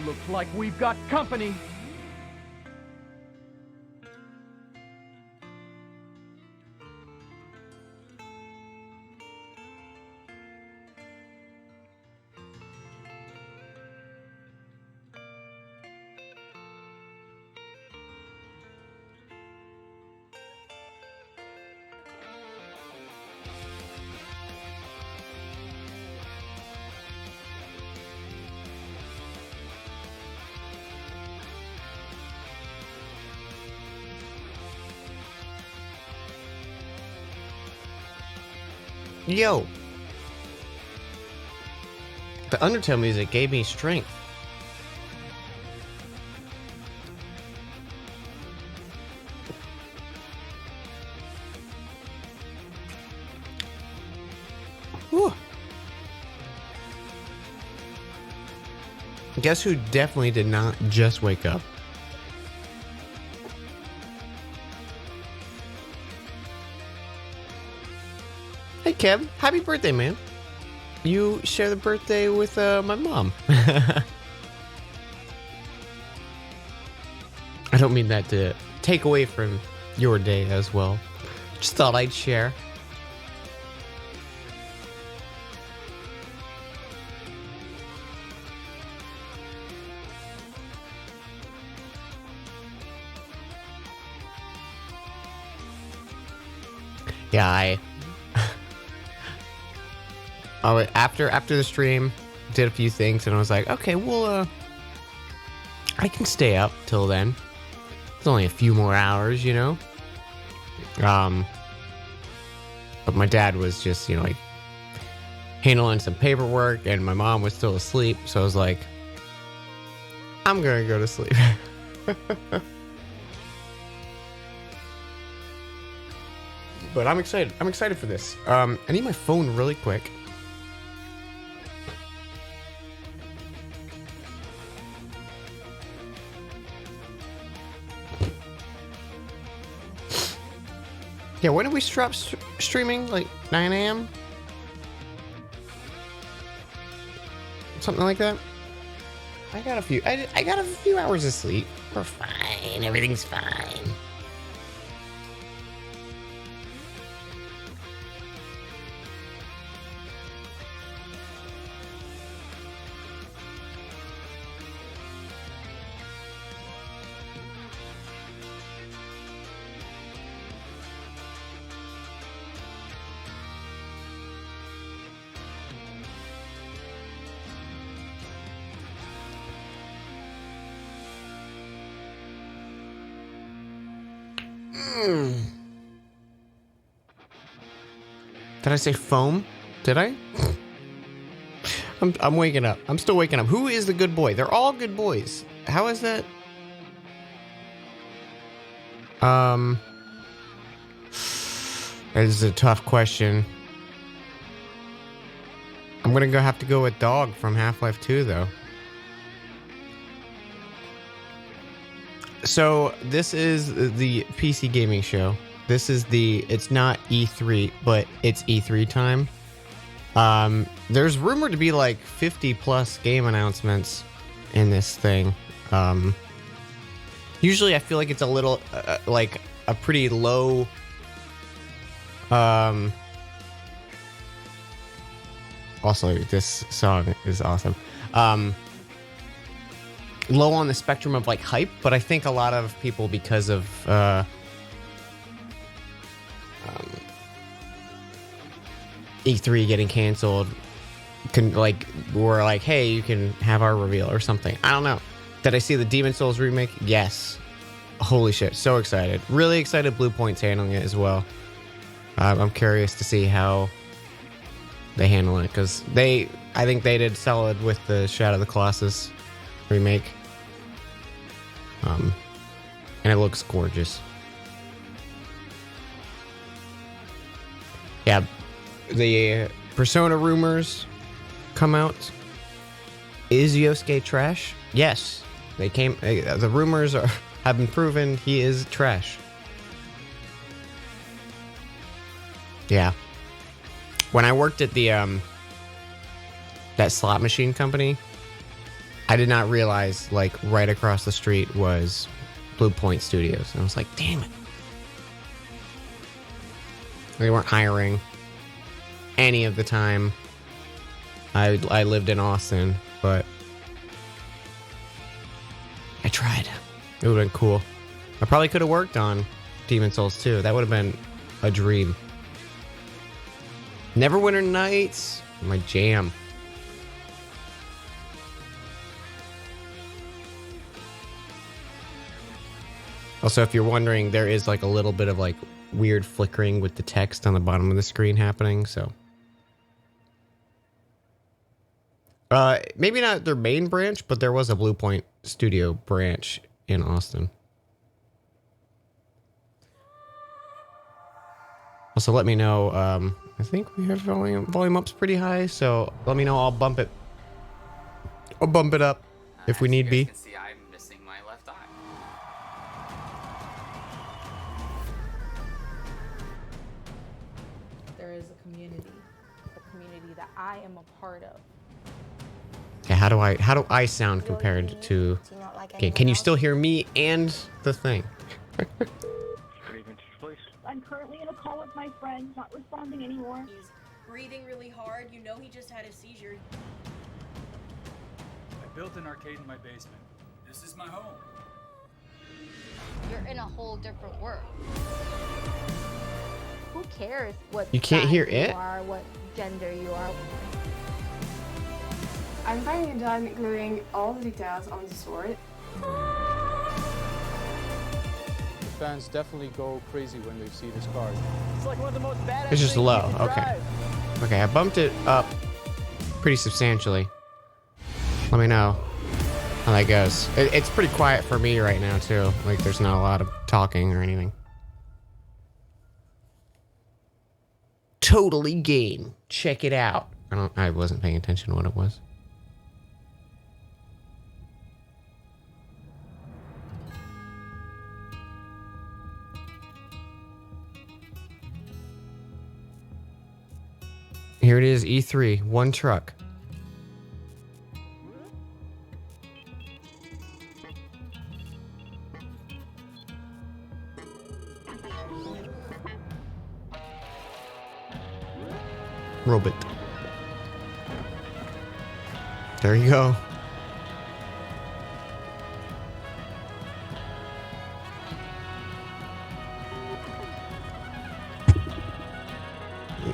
Looks like we've got company. Yo! The Undertale music gave me strength. Whew. Guess who definitely did not just wake up? Hey Kev, happy birthday, man. You share the birthday with my mom. I don't mean that to take away from your day as well. Just thought I'd share. Yeah, after the stream, did a few things, and I was like, okay, well, I can stay up till then. It's only a few more hours, you know. But my dad was just, you know, like handling some paperwork, and my mom was still asleep, so I was like, I'm gonna go to sleep. But I'm excited. I'm excited for this. I need my phone really quick. Yeah, when did we stop streaming? Like 9 a.m.? Something like that? I got a few hours of sleep. We're fine. Everything's fine. Did I say foam? Did I? I'm waking up. I'm still waking up. Who is the good boy? They're all good boys. How is that? That is a tough question. I'm gonna have to go with Dog from Half-Life 2, though. So this is the PC gaming show. It's not E3, but it's E3 time. There's rumored to be like 50 plus game announcements in this thing. Usually I feel like it's a little, like a pretty low, also this song is awesome. Low on the spectrum of like hype, but I think a lot of people, because of E3 getting canceled, were like, hey, you can have our reveal or something. I don't know. Did I see the Demon Souls remake? Yes. Holy shit, so excited. Really excited Blue Point's handling it as well. I'm curious to see how they handle it, because I think they did solid with the Shadow of the Colossus remake. And it looks gorgeous. Yeah, the Persona rumors come out. Is Yosuke trash? Yes, they came. The rumors have been proven. He is trash. Yeah. When I worked at the that slot machine company, I did not realize like right across the street was Blue Point Studios. And I was like, damn it. They weren't hiring any of the time. I lived in Austin, but I tried. It would have been cool. I probably could have worked on Demon Souls 2. That would have been a dream. Neverwinter Nights, my jam. Also, if you're wondering, there is like a little bit of like weird flickering with the text on the bottom of the screen happening, so. Maybe not their main branch, but there was a Blue Point Studio branch in Austin. Also, let me know, I think we have volume up's pretty high, so let me know, I'll bump it up if we need be. That I am a part of. Yeah, how do I sound compared to okay, can you still hear me and the thing? I'm currently in a call with my friend, not responding anymore. He's breathing really hard. You know he just had a seizure. I built an arcade in my basement. This is my home. You're in a whole different world. Who cares what You can't hear size it? you are, what gender you are? I'm finally done gluing all the details on the sword. The fans definitely go crazy when they see this card. It's like one of the most badass It's just things low, you can okay. drive. Okay, I bumped it up pretty substantially. Let me know how that goes. It's pretty quiet for me right now too. Like there's not a lot of talking or anything. Totally game. Check it out. I wasn't paying attention to what it was. Here it is, E3, one truck. Robot. There you go.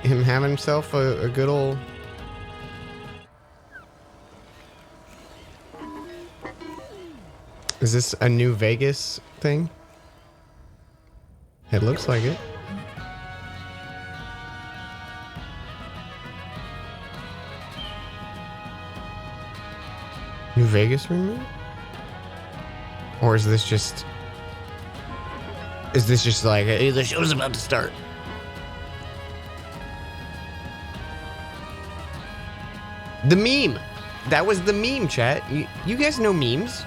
Him having himself a good old... Is this a New Vegas thing? It looks like it. New Vegas remake? Or is this just like, hey, the show's about to start? The meme. That was the meme, chat. You guys know memes.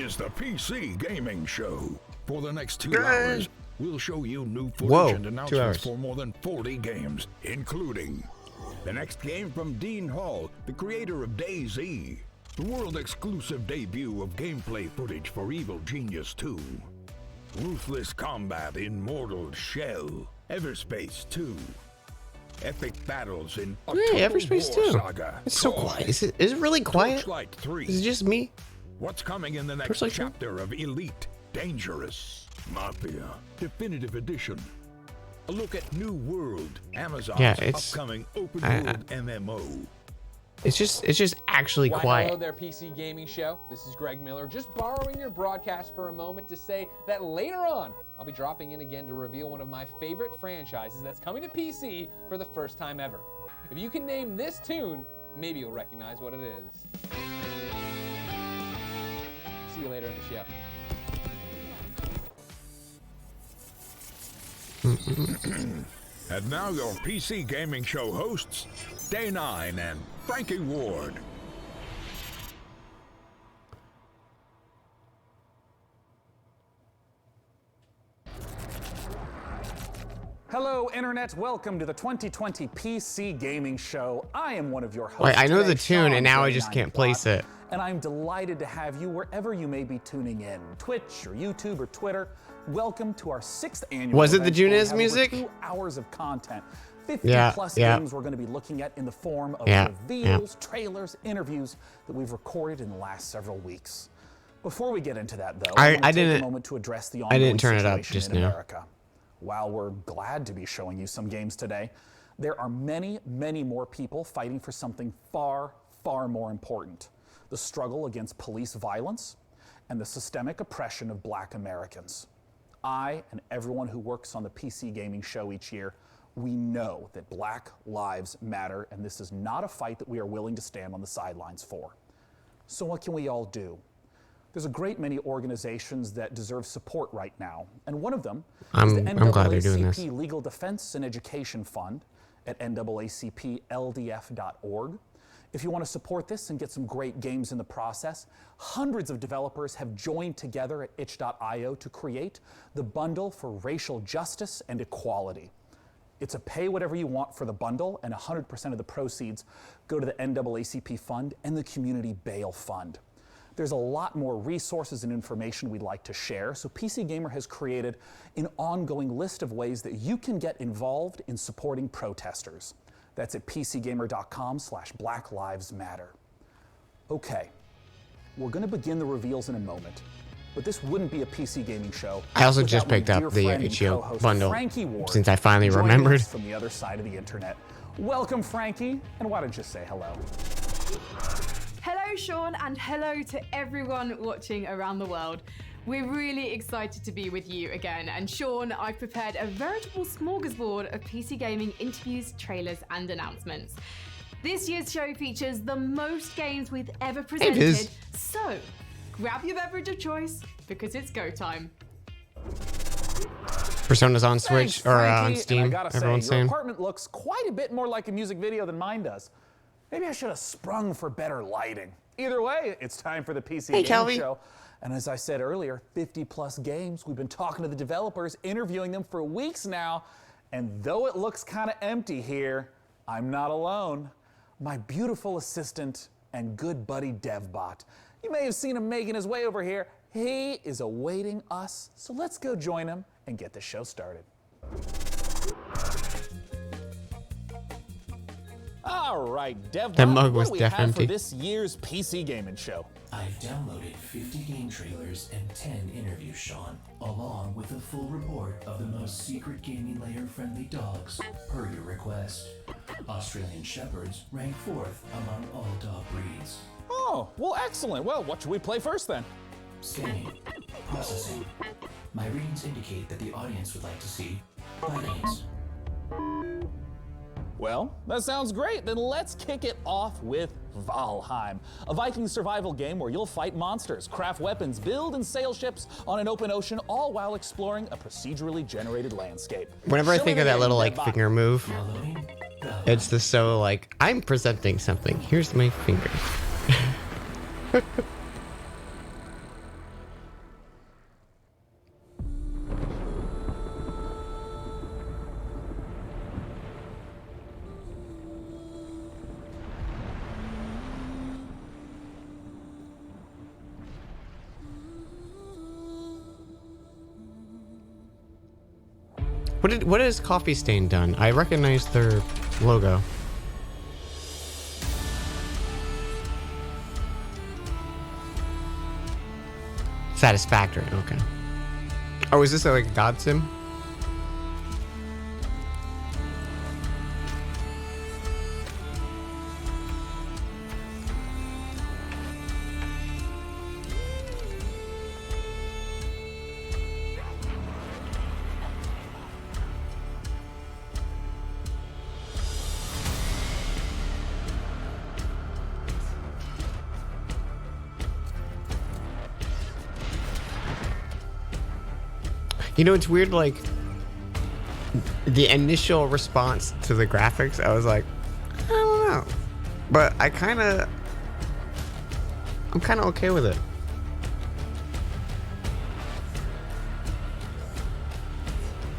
is the PC Gaming Show. For the next 2 hours, we'll show you new footage Whoa, and 2 announcements hours. for more than 40 games, including the next game from Dean Hall, the creator of DayZ, the world-exclusive debut of gameplay footage for Evil Genius 2, Ruthless Combat in Mortal Shell, Everspace 2, epic battles in a Yeah, Total Everspace War 2. Saga, It's so Koi, quiet. Is it really quiet? Torchlight 3. Is it just me? What's coming in the next Torchlight 2? chapter of Elite Dangerous Mafia Definitive Edition? A look at New World, Amazon's it's- upcoming open I- world MMO. It's just actually Why, quiet. hello there, PC Gaming Show. This is Greg Miller, just borrowing your broadcast for a moment to say that later on, I'll be dropping in again to reveal one of my favorite franchises that's coming to PC for the first time ever. If you can name this tune, maybe you'll recognize what it is. See you later in the show. And now your PC Gaming Show hosts, Day9 and Frankie Ward. Hello, Internet. Welcome to the 2020 PC Gaming Show. I am one of your hosts. Wait, I know today, the tune, Sean and now I J9 just can't Plot, place it. And I'm delighted to have you wherever you may be tuning in, Twitch or YouTube or Twitter. Welcome to our 6th annual Was it the event where we Junez have music? over 2 hours of content. 50 Yeah, plus yeah. games we're going to be looking at in the form of Yeah, reveals, trailers, interviews that we've recorded in the last several weeks. Before we get into that, though, I want to take didn't- a moment to address the I ongoing didn't turn it up situation just in now. America. While we're glad to be showing you some games today, there are many, many more people fighting for something far, far more important: the struggle against police violence and the systemic oppression of Black Americans. I and everyone who works on the PC Gaming Show each year, we know that Black lives matter, and this is not a fight that we are willing to stand on the sidelines for. So what can we all do? There's a great many organizations that deserve support right now, and one of them is the I'm glad they're doing this. NAACP Legal Defense and Education Fund at NAACPLDF.org. If you want to support this and get some great games in the process, hundreds of developers have joined together at itch.io to create the Bundle for Racial Justice and Equality. It's a pay whatever you want for the bundle, and 100% of the proceeds go to the NAACP Fund and the Community Bail Fund. There's a lot more resources and information we'd like to share, so PC Gamer has created an ongoing list of ways that you can get involved in supporting protesters. That's at pcgamer.com/Black Lives Matter. Okay, we're going to begin the reveals in a moment, but this wouldn't be a PC Gaming Show. I also without just my picked up dear the friend and itch.io co-host, bundle Frankie Ward, since I finally joining remembered. us from the other side of the internet. Welcome, Frankie, and why don't you say hello? Hello, Sean, and hello to everyone watching around the world. We're really excited to be with you again. And Sean, I've prepared a veritable smorgasbord of PC gaming interviews, trailers, and announcements. This year's show features the most games we've ever presented. is. So, grab your beverage of choice because it's go time. Persona's on Switch Thanks, or Frankie. on And Steam. I gotta Everyone's say, your saying. apartment looks quite a bit more like a music video than mine does. Maybe I should have sprung for better lighting. Either way, it's time for the PC Hey, Game Kelby. Show. And as I said earlier, 50 plus games. We've been talking to the developers, interviewing them for weeks now. And though it looks kind of empty here, I'm not alone. My beautiful assistant and good buddy DevBot. You may have seen him making his way over here. He is awaiting us. So let's go join him and get the show started. All right, DevBot, That mug what was do we deaf have empty. for this year's PC Gaming Show? I've downloaded 50 game trailers and 10 interviews, Sean, along with a full report of the most secret gaming layer friendly dogs, per your request. Australian Shepherds rank 4th among all dog breeds. Oh, well, excellent. Well, what should we play first then? Scanning. Processing. My readings indicate that the audience would like to see Vikings. Well, that sounds great. Then let's kick it off with Valheim, a Viking survival game where you'll fight monsters, craft weapons, build and sail ships on an open ocean, all while exploring a procedurally generated landscape. Whenever I Show think me of the that game, little like DevBot. finger move, Following Valheim. it's the so like I'm presenting something. Here's my finger. What has Coffee Stain done? I recognize their logo. Satisfactory. Okay. Oh, is this like a God sim? You know, it's weird, like, the initial response to the graphics, I was like, I don't know. But I'm kind of okay with it.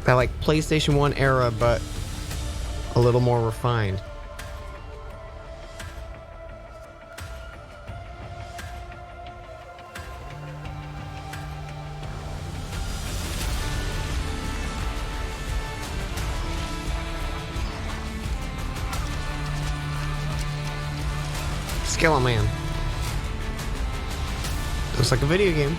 That, like, PlayStation 1 era, but a little more refined. Skeleton Man. Looks like a video game.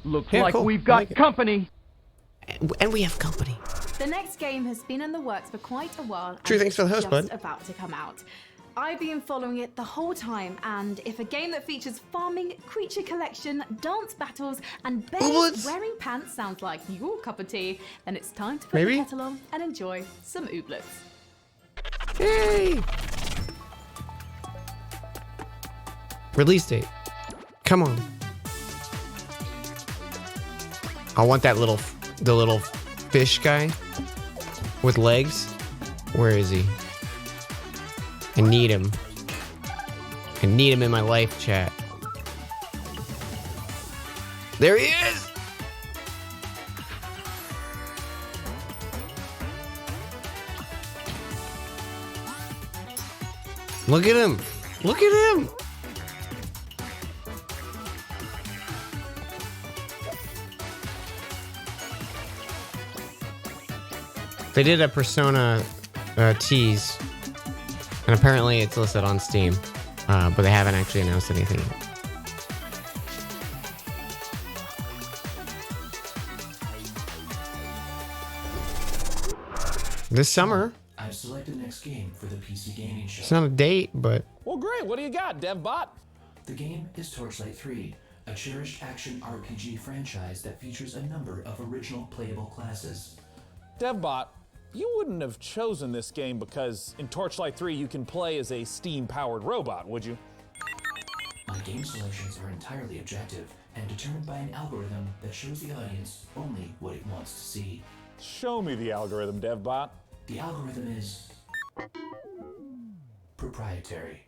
Looks Yeah, like cool. we've I got like it. company. And we have company. The next game has been in the works for quite a while. True, and thanks for the it's host, just bud. about to come out. I've been following it the whole time, and if a game that features farming, creature collection, dance battles, and bears Ooblets? wearing pants sounds like your cup of tea, then it's time to put Maybe? the kettle on and enjoy some ooblets. Yay! Release date. Come on. I want that the little fish guy with legs. Where is he? I need him. I need him in my life, chat. There he is! Look at him! Look at him! They did a Persona tease, and apparently it's listed on Steam, but they haven't actually announced anything. This summer. I've selected the next game for the PC Gaming Show. It's not a date, but Well, great. What do you got, DevBot? The game is Torchlight 3, a cherished action RPG franchise that features a number of original playable classes. DevBot, you wouldn't have chosen this game because in Torchlight 3 you can play as a steam-powered robot, would you? My game selections are entirely objective and determined by an algorithm that shows the audience only what it wants to see. Show me the algorithm, DevBot. The algorithm is proprietary.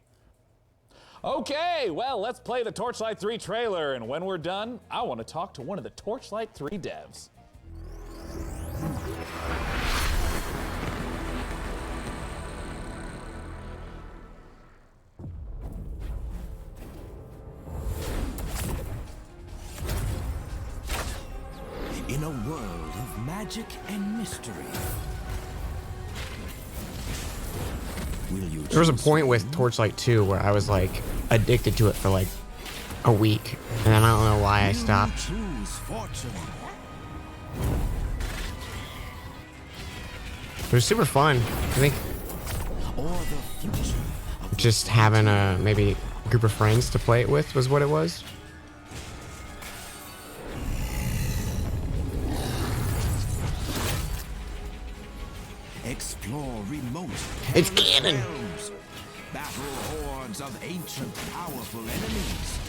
Okay, well, let's play the Torchlight 3 trailer, and when we're done, I want to talk to one of the Torchlight 3 devs. In a world of magic and mystery, will you there was a choose point with Torchlight 2 where I was like addicted to it for like a week, and then I don't know why I stopped. choose fortune? It was super fun. I think Or the future? just having a maybe group of friends to play it with was what it was. Explore remote. It's perilous canon. realms. Battle hordes of ancient, powerful enemies.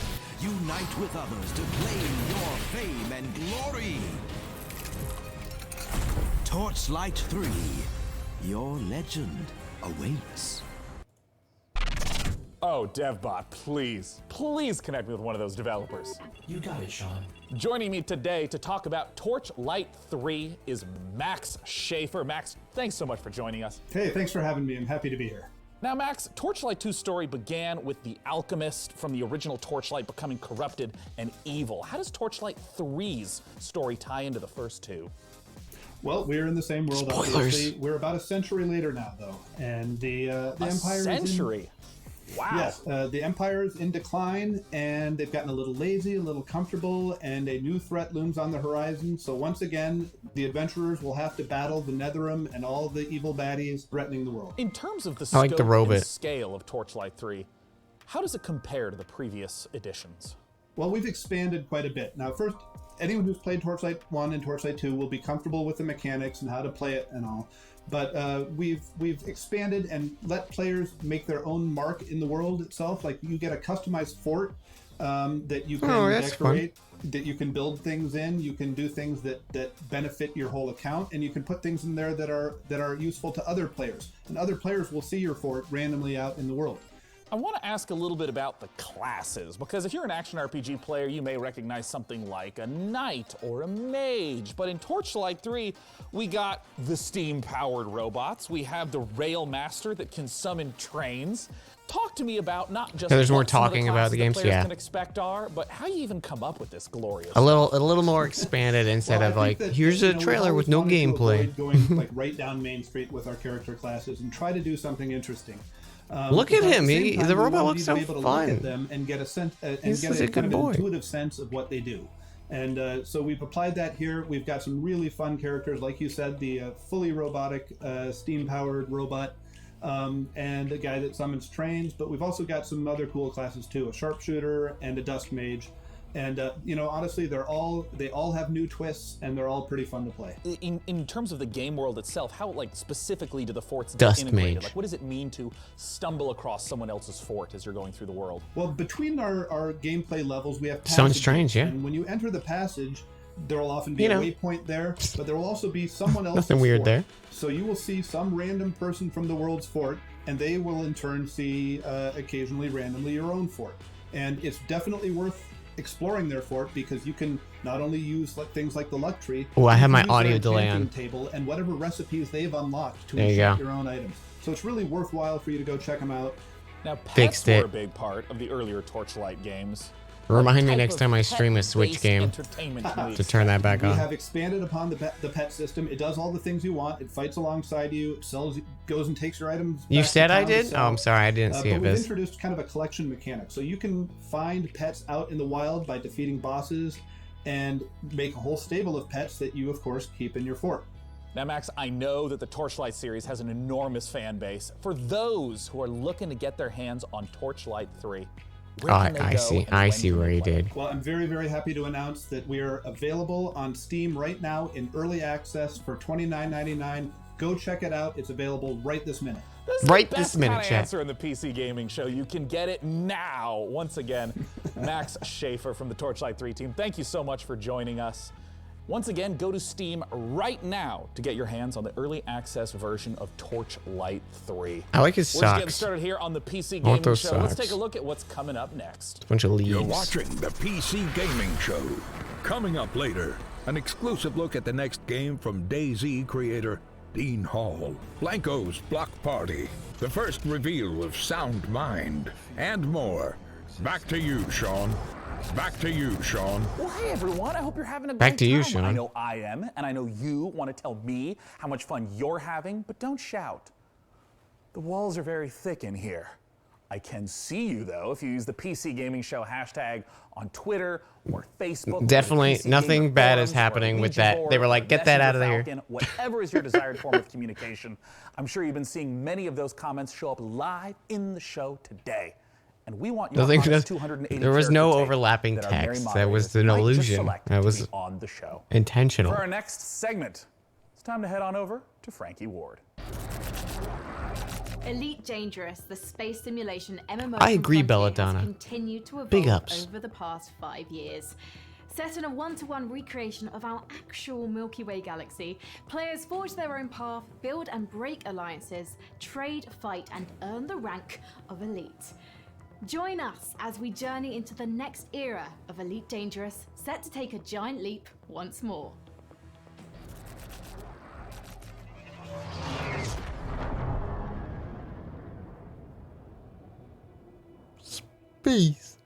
Unite with others to claim your fame and glory. Torchlight 3. Your legend awaits. Oh, DevBot, please connect me with one of those developers. You got it, Sean. Joining me today to talk about Torchlight 3 is Max Schaefer. Max, thanks so much for joining us. Hey, thanks for having me. I'm happy to be here. Now, Max, Torchlight 2's story began with the alchemist from the original Torchlight becoming corrupted and evil. How does Torchlight 3's story tie into the first two? Well, we're in the same world, Spoilers. obviously. We're about a century later now, though, and the Empire century? Wow. Yes, the Empire is in decline, and they've gotten a little lazy, a little comfortable, and a new threat looms on the horizon. So once again, the adventurers will have to battle the Netherim and all the evil baddies threatening the world. In terms of the I like scope the robot. and scale of Torchlight 3, how does it compare to the previous editions? Well, we've expanded quite a bit. Now, first, anyone who's played Torchlight 1 and Torchlight 2 will be comfortable with the mechanics and how to play it and all. But we've expanded and let players make their own mark in the world itself. Like, you get a customized fort that you can decorate, that you can build things in. You can do things that benefit your whole account, and you can put things in there that are useful to other players. And other players will see your fort randomly out in the world. I want to ask a little bit about the classes, because if you're an action RPG player, you may recognize something like a knight or a mage. But in Torchlight 3, we got the steam-powered robots. We have the rail master that can summon trains. Talk to me about not just there's more what some of talking about classes the that games, players yeah. can expect are, but how you even come up with this glorious A little more expanded instead of like, here's a trailer with no gameplay. Going like right down Main Street with our character classes and try to do something interesting. Look at but him. the same time, The we robot wanted looks you to so be able to fun. Look at them and get a sense and He's get such a kind of good an boy. intuitive sense of what they do. And so we've applied that here. We've got some really fun characters, like you said, the fully robotic, steam-powered robot, and a guy that summons trains. But we've also got some other cool classes too: a sharpshooter and a dust mage. And honestly, they all have new twists, and they're all pretty fun to play. In terms of the game world itself, how specifically do the forts get Dust integrated? mage. Like, what does it mean to stumble across someone else's fort as you're going through the world? Well, between our gameplay levels, we have Sounds passages, strange, yeah. And when you enter the passage, there will often be You a know. waypoint there, but there will also be someone else's Nothing weird fort. there. So you will see some random person from the world's fort, and they will in turn see occasionally randomly your own fort. And it's definitely worth exploring their fort, because you can not only use things like the luck tree. Oh, I you have can my use their audio delay enchanting on. table and whatever recipes they've unlocked to There you enchant go. your own items. So it's really worthwhile for you to go check them out. Now, pets Fixed were it. a big part of the earlier Torchlight games. Remind me What next type time I of stream a Switch pet-based game entertainment can we to turn that back We on. have expanded upon the pet system. It does all the things you want. It fights alongside you. It goes and takes your items. You back to said I town to did? sell. Oh, I'm sorry, I didn't see but it, we've Biz. introduced kind of a collection mechanic. So you can find pets out in the wild by defeating bosses and make a whole stable of pets that you, of course, keep in your fort. Now, Max, I know that the Torchlight series has an enormous fan base. For those who are looking to get their hands on Torchlight 3, where can they I go see. and I when see can where they he play? did. Well, I'm very, very happy to announce that we are available on Steam right now in early access for $29.99. Go check it out. It's available right this minute. This is Right the this best minute, kind of chat. answer in the PC Gaming Show. You can get it now. Once again, Max Schaefer from the Torchlight 3 team, thank you so much for joining us. Once again, go to Steam right now to get your hands on the early access version of Torchlight 3. I like his We're just getting socks. started here on the PC I want Gaming those Show. Let's socks. take a look at what's coming up next. Bunch of You're leaves. watching the PC Gaming Show. Coming up later, an exclusive look at the next game from DayZ creator Dean Hall, Blanco's Block Party, the first reveal of Sound Mind, and more. Back to you, Sean. Back to you, Sean. Well, hey everyone, I hope you're having a Back great to you, time. Sean. I know I am, and I know you want to tell me how much fun you're having, but don't shout. The walls are very thick in here. I can see you though if you use the PC Gaming Show hashtag on Twitter or Facebook. or Definitely the PC nothing Gamer bad is forums or happening with Ouija that. board They were like, or "Get that out of Messenger there." Falcon, whatever is your desired form of communication. I'm sure you've been seeing many of those comments show up live in the show today. And we want your Nothing- honest 280 there was no character take overlapping that our merry text. That was moderators an might just illusion. select That to was be on the show. intentional. For our next segment, it's time to head on over to Frankie Ward. Elite Dangerous, the space simulation MMO I from agree, Frontier, Belladonna. has continued to evolve Big ups. over the past 5 years. Set in a one-to-one recreation of our actual Milky Way galaxy, players forge their own path, build and break alliances, trade, fight, and earn the rank of Elite. Join us as we journey into the next era of Elite Dangerous, set to take a giant leap once more. Space.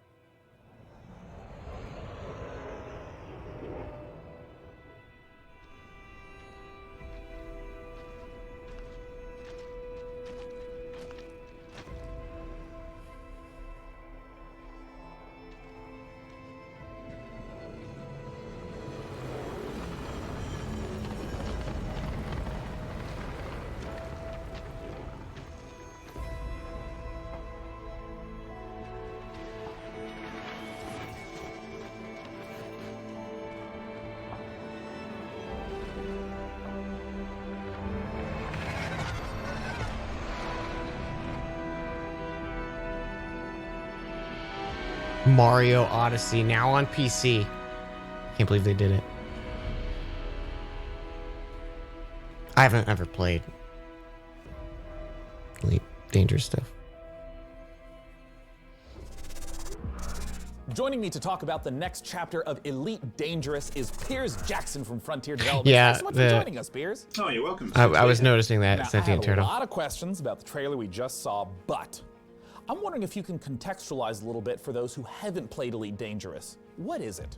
Mario Odyssey now on PC. Can't believe they did it. I haven't ever played Elite Dangerous stuff. Joining me to talk about the next chapter of Elite Dangerous is Piers Jackson from Frontier Developments. Yeah, Thanks so much for joining us, Piers. Oh, you're welcome. I was noticing that Now, Sentient I had Turtle. a lot of questions about the trailer we just saw, but I'm wondering if you can contextualize a little bit for those who haven't played Elite Dangerous. What is it?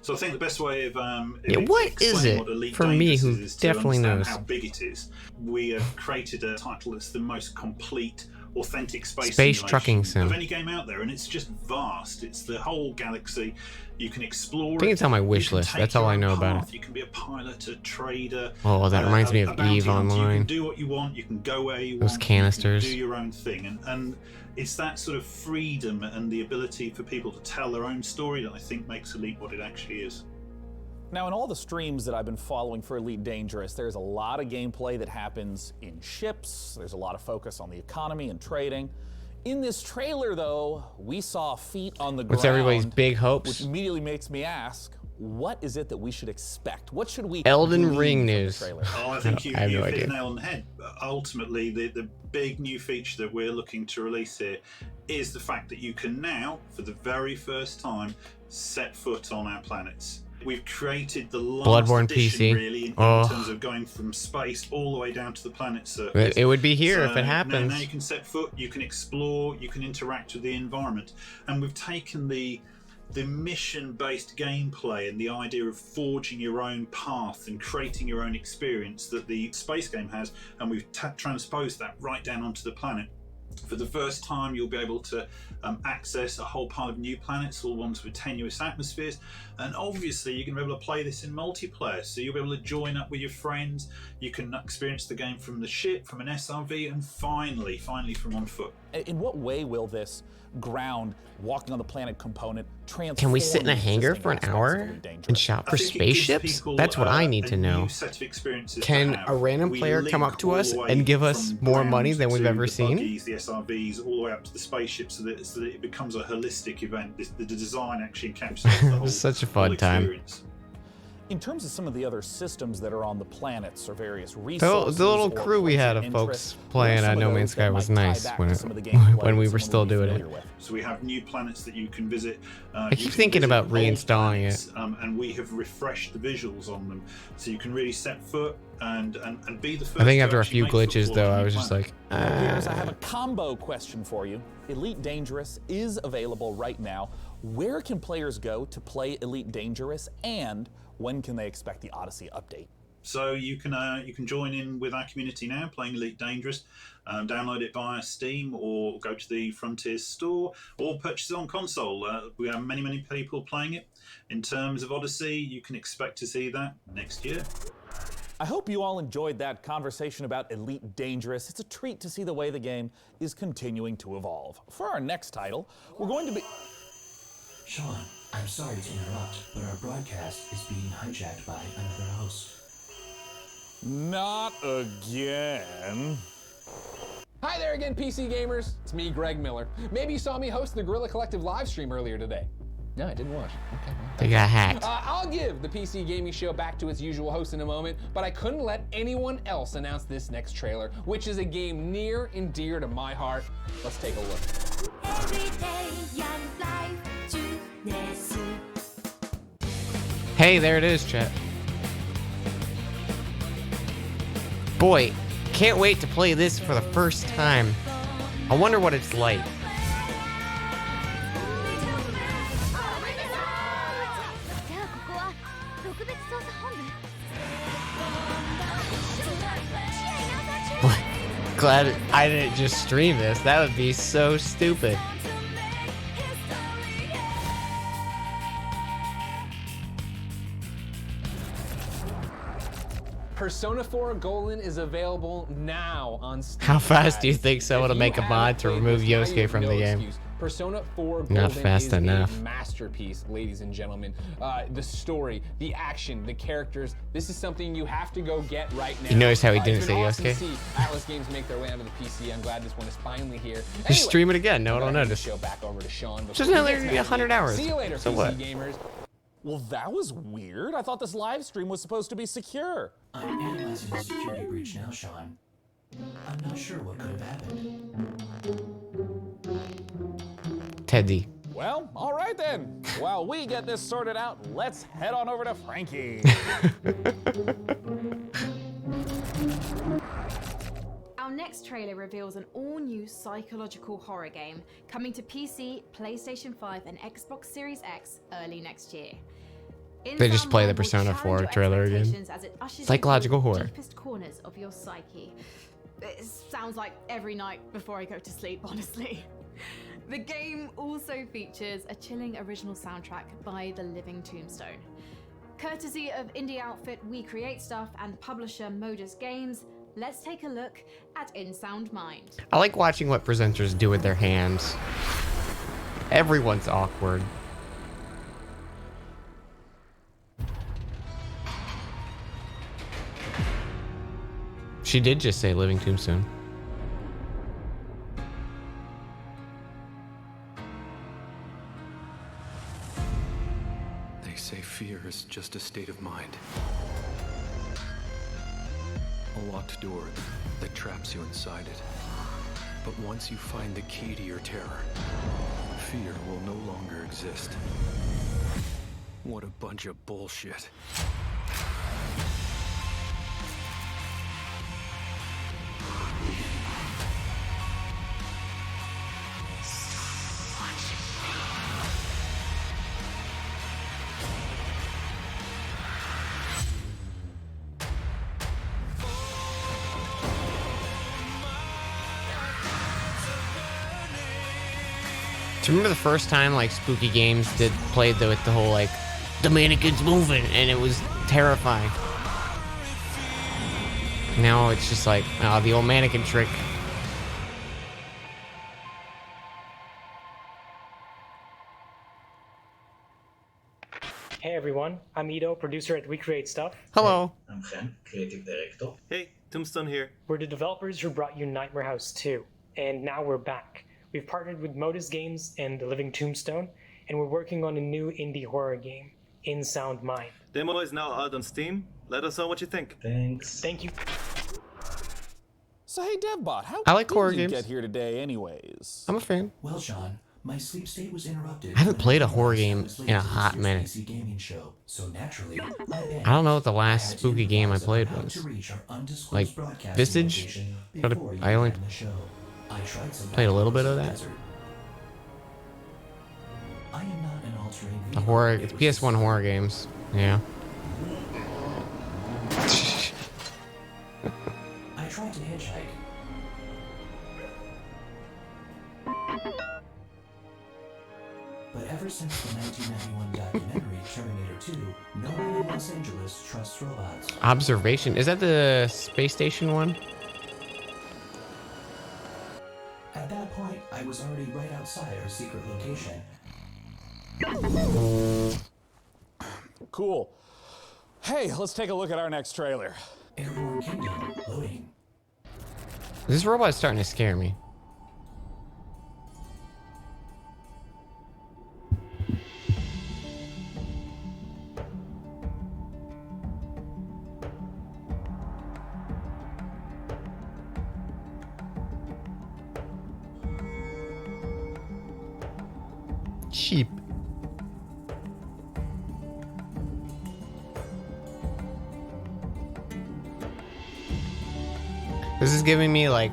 So I think the best way of what is explaining it what Elite for me, Dangerous who is to definitely understand knows? how big it is. We have created a title that's the most complete, authentic space simulation trucking sim. of any game out there, and it's just vast. It's the whole galaxy. You can explore. I think it's on my wish list. That's all I know about it. You can be a pilot, a trader. Oh, that reminds me of a bounty Eve hunter. You Online. can do what you want. You can go where you Those want. canisters. You can do your own thing, and it's that sort of freedom and the ability for people to tell their own story that I think makes Elite what it actually is. Now, in all the streams that I've been following for Elite Dangerous, there's a lot of gameplay that happens in ships. There's a lot of focus on the economy and trading. In this trailer, though, we saw feet on the ground. What's everybody's big hopes? Which immediately makes me ask, what is it that we should expect? What should we Elden glean Ring from the news. trailer? Oh, I think I have no hit idea. the nail on the head. Ultimately, the big new feature that we're looking to release here is the fact that you can now, for the very first time, set foot on our planets. We've created the last Bloodborne edition, PC. really, in Oh. terms of going from space all the way down to the planet surface. It would be here So if it happens. Now you can set foot, you can explore, you can interact with the environment, and we've taken the mission-based gameplay and the idea of forging your own path and creating your own experience that the space game has, and we've transposed that right down onto the planet. For the first time, you'll be able to access a whole pile of new planets, all ones with tenuous atmospheres, and obviously you're going to be able to play this in multiplayer, so you'll be able to join up with your friends. You can experience the game from the ship, from an SRV, and finally from on foot. In what way will this ground, walking on the planet component transform? Can we sit in a the hangar existing for an aspects of hour Elite Dangerous? and shop for I think it gives spaceships? people, That's what I need a to know. new set of experiences to Can have. a random We player come link up to all us the way and give us from more money ground than we've to ever the seen? buggies, the SRVs, all the way up to the spaceships, so that it becomes a holistic event. The design actually encapsulates the whole, Such a whole fun time. experience. In terms of some of the other systems that are on the planets or various The resources, little or crew we points had of of folks interest, playing some of No those Man's that Sky was might tie nice back when to it, some of the gameplay when we that were someone still would be doing it. familiar with. So we have new planets that you can visit. I keep thinking about reinstalling it. And we have refreshed the visuals on them, so you can really set foot and be the first. I think to after a actually few make glitches, football though, on I your was just planet. like, Piers, I have a combo question for you. Elite Dangerous is available right now. Where can players go to play Elite Dangerous, and when can they expect the Odyssey update? So you can join in with our community now, playing Elite Dangerous. Download it via Steam, or go to the Frontier store, or purchase it on console. We have many people playing it. In terms of Odyssey, you can expect to see that next year. I hope you all enjoyed that conversation about Elite Dangerous. It's a treat to see the way the game is continuing to evolve. For our next title, we're going to be... Sean, I'm sorry to interrupt, but our broadcast is being hijacked by another host. Not again. Hi there again, PC gamers. It's me, Greg Miller. Maybe you saw me host the Guerrilla Collective live stream earlier today. No, I didn't watch. Okay. they got hacked. I'll give the PC Gaming Show back to its usual host in a moment, but I couldn't let anyone else announce this next trailer, which is a game near and dear to my heart. Let's take a look. Hey, there it is, chat. Boy, can't wait to play this for the first time. I wonder what it's like. Glad I didn't just stream this. That would be so stupid. Persona 4 Golden is available now on Steam. How fast do you think someone If will make a you mod to haven't remove played this, now you Yosuke have from no the game? excuse. Persona 4 Not Golden fast is enough. a masterpiece, ladies and gentlemen. The story, the action, the characters. This is something you have to go get right now. You notice how he It's didn't been say awesome to Yosuke? see Atlas Games make their way onto the PC. I'm glad this one is finally here. Just stream it again. No one will I'm gonna hand notice. the show back over to Sean Just before he another gets mad at me. 100 hours. See you later, So PC what? gamers. Well, that was weird. I thought this live stream was supposed to be secure. I'm analyzing the security breach now, Sean. I'm not sure what could have happened. Teddy. Well, all right then. While we get this sorted out, let's head on over to Frankie. Our next trailer reveals an all-new psychological horror game coming to PC, PlayStation 5, and Xbox Series X early next year. They just play the Persona 4 trailer again. Psychological horror. Deepest corners of your psyche. It sounds like every night before I go to sleep, honestly. The game also features a chilling original soundtrack by The Living Tombstone. Courtesy of indie outfit We Create Stuff and publisher Modus Games, let's take a look at In Sound Mind. I like watching what presenters do with their hands. Everyone's awkward. She did just say Living Tombstone. They say fear is just a state of mind. A locked door that traps you inside it. But once you find the key to your terror, fear will no longer exist. What a bunch of bullshit. Do you remember the first time like Spooky Games played with the whole like the mannequin's moving and it was terrifying. Now it's just like the old mannequin trick. Hey everyone, I'm Ido, producer at We Create Stuff. Hello. I'm Chen, creative director. Hey, Tombstone here. We're the developers who brought you Nightmare House 2, and now we're back. We've partnered with Modus Games and The Living Tombstone, and we're working on a new indie horror game, In Sound Mind. Demo is now out on Steam. Let us know what you think. Thanks. Thank you. So hey, DevBot, how I like horror did you games. get here today anyways? I'm a fan. Well, Sean, my sleep state was interrupted. I haven't played a horror game in a hot minute. PC gaming show, so naturally, I don't know what the last spooky game I played was. Like Visage? But I only played a little bit of that. I am not an altering The horror, it's PS1 horror games. Yeah. I tried to hitchhike. But ever since the 1991 documentary Terminator 2, no one in Los Angeles trusts robots. Observation. Is that the space station one? At that point, I was already right outside our secret location. Cool. Hey, let's take a look at our next trailer. Airborne Kingdom loading. This robot's starting to scare me. sheep. This is giving me like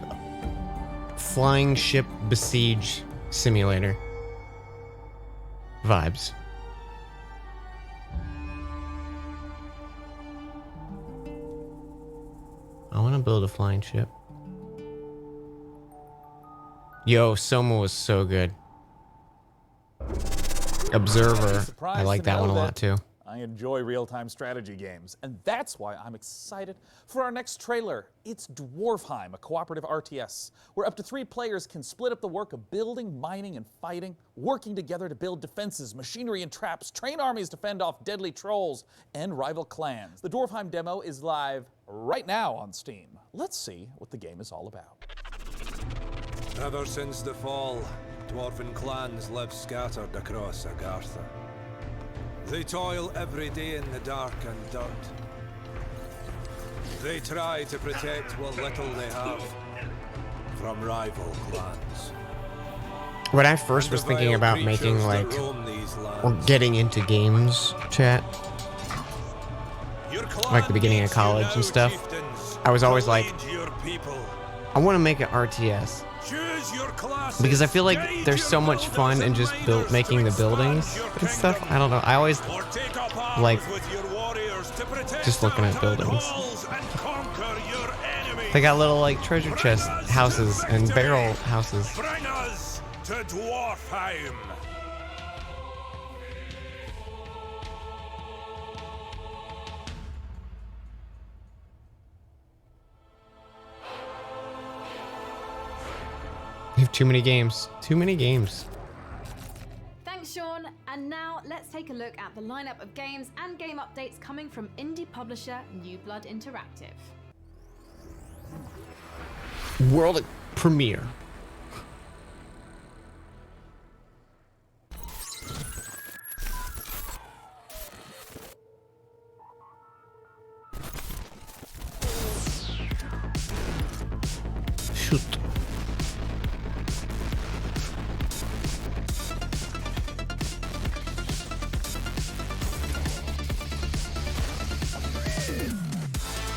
flying ship besiege simulator vibes. I want to build a flying ship. Yo, Soma was so good. Observer, I like that one a lot too. I enjoy real-time strategy games, and that's why I'm excited for our next trailer. It's Dwarfheim, a cooperative RTS, where up to 3 players can split up the work of building, mining, and fighting, working together to build defenses, machinery, and traps, train armies to fend off deadly trolls and rival clans. The Dwarfheim demo is live right now on Steam. Let's see what the game is all about. Ever since the fall, dwarven clans live scattered across Agartha. They toil every day in the dark and dirt. They try to protect what little they have from rival clans. When I first was thinking about making like, or getting into games chat, like the beginning of college and stuff, I was always like, I want to make an RTS. Because I feel like there's so much fun in just making the buildings and stuff. I don't know. I always like just looking at buildings. They got little like treasure chest houses and barrel houses. Bring us to Dwarfheim. We have too many games. Too many games. Thanks, Sean. And now let's take a look at the lineup of games and game updates coming from indie publisher New Blood Interactive. World premiere. Shoot.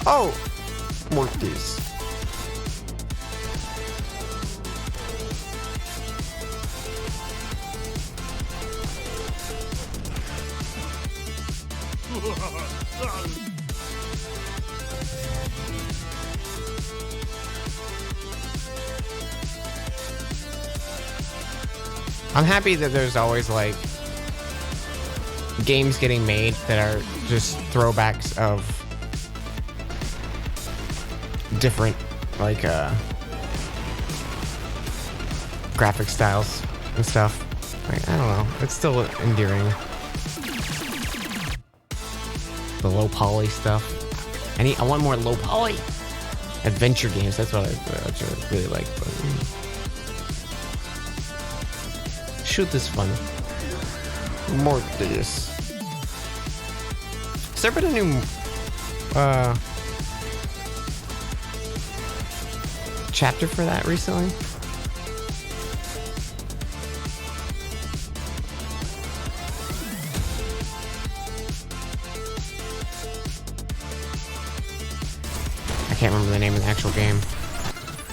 Oh, Mortis. I'm happy that there's always like games getting made that are just throwbacks of different like graphic styles and stuff. Like, I don't know, it's still endearing. The low poly stuff. I want more low poly adventure games. That's what I really like. But, shoot this fun. More to this. Has there been a new chapter for that recently? I can't remember the name of the actual game.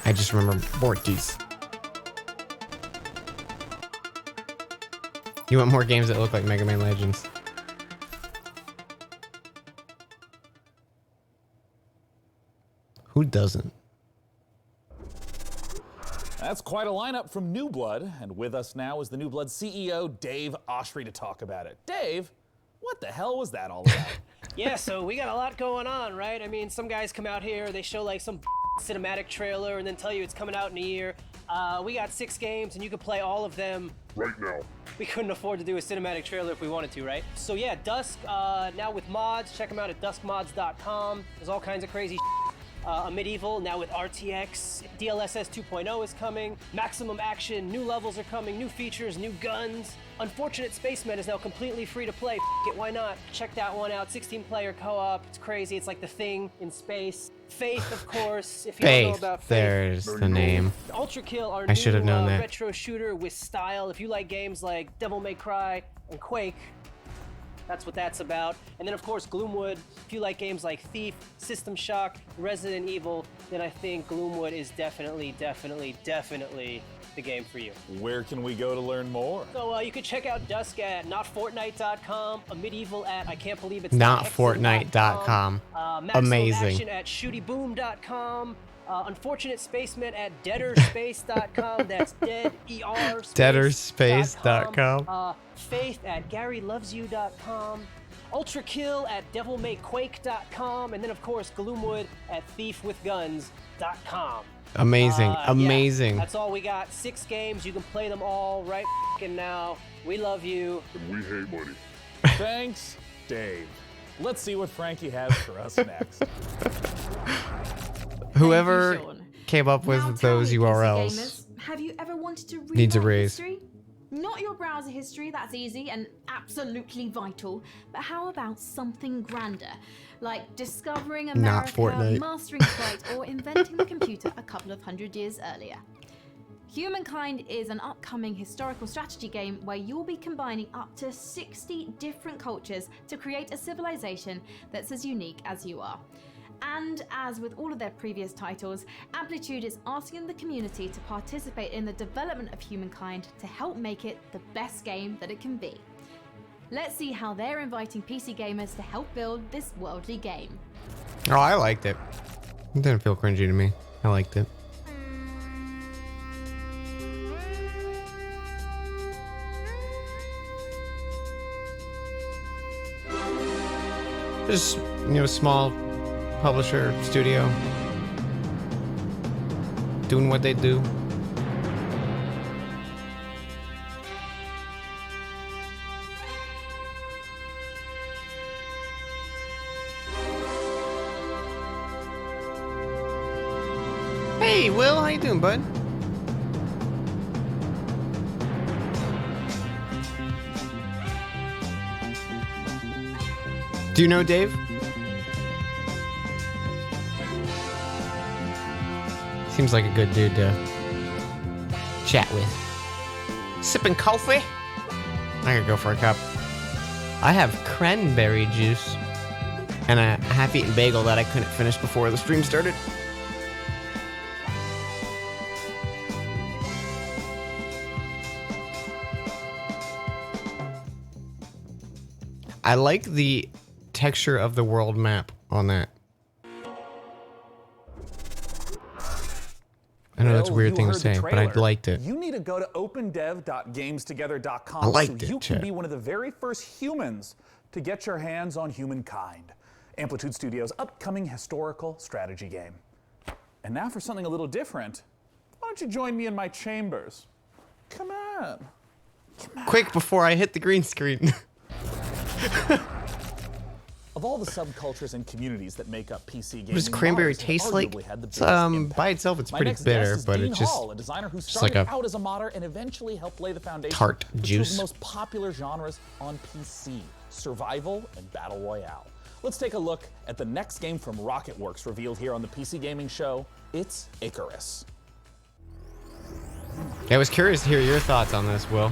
I just remember Mortis. You want more games that look like Mega Man Legends? Who doesn't? That's quite a lineup from New Blood, and with us now is the New Blood CEO, Dave Oshry, to talk about it. Dave, what the hell was that all about? Yeah, so we got a lot going on, right? I mean, some guys come out here, they show like some cinematic trailer and then tell you it's coming out in a year. We got 6 games and you can play all of them right now. We couldn't afford to do a cinematic trailer if we wanted to, right? So yeah, Dusk, now with mods, check them out at duskmods.com. There's all kinds of crazy A Medieval, now with RTX, DLSS 2.0 is coming, maximum action, new levels are coming, new features, new guns. Unfortunate Spacemen is now completely free to play. F it, why not? Check that one out, 16-player co-op, it's crazy, it's like The Thing in space. Faith, of course, if you don't know about Faith. There's the name. Ultra Kill, our I should have new known that. retro shooter with style. If you like games like Devil May Cry and Quake, that's what that's about. And then of course Gloomwood, if you like games like Thief, System Shock, Resident Evil, then I think Gloomwood is definitely the game for you. Where can we go to learn more? So you can check out Dusk at notfortnite.com, a Medieval at I can't believe it's Notfortnite.com. Amazing. Action at shootyboom.com. Unfortunate Spacemen at deaderspace.com. That's dead ER Deaderspace.com. Faith at GaryLovesYou.com. Ultra Kill at DevilMayQuake.com. And then of course Gloomwood at ThiefWithGuns.com. Amazing. Amazing. That's all we got. 6 games. You can play them all right now. We love you. And we hate money. Thanks, Dave. Let's see what Frankie has for us next. Whoever came up with those URLs Gamers, have you ever wanted to read needs a raise. history? Not your browser history, that's easy and absolutely vital, but how about something grander? Like discovering America, Fortnite. mastering flight, or inventing the computer a couple of 100 years earlier. Humankind is an upcoming historical strategy game where you'll be combining up to 60 different cultures to create a civilization that's as unique as you are. And as with all of their previous titles, Amplitude is asking the community to participate in the development of Humankind to help make it the best game that it can be. Let's see how they're inviting PC gamers to help build this worldly game. Oh, I liked it. It didn't feel cringy to me. I liked it. Just, small publisher studio doing what they do. Hey Will, how you doing, bud? Do you know Dave? Seems like a good dude to chat with. Sipping coffee? I could go for a cup. I have cranberry juice and a half-eaten bagel that I couldn't finish before the stream started. I like the texture of the world map on that. I know that's a weird thing to say, but I liked it. You need to go to opendev.gamestogether.com I liked so it, you can Chet. be one of the very first humans to get your hands on Humankind, Amplitude Studios' upcoming historical strategy game. And now for something a little different, why don't you join me in my chambers? Come on. Quick before I hit the green screen. Of all the subcultures and communities that make up PC gaming, What does cranberry Mars taste like? arguably had the It's, biggest impact. by itself, it's My pretty next guest bitter, is but Dean it's just, Hall, a designer who just like started a out as a modder and eventually helped lay the foundation tart for two of juice. the most popular genres on PC: survival and battle royale. Let's take a look at the next game from Rocketworks revealed here on the PC Gaming Show. It's Icarus. I was curious to hear your thoughts on this, Will.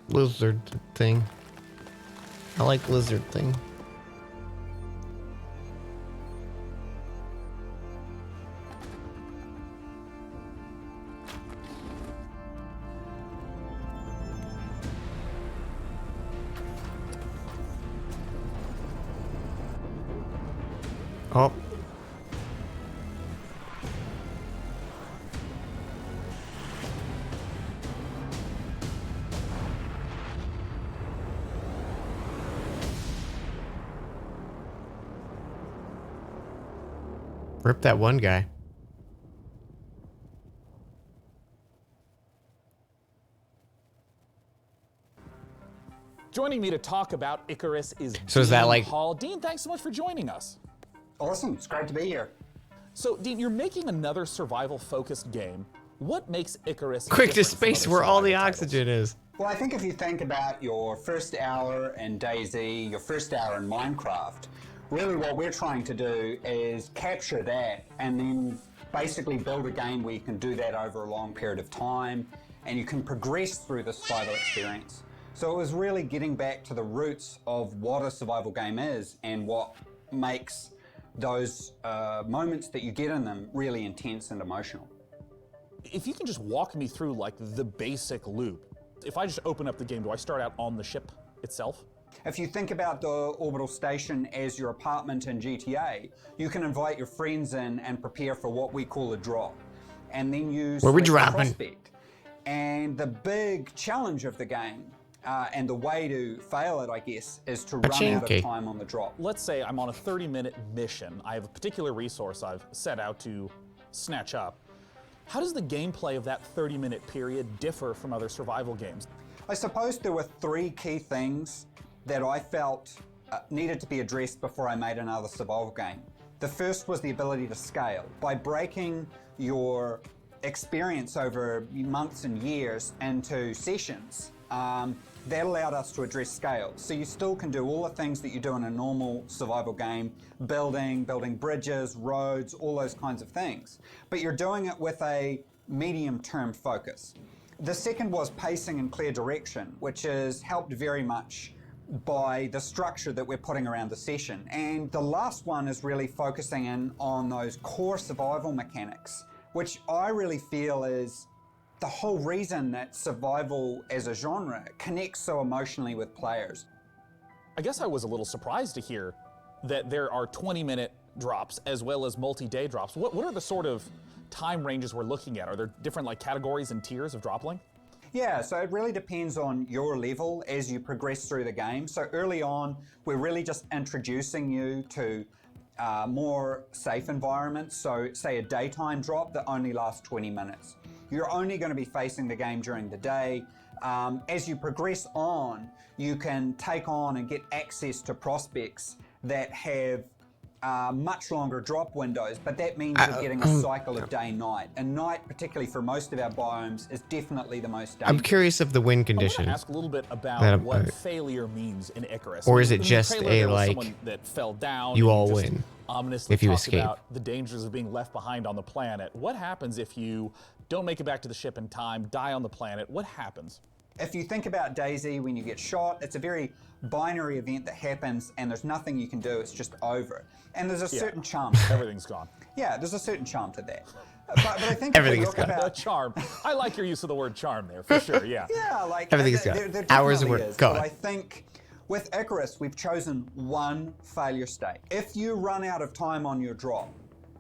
Lizard thing. I like lizard thing. Oh. Rip that one guy. Joining me to talk About Icarus is So is that Dean like- Hall. Dean, thanks so much for joining us. Awesome, it's great to be here. So, Dean, you're making another survival-focused game. What makes Icarus Quick to different from space other where all the survival oxygen is. Well, I think if you think about your first hour in DayZ, your first hour in Minecraft, really what we're trying to do is capture that and then basically build a game where you can do that over a long period of time and you can progress through the survival experience. So it was really getting back to the roots of what a survival game is and what makes those moments that you get in them really intense and emotional. If you can just walk me through like the basic loop. If I just open up the game, do I start out on the ship itself? If you think about the orbital station as your apartment in GTA, you can invite your friends in and prepare for what we call a drop. And then you Where we select a dropping? prospect. And the big challenge of the game, and the way to fail it, I guess, is to run out of time on the drop. Let's say I'm on a 30-minute mission. I have a particular resource I've set out to snatch up. How does the gameplay of that 30-minute period differ from other survival games? I suppose there were three key things that I felt needed to be addressed before I made another survival game. The first was the ability to scale. By breaking your experience over months and years into sessions, that allowed us to address scale. So you still can do all the things that you do in a normal survival game, building bridges, roads, all those kinds of things. But you're doing it with a medium-term focus. The second was pacing and clear direction, which is helped very much by the structure that we're putting around the session. And the last one is really focusing in on those core survival mechanics, which I really feel is the whole reason that survival as a genre connects so emotionally with players. I guess I was a little surprised to hear that there are 20-minute drops as well as multi-day drops. What are the sort of time ranges we're looking at? Are there different like categories and tiers of drop length? Yeah, so it really depends on your level as you progress through the game. So early on, we're really just introducing you to more safe environments. So say a daytime drop that only lasts 20 minutes. You're only going to be facing the game during the day. As you progress on, you can take on and get access to prospects that have much longer drop windows, but that means you're getting a cycle of day-night. And night, particularly for most of our biomes, is definitely the most dangerous. I'm curious of the win condition. I want to ask a little bit about what failure means in Icarus. Or is it In the just trailer, a there was like someone that fell down you and all just win ominously if you talked escape? about the dangers of being left behind on the planet. What happens if you don't make it back to the ship in time, die on the planet? What happens? If you think about DayZ, when you get shot, it's a very binary event that happens and there's nothing you can do, it's just over. And there's a certain charm. Everything's gone. Yeah, there's a certain charm to that. But I think Everything's if we look gone. about charm. I like your use of the word charm there, for sure, yeah. Yeah, like Everything's there gone. Hours of definitely work is, gone. But I think with Icarus, we've chosen one failure state. If you run out of time on your drop,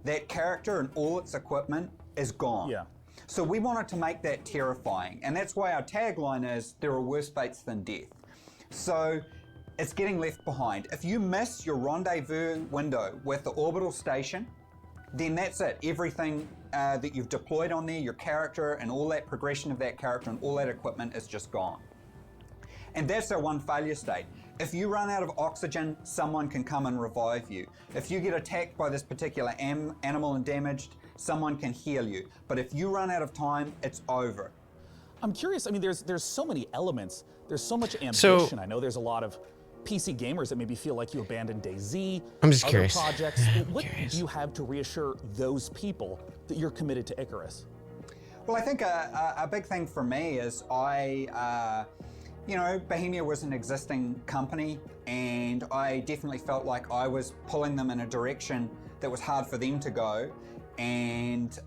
that character and all its equipment is gone. Yeah. So we wanted to make that terrifying, and that's why our tagline is, there are worse fates than death. So it's getting left behind. If you miss your rendezvous window with the orbital station, then that's it. Everything that you've deployed on there, your character and all that progression of that character and all that equipment is just gone. And that's our one failure state. If you run out of oxygen, someone can come and revive you. If you get attacked by this particular animal and damaged, someone can heal you. But if you run out of time, it's over. I'm curious, I mean, there's so many elements. There's so much ambition. I know there's a lot of PC gamers that maybe feel like you abandoned DayZ. I'm just other curious. Projects. What do you have to reassure those people that you're committed to Icarus? Well, I think a big thing for me is you know, Bohemia was an existing company, and I definitely felt like I was pulling them in a direction that was hard for them to go. and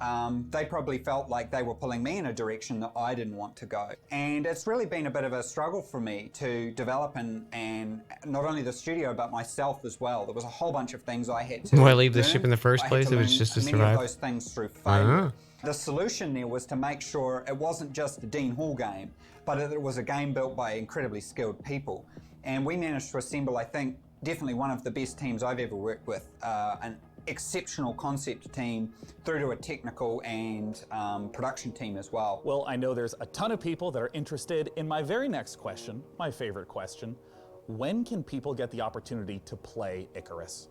they probably felt like they were pulling me in a direction that I didn't want to go. And it's really been a bit of a struggle for me to develop and not only the studio but myself as well. There was a whole bunch of things I had to Why leave the learn. ship in the first I had place? to It was learn just to many survive? of those things through failure. Ah. The solution there was to make sure it wasn't just a Dean Hall game, but that it was a game built by incredibly skilled people. And we managed to assemble, I think, definitely one of the best teams I've ever worked with, an exceptional concept team through to a technical and production team as well. Well, I know there's a ton of people that are interested in my very next question, my favorite question. When can people get the opportunity to play Icarus?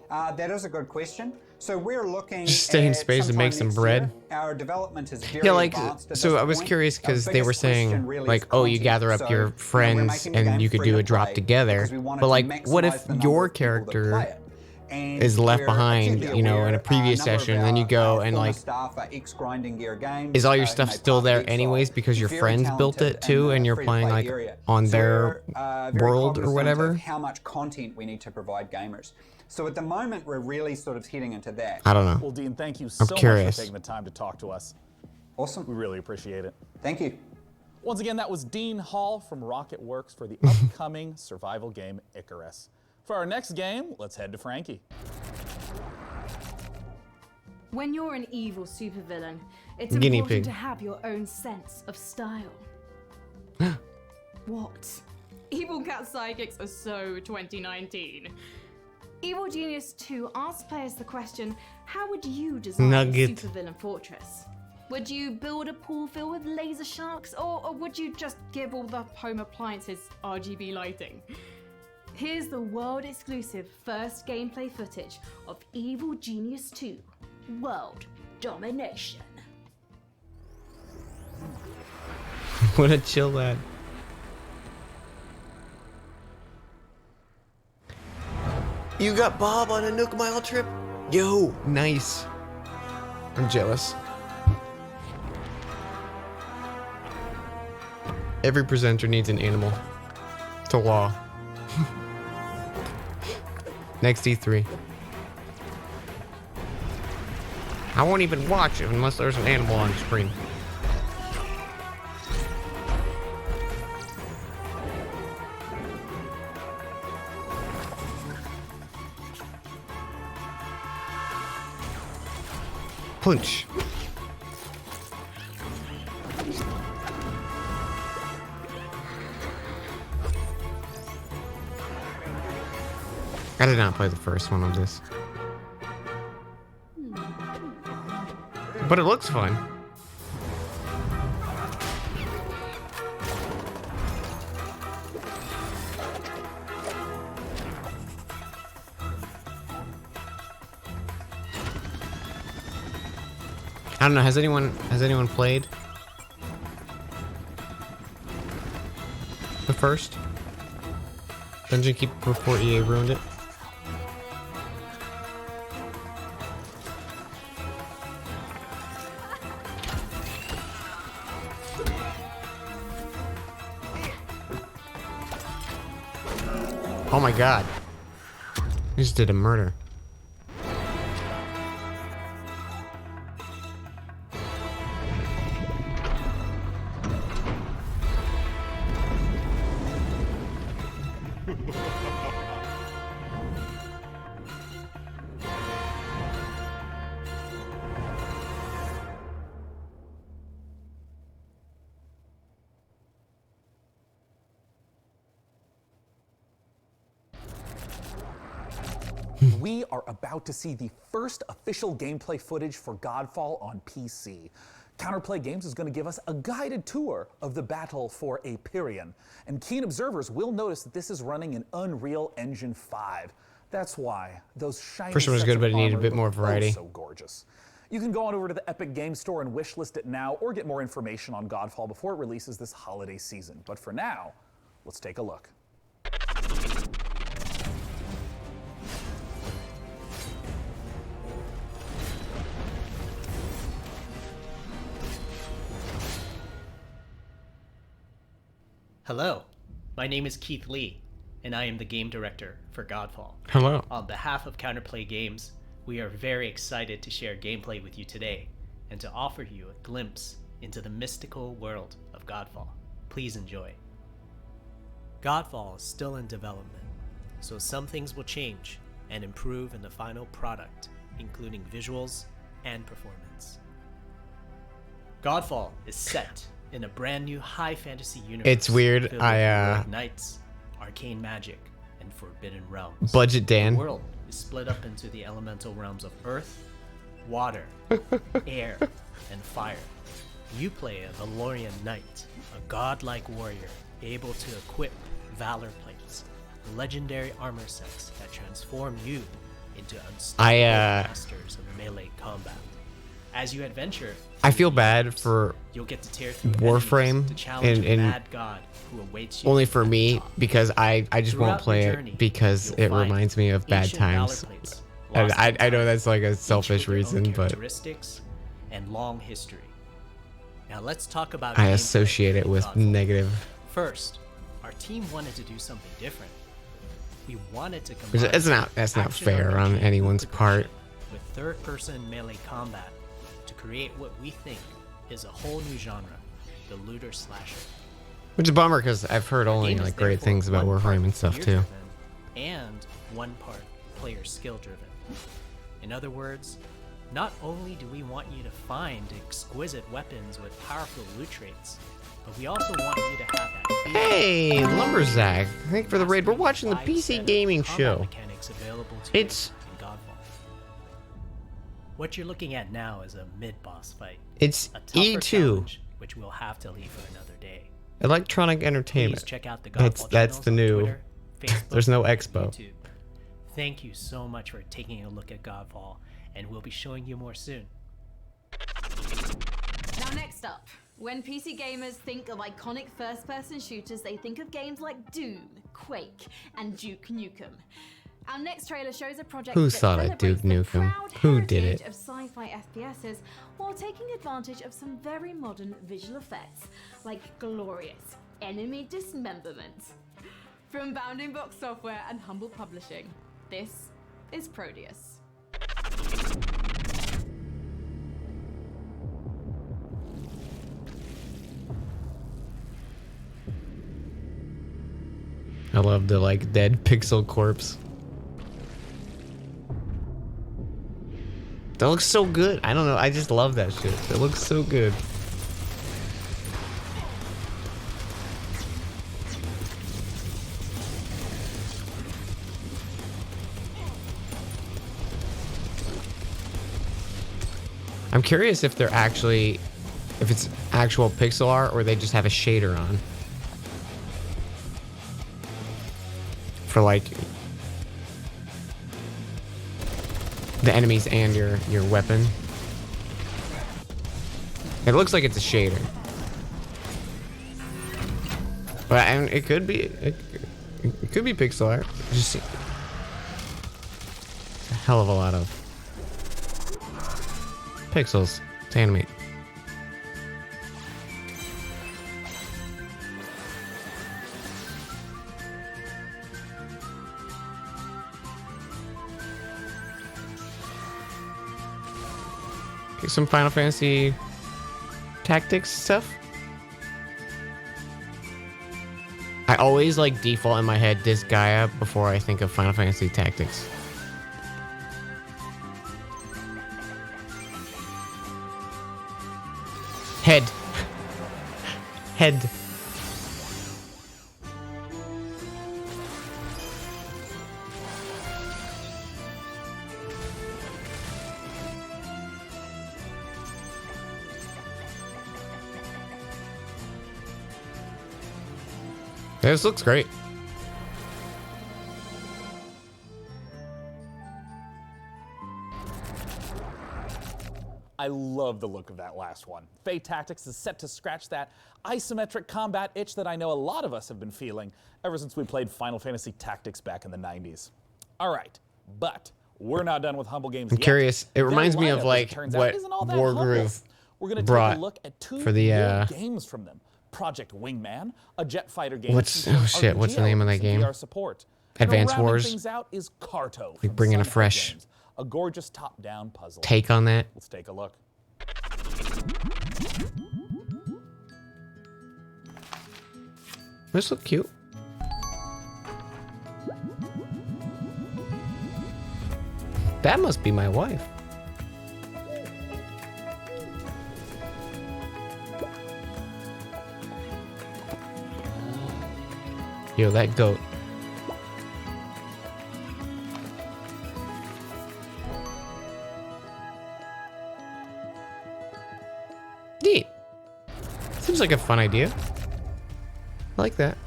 That is a good question. So we're looking Just stay in at space and make some sometime bread. next year. Our development is very Yeah, like, advanced at so this I was point. curious Our because they biggest were saying, question really like, is oh, you content. gather up So, your we're friends making the and game you could free do to a drop play together. because we wanted But, to like, what maximize if the number your of people that play character it. And is left we're behind, acutely you know, aware, in a previous number of session, and then you our go and, former like, staff are ex-Grinding Gear Games, is all your who stuff may still path there exile, anyways because your very friends built talented it too in the and you're free-to-play playing, like, area. on So their we're, very world or cognizant whatever? of how much content we need to provide gamers. So at the moment, we're really sort of heading into that. I don't know. Well, Dean, thank you I'm so much curious. for taking the time to talk to us. Awesome. We really appreciate it. Thank you. Once again, that was Dean Hall from Rocket Works for the upcoming survival game Icarus. For our next game, let's head to Frankie. When you're an evil supervillain, it's Guinea important pig. to have your own sense of style. What? Evil Cat Psychics are so 2019. Evil Genius 2 asks players the question, how would you design Nugget. a supervillain fortress? Would you build a pool filled with laser sharks, or would you just give all the home appliances RGB lighting? Here's the world-exclusive first gameplay footage of Evil Genius 2, World Domination. What a chill lad. You got Bob on a Nook Mile trip? Yo, nice. I'm jealous. Every presenter needs an animal. To law. Next E3. I won't even watch it unless there's an animal on screen. Punch. I did not play the first one of this. But it looks fun. I don't know, has anyone played the first Dungeon Keeper before EA ruined it? Oh my god. I just did a murder. We are about to see the first official gameplay footage for Godfall on PC. Counterplay Games is going to give us a guided tour of the battle for Aperion, and keen observers will notice that this is running in Unreal Engine 5. That's why those shiny First one was sets good, of but it needed a armor bit more look variety. so gorgeous. You can go on over to the Epic Games Store and wishlist it now, or get more information on Godfall before it releases this holiday season. But for now, let's take a look. Hello, my name is Keith Lee, and I am the game director for Godfall. Hello. On behalf of Counterplay Games, We are very excited to share gameplay with you today and to offer you a glimpse into the mystical world of Godfall. Please enjoy. Godfall is still in development, so some things will change and improve in the final product, including visuals and performance. Godfall is set in a brand new high fantasy universe. It's weird. Filled with heroic knights, arcane magic, and forbidden realms. Budget Dan. The world is split up into the elemental realms of earth, water, air, and fire. You play a Valorian knight, a godlike warrior able to equip valor plates, legendary armor sets that transform you into unstoppable masters of melee combat. As you adventure, I feel bad for you'll get to tear through Warframe to challenge a and mad god who awaits you only at for the me top. because I just won't Throughout play the it journey, because you'll it find reminds me of bad ancient valor times. plates, And lost I in know time, that's like a each selfish with their own reason, but characteristics and long history. Now let's talk about I gameplay associate it in with Godfall. negative. First, our team wanted to do something different. We wanted to combine That's not action fair RPG on anyone's part. with third-person melee combat to create what we think is a whole new genre, the looter slasher. Which is a bummer because I've heard only game is like great therefore things about one part Warframe and stuff too. gear-driven and one part player skill-driven. In other words, not only do we want you to find exquisite weapons with powerful loot traits, but we also want you to have that feel Hey, Lumberzack! Thank you for the raid. We're watching the PC gaming combat show. mechanics available to It's you in Godfall. What you're looking at now is a mid-boss fight. It's a tougher E2. challenge, which we'll have to leave for another day. Electronic Entertainment. Please check out the That's Godfall the channels on new. Twitter, Facebook, There's no and expo. YouTube. Thank you so much for taking a look at Godfall, and we'll be showing you more soon. Now, next up, when PC gamers think of iconic first-person shooters, they think of games like Doom, Quake, and Duke Nukem. Our next trailer shows a project Who that thought of Duke celebrates the Nukem? proud Who did heritage it? of sci-fi FPSs while taking advantage of some very modern visual effects, like glorious enemy dismemberment. From Bounding Box Software and Humble Publishing, this is Proteus. I love the like dead pixel corpse. That looks so good. I don't know. I just love that shit. It looks so good. I'm curious if they're actually, if it's actual pixel art or they just have a shader on. For like the enemies and your weapon. It looks like it's a shader. But and it could be it could be pixel art. Just it's a hell of a lot of pixels to animate. Okay, some Final Fantasy Tactics stuff. I always like default in my head Disgaea before I think of Final Fantasy Tactics. Head. Head. This looks great. I love the look of that last one. Fate Tactics is set to scratch that isometric combat itch that I know a lot of us have been feeling ever since we played Final Fantasy Tactics back in the 90s. All right, but we're not done with Humble Games I'm yet. curious. It Their reminds me lineup, of as like it turns out, what isn't all that humble. Wargroove We're going to take brought a look at two for the new games from them. Project Wingman, a jet fighter game. What's featuring oh shit? What's the RPG name of that elements and game? VR support. Advance and rounding Wars. things out is Karto Like from bringing a Sunhead fresh Games, a gorgeous top-down puzzle. take on that. Let's take a look. This look cute. That must be my wife. Yo, that goat. Neat. Seems like a fun idea. I like that.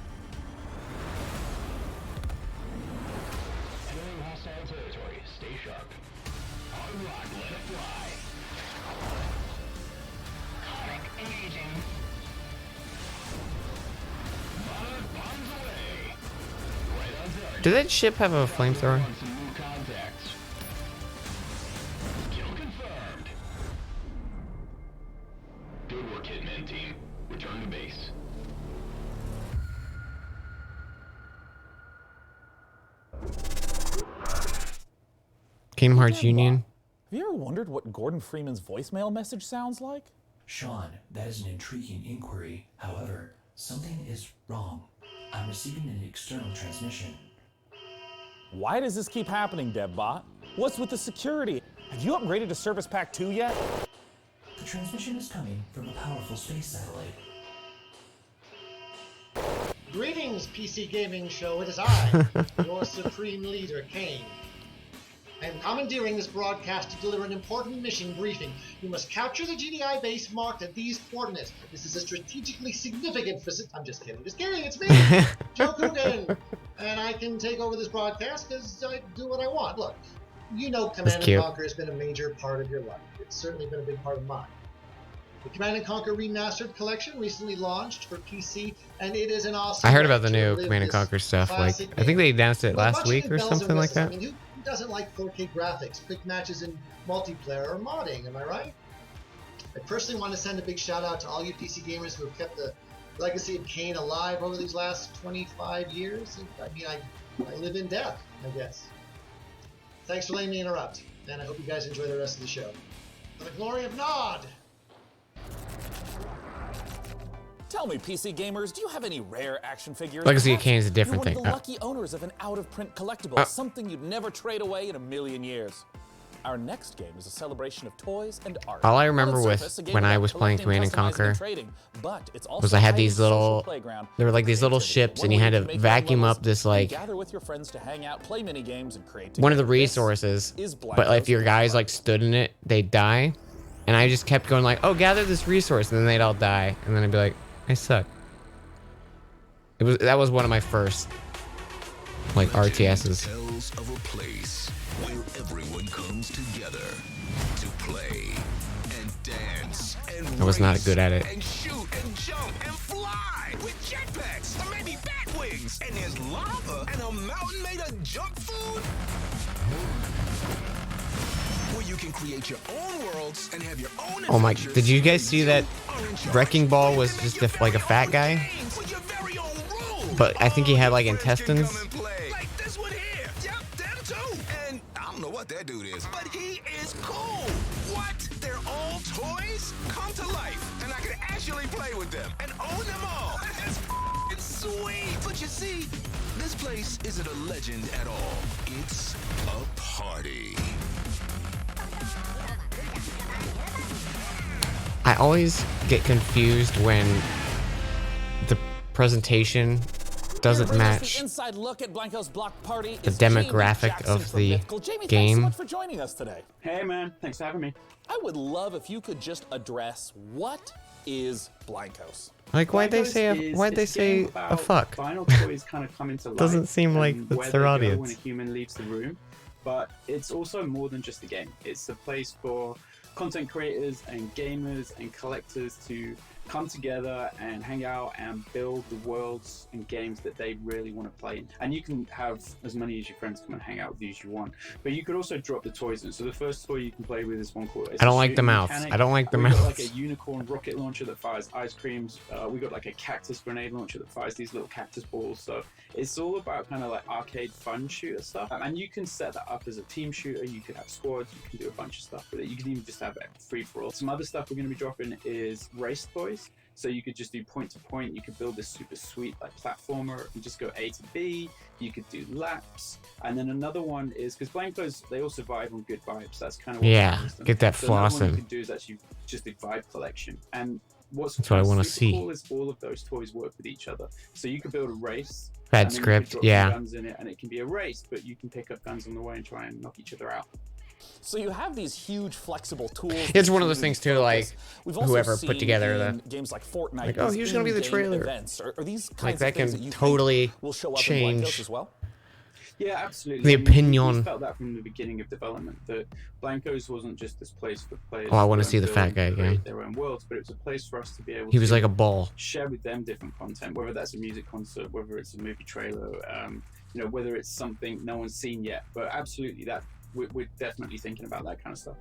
Did that ship have a flamethrower? Good work, Hitman team. Return to base. Kingdom Hearts Union. Have you ever wondered what Gordon Freeman's voicemail message sounds like? Sean, that is an intriguing inquiry. However, something is wrong. I'm receiving an external transmission. Why does this keep happening, DevBot? What's with the security? Have you upgraded to Service Pack 2 yet? The transmission is coming from a powerful space satellite. Greetings, PC Gaming Show. It is I, your supreme leader, Kane. I am commandeering this broadcast to deliver an important mission briefing. You must capture the GDI base marked at these coordinates. This is a strategically significant facility. I'm just kidding, it's me, Joe Coogan. And I can take over this broadcast because I do what I want. Look, you know Command & Conquer has been a major part of your life. It's certainly been a big part of mine. The Command & Conquer Remastered Collection recently launched for PC, and it is an awesome. I heard about the new Command & Conquer stuff. Like, I think they announced it last week or something like that. I mean, who doesn't like 4K graphics, quick matches in multiplayer, or modding? Am I right? I personally want to send a big shout out to all you PC gamers who have kept the legacy of Kane alive over these last 25 years. I mean, I live in death, I guess. Thanks for letting me interrupt, and I hope you guys enjoy the rest of the show. For the glory of Nod! Tell me, PC gamers, do you have any rare action figures? Legacy of Kain is a different You're thing. one of the lucky owners of an out-of-print collectible, something you'd never trade away in a million years. Our next game is a celebration of toys and art. All I remember On the with surface, a game when I about was playing collecting, Command & customizing, and Conquer trading, but it's also was I had a these social little, playground. there were like these little ships, and you had to vacuum up this like Gather with your friends to hang out, play mini games, and create one of the together. resources. This is But if your guys like stood in it, they'd die, and I just kept going like, oh, gather this resource, and then they'd all die, and then I'd be like, I suck. That was one of my first like RTSs. Tells of a place where everyone comes together to play and dance and I was not good at it. and shoot and jump and fly with jetpacks or maybe bat wings. And there's lava and a mountain made of junk food where you can create your own worlds and have your own. Oh my! Did you guys see that Wrecking Ball was just like a fat guy? But I think he had like intestines. Like this one here. Yep, them too. And I don't know what that dude is, but he is cool. What? They're all toys? Come to life, and I can actually play with them and own them all. That's f***ing sweet. But you see, this place isn't a legend at all. It's a party. I always get confused when the presentation doesn't Bring us match the inside look at Blanco's block party the is Jamie demographic Jackson of from the Mythical. Jamie, thanks so game. much for joining us today. Hey man, thanks for having me. I would love if you could just address what is Blancos. Like, why'd they say a fuck? Final toys kind of come into life. Doesn't seem like and that's where their they go audience. when a human leaves the room, but it's also more than just a game. It's a place for content creators and gamers and collectors to come together and hang out and build the worlds and games that they really want to play in. And you can have as many as your friends come and hang out with you as you want. But you could also drop the toys in. So the first toy you can play with is one called... I don't like the mouths. I don't like the We've got mouths. like a unicorn rocket launcher that fires ice creams. We got like a cactus grenade launcher that fires these little cactus balls. So it's all about kind of like arcade fun shooter stuff. And you can set that up as a team shooter. You could have squads. You can do a bunch of stuff with it. You can even just have it free for all. Some other stuff we're going to be dropping is race toys. So you could just do point to point. You could build this super sweet like platformer and just go A to B. You could do laps. And then another one is, because Blancos, they all survive on good vibes. That's kind of what matters them. Get that So another one flossing. you could do is actually just a vibe collection. And what's That's what I wanna super see. cool is all of those toys work with each other. So you could build a race. Bad and then you script, could drop some yeah. guns in it, and it can be a race, but you can pick up guns on the way and try and knock each other out. So you have these huge flexible tools. It's that one of you those can things too, focus. like We've also whoever seen put together in the games like Fortnite, like, oh, these here's gonna be the in-game trailer. events. Are these kinds Like that of things can that you totally think will show up in change Blancos as well? Yeah, absolutely. the I mean, we opinion. felt that from the beginning of development, that Blancos wasn't just this place for players. Oh, I wanna to see the build fat and guy create again. their own worlds, but it was a place for us to be able He was to like a ball. share with them different content, whether that's a music concert, whether it's a movie trailer, you know, whether it's something no one's seen yet. But absolutely, that we're definitely thinking about that kind of stuff.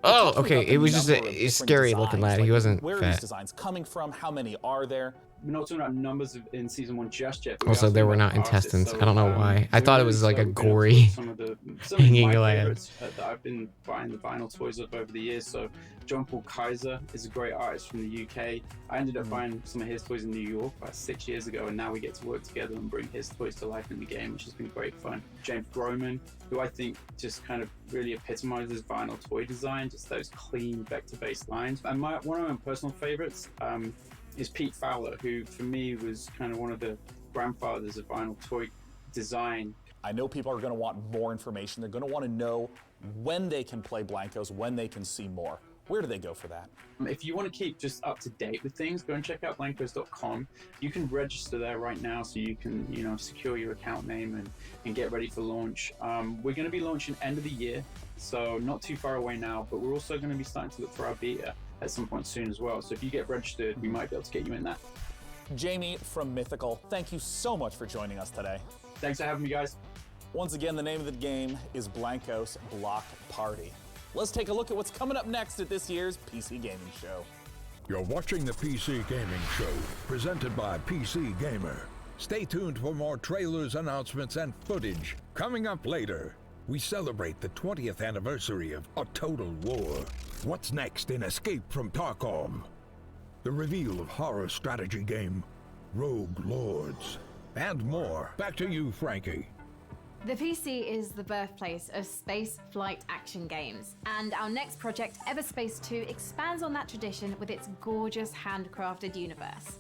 Oh, Talk to me okay. about the It was just number a of different scary looking designs. lad. He Like, wasn't Where are these fat. designs coming from? How many are there? We're not talking about numbers in season 1 just yet. But we Also, are there talking were about not artists. intestines. So, I don't know why. I we're thought it really was like a excited. We're gonna gory put some of hanging my lad. favorites that I've been buying the vinyl toys of over the years. So John Paul Kaiser is a great artist from the UK. I ended up buying some of his toys in New York about 6 years ago, and now we get to work together and bring his toys to life in the game, which has been great fun. James Groman, who I think just kind of really epitomizes vinyl toy design, just those clean vector-based lines. And one of my personal favorites is Pete Fowler, who for me was kind of one of the grandfathers of vinyl toy design. I know people are going to want more information. They're going to want to know when they can play Blancos, when they can see more. Where do they go for that? If you want to keep just up to date with things, go and check out blancos.com. You can register there right now, so you can, you know, secure your account name and get ready for launch. We're going to be launching end of the year, so not too far away now, but we're also going to be starting to look for our beta at some point soon as well. So if you get registered, we might be able to get you in that. Jamie from Mythical, thank you so much for joining us today. Thanks for having me, guys. Once again, the name of the game is Blancos Block Party. Let's take a look at what's coming up next at this year's PC Gaming Show. You're watching the PC Gaming Show, presented by PC Gamer. Stay tuned for more trailers, announcements, and footage. Coming up later, we celebrate the 20th anniversary of A Total War. What's next in Escape from Tarkov? The reveal of horror strategy game Rogue Lords. And more. Back to you, Frankie. The PC is the birthplace of space flight action games, and our next project, Everspace 2, expands on that tradition with its gorgeous handcrafted universe.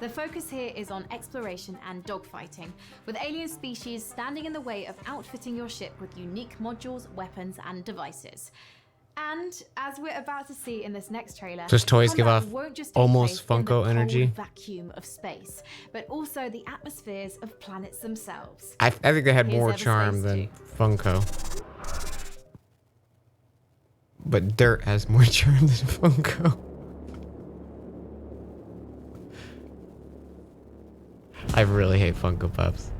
The focus here is on exploration and dogfighting, with alien species standing in the way of outfitting your ship with unique modules, weapons, and devices. And as we're about to see in this next trailer, Does toys give combat off won't just take almost place in the Funko cold energy? vacuum of space, but also the atmospheres of planets themselves. I think they had Here's more Everspace charm 2. than Funko. But Dirt has more charm than Funko. I really hate Funko Pops.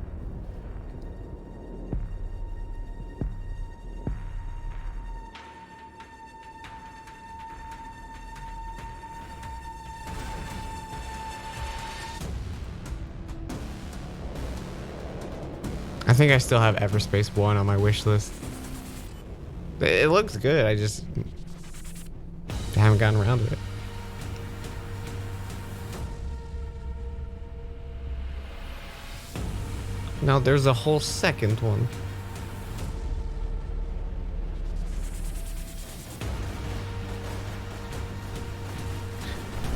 I think I still have Everspace 1 on my wish list. It looks good, I just haven't gotten around to it. Now there's a whole second one.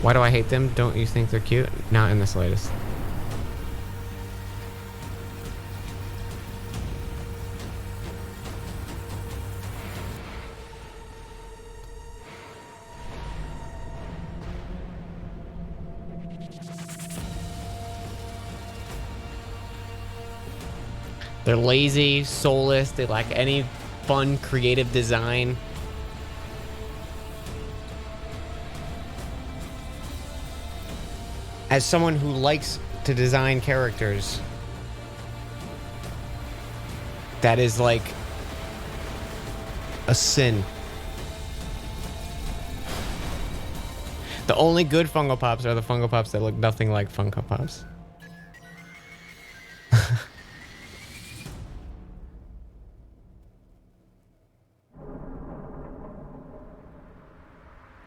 Why do I hate them? Don't you think they're cute? Not in the slightest. They're lazy, soulless, they lack any fun, creative design. as someone who likes to design characters, that is like a sin. The only good Funko Pops are the Funko Pops that look nothing like Funko Pops.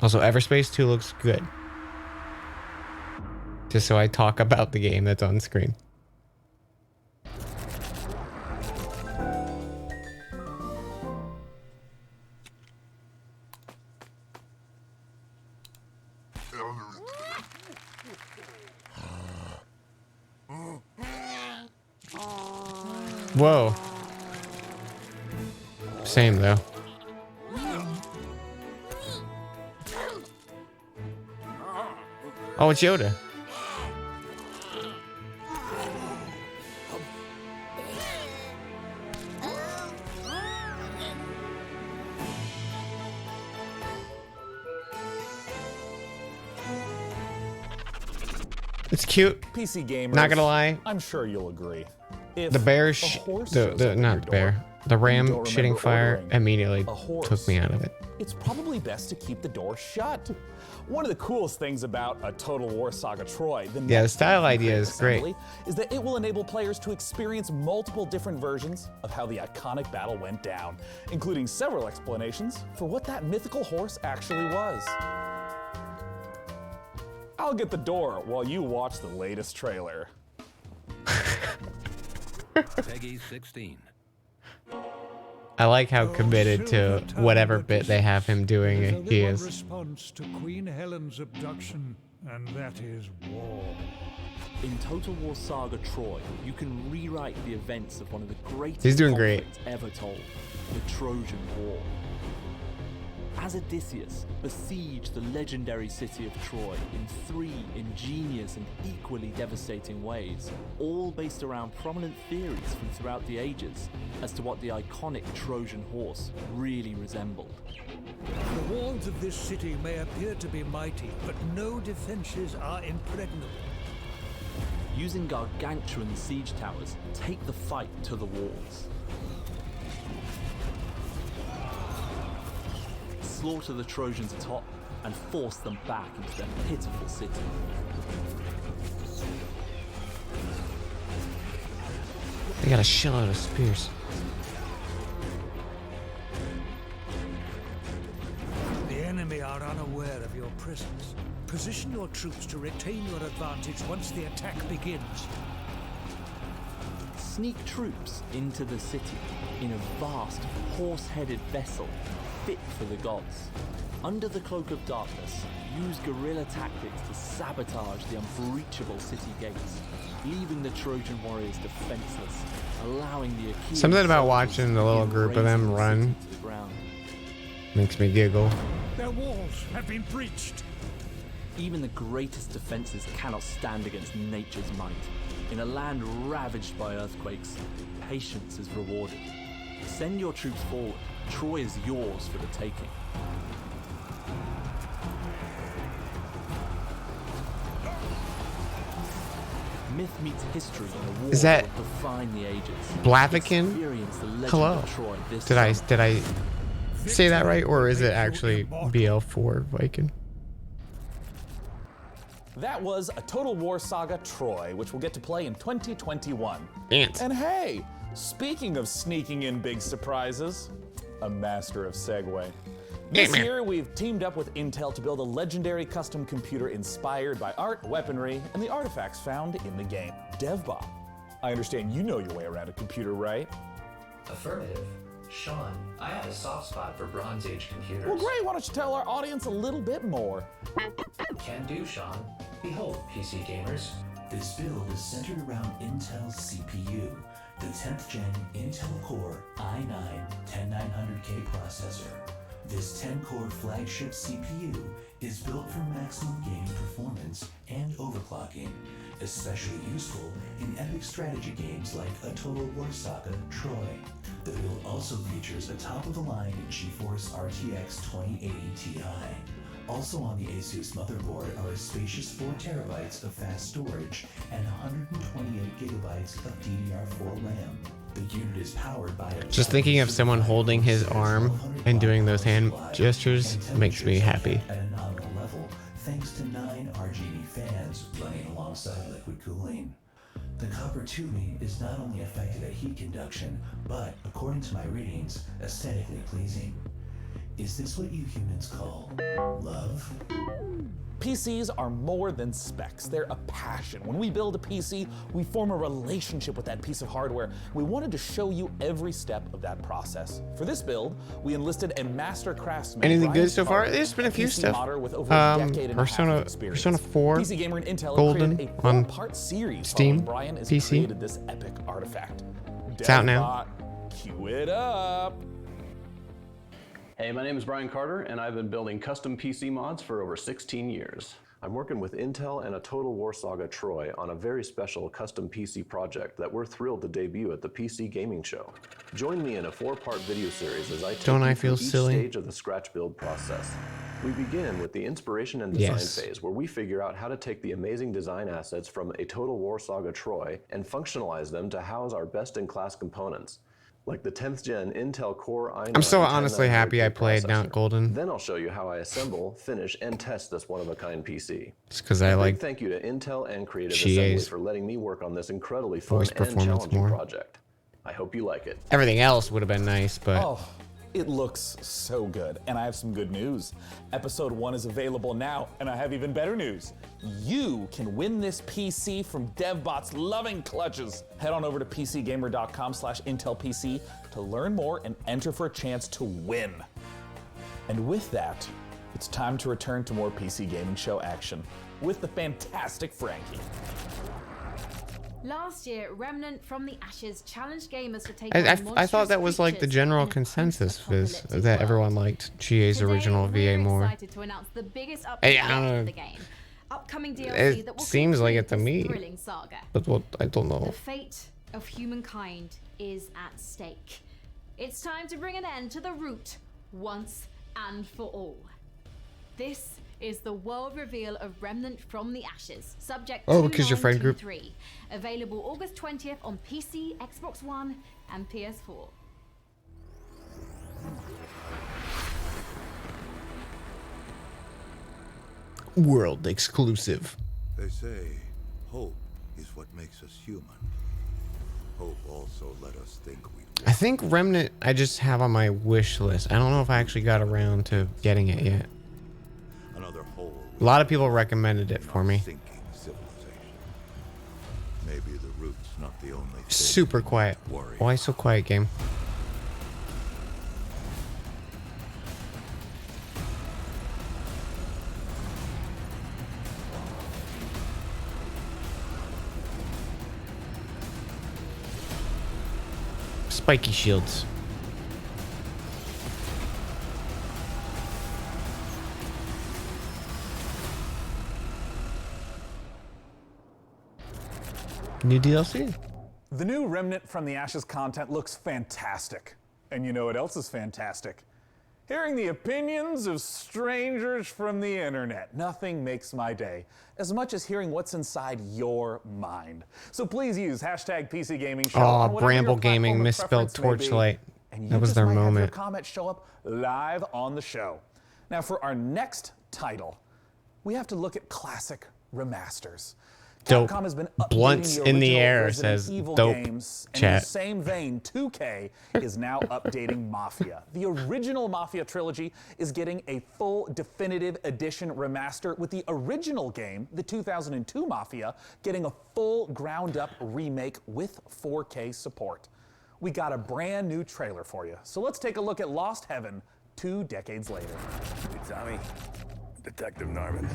Also, Everspace 2 looks good. Just so I talk about the game that's on screen. Whoa. Same though. Oh, it's Yoda. It's cute. PC gamers. Not gonna lie. I'm sure you'll agree. If The bear, a horse shows up the at not your the bear, door, the ram you don't shitting remember fire ordering immediately a horse, took me out of it. It's probably best to keep the door shut. One of the coolest things about a Total War Saga Troy, Yeah, the next style Create idea is great. Assembly, is that it will enable players to experience multiple different versions of how the iconic battle went down, including several explanations for what that mythical horse actually was. I'll get the door while you watch the latest trailer. Peggy 16. I like how committed to whatever bit they have him doing he One is. response to Queen Helen's abduction, and that is war. In Total War Saga Troy, you can rewrite the events of one of the greatest He's doing great. conflicts ever told, the Trojan War. As Odysseus besieged the legendary city of Troy in 3 ingenious and equally devastating ways, all based around prominent theories from throughout the ages as to what the iconic Trojan horse really resembled. The walls of this city may appear to be mighty, but no defenses are impregnable. Using gargantuan siege towers, take the fight to the walls. Slaughter the Trojans atop and force them back into their pitiful city. They got a shitload of spears. The enemy are unaware of your presence. Position your troops to retain your advantage once the attack begins. Sneak troops into the city in a vast, horse-headed vessel fit for the gods. Under the cloak of darkness, use guerrilla tactics to sabotage the unbreachable city gates, leaving the Trojan warriors defenseless, allowing the Achaean Something about soldiers watching the little to group of them raze the run city to the ground. makes me giggle. Their walls have been breached. Even the greatest defenses cannot stand against nature's might. In a land ravaged by earthquakes, patience is rewarded. Send your troops forward. Troy is yours for the taking. Myth meets history in a war Is that that will define the ages. Blaviken? Experience the legend Hello. of Troy this Did I summer. say that right, or is it actually BL4 Viking? That was a Total War Saga Troy, which we'll get to play in 2021. Ant. And hey, speaking of sneaking in big surprises, a master of segue. This Ant-Man. year, we've teamed up with Intel to build a legendary custom computer inspired by art, weaponry, and the artifacts found in the game. DevBot, I understand you know your way around a computer, right? Affirmative. Sean, I have a soft spot for Bronze Age computers. Well, great. Why don't you tell our audience a little bit more? Can do, Sean. Behold, PC gamers. This build is centered around Intel's CPU, the 10th gen Intel Core i9-10900K processor. This 10-core flagship CPU is built for maximum gaming performance and overclocking, especially useful in epic strategy games like a Total War Saga Troy. The build also features a top-of-the-line GeForce RTX 2080 Ti, Also on the Asus motherboard are a spacious 4 terabytes of fast storage and 128 gigabytes of DDR4 RAM. The unit is powered by a Just thinking of someone holding his arm and doing those hand gestures makes me happy. at a nominal level thanks to 9 RGB fans running alongside liquid cooling. The copper tubing is not only effective at heat conduction, but, according to my readings, aesthetically pleasing. Is this what you humans call love? PCs are more than specs, they're a passion. When we build a PC, we form a relationship with that piece of hardware. We wanted to show you every step of that process. For this build, we enlisted a master craftsman. Anything Brian good so far? Stark, There's been a few PC stuff. modder with over a decade and a half of experience. Persona 4 PC Gamer and Intel Golden created a on 4-part series Steam, following Brian as PC. he created this epic artifact. It's out now. Cue it up. Hey, my name is Brian Carter, and I've been building custom PC mods for over 16 years. I'm working with Intel and a Total War Saga Troy on a very special custom PC project that we're thrilled to debut at the PC Gaming Show. Join me in a 4-part video series as I take Don't I you feel through each silly? stage of the scratch build process. We begin with the inspiration and design Yes. phase, where we figure out how to take the amazing design assets from a Total War Saga Troy and functionalize them to house our best-in-class components, like the 10th gen Intel Core i9. I'm so 10 honestly happy I nanometer played Mount processor. Golden. Then I'll show you how I assemble, finish, and test this one-of-a-kind PC. Just 'cause I A big like thank you to Intel and Creative GA's Assembly for letting me work on this incredibly fun voice and performance challenging more. project. I hope you like it. Everything else would have been nice, but Oh, it looks so good. And I have some good news. Episode 1 is available now, and I have even better news. You can win this PC from DevBot's loving clutches. Head on over to pcgamer.com/IntelPC to learn more and enter for a chance to win. And with that, it's time to return to more PC Gaming Show action with the fantastic Frankie. Last year, Remnant from the Ashes challenged gamers to take I thought that was like the general consensus, Viz, that everyone liked GA's original VA more. excited to announce the biggest Hey, update I don't yet know. for the game. Upcoming DLC It that will seems like conclude it to this me. thrilling saga. But what I don't The know. fate of humankind is at stake. It's time to bring an end to the root once and for all. This is the world reveal of Remnant from the Ashes, subject Oh, because your friend group. 2923. Available August 20th on PC, Xbox One, and PS4. World exclusive. They say hope is what makes us human. Hope also let us think we I think Remnant I just have on my wish list. I don't know if I actually got around to getting it yet. another hole. A lot of people recommended it for me. Sinking civilization. Maybe the root's not the only thing. Super quiet. Why so quiet, game? Spiky shields. New DLC. The new Remnant from the Ashes content looks fantastic. And you know what else is fantastic? Hearing the opinions of strangers from the internet. Nothing makes my day as much as hearing what's inside your mind. So please use hashtag PC Gaming Show. on Oh, whatever Bramble your Gaming platform of misspelled preference may be, Torchlight. and you That was just their might have your moment. comment show up live on the show. Now for our next title, we have to look at classic remasters. Dope. Capcom has been updating Blunts the in the original air Resident says Evil dope. games, and in Chat. the same vein, 2K is now updating Mafia. The original Mafia trilogy is getting a full definitive edition remaster, with the original game, the 2002 Mafia, getting a full ground-up remake with 4K support. We got a brand new trailer for you, so let's take a look at Lost Heaven 2 decades later. Hey, Tommy. Detective Norman.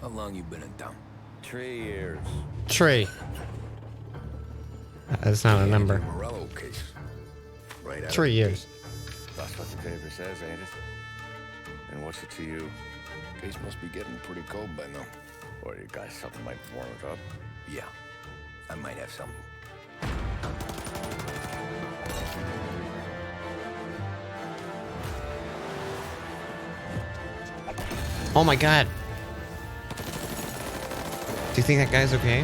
How long you been in town? 3 years. Tree. That's not a number. Morello case. Right out 3 of the years. gate. That's what the paper says, ain't it? And what's it to you? Case must be getting pretty cold by now. Or you got something might warm it up? Yeah, I might have something. Oh my god. Do you think that guy's okay?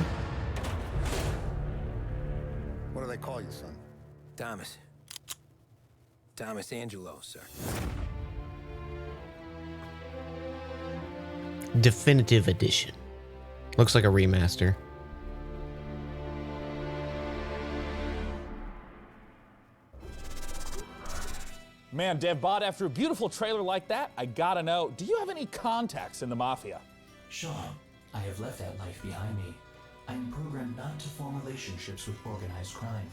What do they call you, son? Thomas. Thomas Angelo, sir. Definitive Edition. Looks like a remaster. Man, DevBot, after a beautiful trailer like that, I gotta know, do you have any contacts in the Mafia? Sean, I have left that life behind me. I'm programmed not to form relationships with organized crime.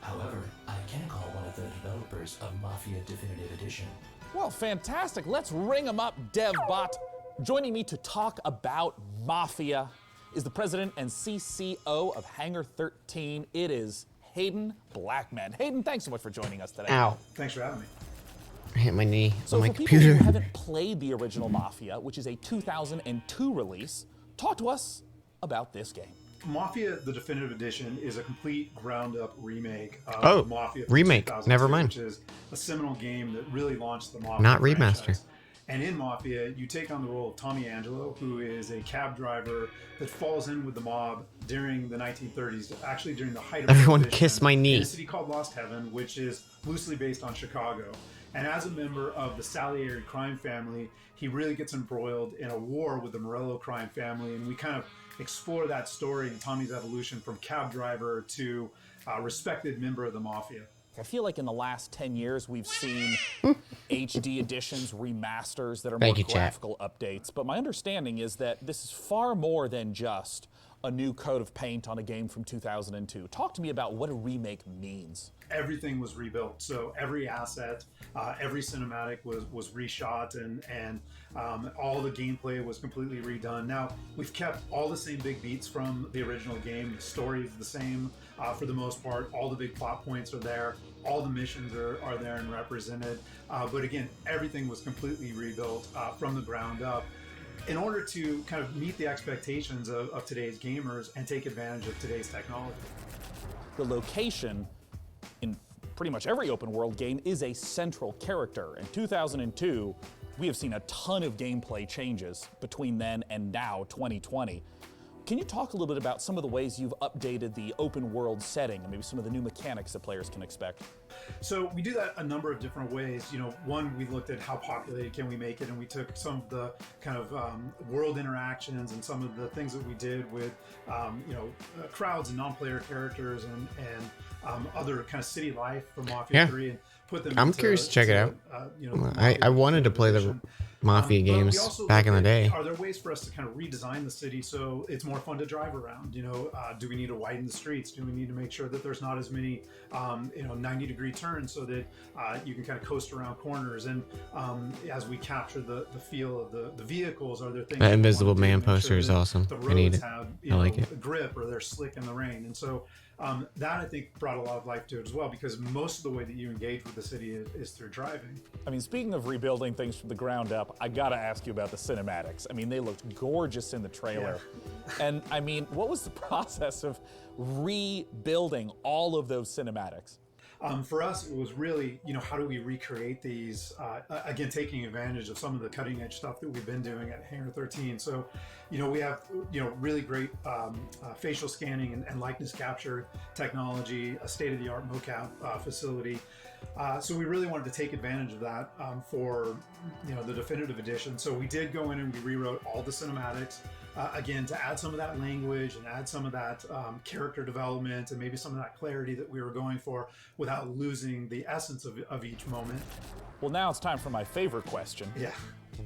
However, I can call one of the developers of Mafia Definitive Edition. Well, fantastic. Let's ring him up, DevBot. Joining me to talk about Mafia is the president and CCO of Hangar 13. It is Hayden Blackman. Hayden, thanks so much for joining us today. Ow. Thanks for having me. I hit my knee So on my for people computer. who haven't played the original Mafia, which is a 2002 release, talk to us about this game. Mafia: The Definitive Edition is a complete ground-up remake of Oh, Mafia remake. 2002, Never mind. which is a seminal game that really launched the Mafia Not franchise. remaster. And in Mafia, you take on the role of Tommy Angelo, who is a cab driver that falls in with the mob during the 1930s, actually during the height of Everyone Prohibition, kiss my knee. in a city called Lost Heaven, which is loosely based on Chicago. And as a member of the Salieri crime family, he really gets embroiled in a war with the Morello crime family, and we kind of explore that story and Tommy's evolution from cab driver to respected member of the Mafia. I feel like in the last 10 years, we've seen HD editions, remasters that are more Thank you, chat. graphical updates. But my understanding is that this is far more than just a new coat of paint on a game from 2002. Talk to me about what a remake means. Everything was rebuilt. So every asset, every cinematic was reshot, and all the gameplay was completely redone. Now, we've kept all the same big beats from the original game. The story is the same for the most part. All the big plot points are there. All the missions are there and represented. But again, everything was completely rebuilt from the ground up in order to kind of meet the expectations of today's gamers and take advantage of today's technology. The location in pretty much every open world game is a central character. In 2002, we have seen a ton of gameplay changes between then and now, 2020. Can you talk a little bit about some of the ways you've updated the open world setting and maybe some of the new mechanics that players can expect? So we do that a number of different ways. You know, one, we looked at how populated can we make it, and we took some of the kind of world interactions and some of the things that we did with, crowds and non-player characters and other kind of city life from Mafia 3 and put them I'm into, curious to check it out. I Mafia wanted to play the Mafia but we games also back in looked the at, day. Are there ways for us to kind of redesign the city so it's more fun to drive around? You know, do we need to widen the streets? Do we need to make sure that there's not as many, 90-degree turns so that you can kind of coast around corners? And as we capture the feel of the vehicles, are there things That we Invisible want to do to Man make sure poster is that awesome. The I need roads it. have, I like it. grip, or they're slick in the rain. And so that, I think, brought a lot of life to it as well, because most of the way that you engage with the city is through driving. I mean, speaking of rebuilding things from the ground up, I gotta ask you about the cinematics. I mean, they looked gorgeous in the trailer. And I mean, what was the process of rebuilding all of those cinematics? For us, it was really, how do we recreate these, again, taking advantage of some of the cutting edge stuff that we've been doing at Hangar 13. So, we have, really great facial scanning and likeness capture technology, a state-of-the-art mocap facility. So we really wanted to take advantage of that for, the Definitive Edition. So we did go in and we rewrote all the cinematics, again, to add some of that language and add some of that character development and maybe some of that clarity that we were going for without losing the essence of each moment. Well, now it's time for my favorite question. Yeah.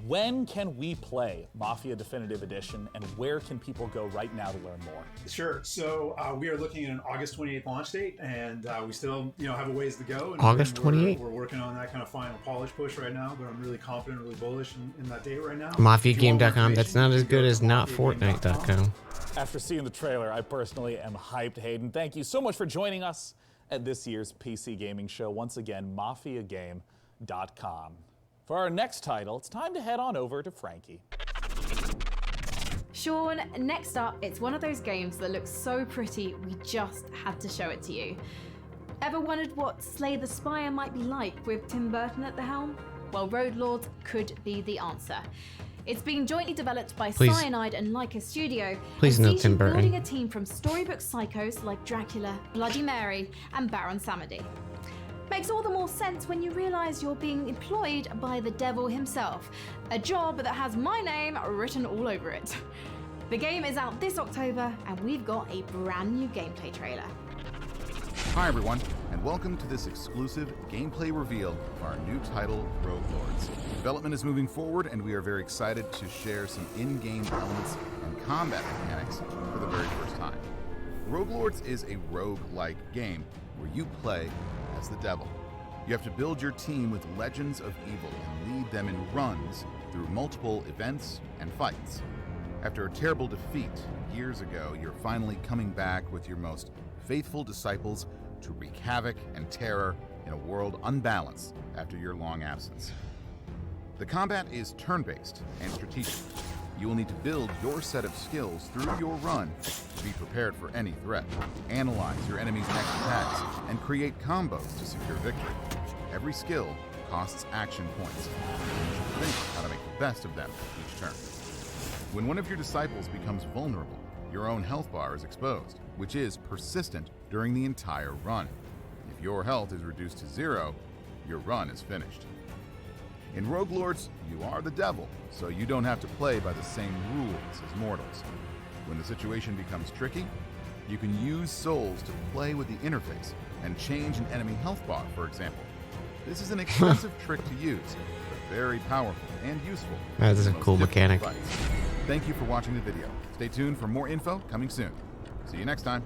When can we play Mafia Definitive Edition, and where can people go right now to learn more? Sure. So we are looking at an August 28th launch date, and we still, have a ways to go. And August again, 28th? We're working on that kind of final polish push right now, but I'm really confident, really bullish in that date right now. MafiaGame.com. That's not as good as NotFortnite.com. After seeing the trailer, I personally am hyped. Hayden, thank you so much for joining us at this year's PC Gaming Show. Once again, MafiaGame.com. For our next title, it's time to head on over to Frankie. Sean, next up, it's one of those games that looks so pretty, we just had to show it to you. Ever wondered what Slay the Spire might be like with Tim Burton at the helm? Well, Road Lords could be the answer. It's being jointly developed by Please. Cyanide and Leica Studio. Please and no sees Tim you Burton. building a team from storybook psychos like Dracula, Bloody Mary, and Baron Samedi. Makes all the more sense when you realize you're being employed by the devil himself, a job that has my name written all over it. The game is out this October, and we've got a brand new gameplay trailer. Hi everyone, and welcome to this exclusive gameplay reveal of our new title, Rogue Lords. Development is moving forward, and we are very excited to share some in-game elements and combat mechanics for the very first time. Rogue Lords is a rogue-like game where you play as the devil. You have to build your team with legends of evil and lead them in runs through multiple events and fights. After a terrible defeat years ago, you're finally coming back with your most faithful disciples to wreak havoc and terror in a world unbalanced after your long absence. The combat is turn-based and strategic. You will need to build your set of skills through your run to be prepared for any threat, analyze your enemy's next attacks, and create combos to secure victory. Every skill costs action points, and you should think how to make the best of them each turn. When one of your disciples becomes vulnerable, your own health bar is exposed, which is persistent during the entire run. If your health is reduced to 0, your run is finished. In Rogue Lords, you are the devil, so you don't have to play by the same rules as mortals. When the situation becomes tricky, you can use souls to play with the interface and change an enemy health bar, for example. This is an expensive trick to use, but very powerful and useful. That is a in most cool difficult mechanic. fights. Thank you for watching the video. Stay tuned for more info coming soon. See you next time.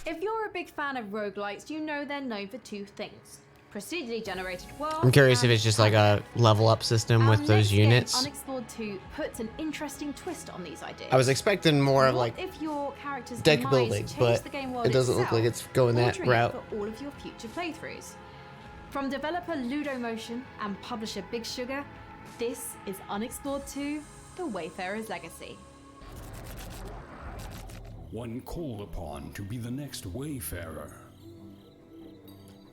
If you're a big fan of roguelikes, you know they're known for two things: procedurally generated worlds. I'm curious if and it's just like a level up system Our with those next game, units. Unexplored 2 puts an interesting twist on these ideas. I was expecting more of What like if your character's deck demise building, changed but the game world it doesn't look like itself, it's going that altering it route. for all of your future playthroughs. From developer Ludomotion and publisher Big Sugar, this is Unexplored 2: The Wayfarer's Legacy. One called upon to be the next wayfarer.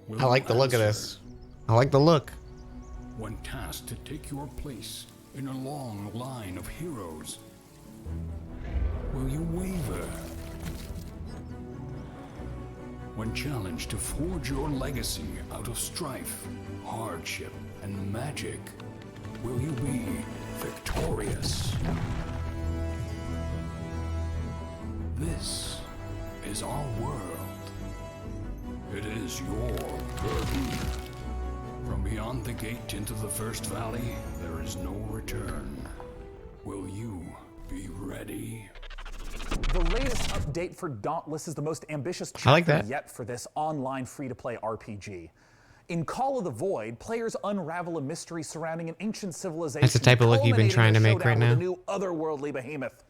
Will I like you the look of answer? this. I like the look. When tasked to take your place in a long line of heroes, will you waver? When challenged to forge your legacy out of strife, hardship, and magic, will you be victorious? This is our world. It is your burden. From beyond the gate into the First Valley, there is no return. Will you be ready? The latest update for Dauntless is the most ambitious I like chapter that. yet for this online free-to-play RPG. In Call of the Void, players unravel a mystery surrounding an ancient civilization. That's the type of look you've been trying to make right culminating in a now. showdown with a new otherworldly behemoth.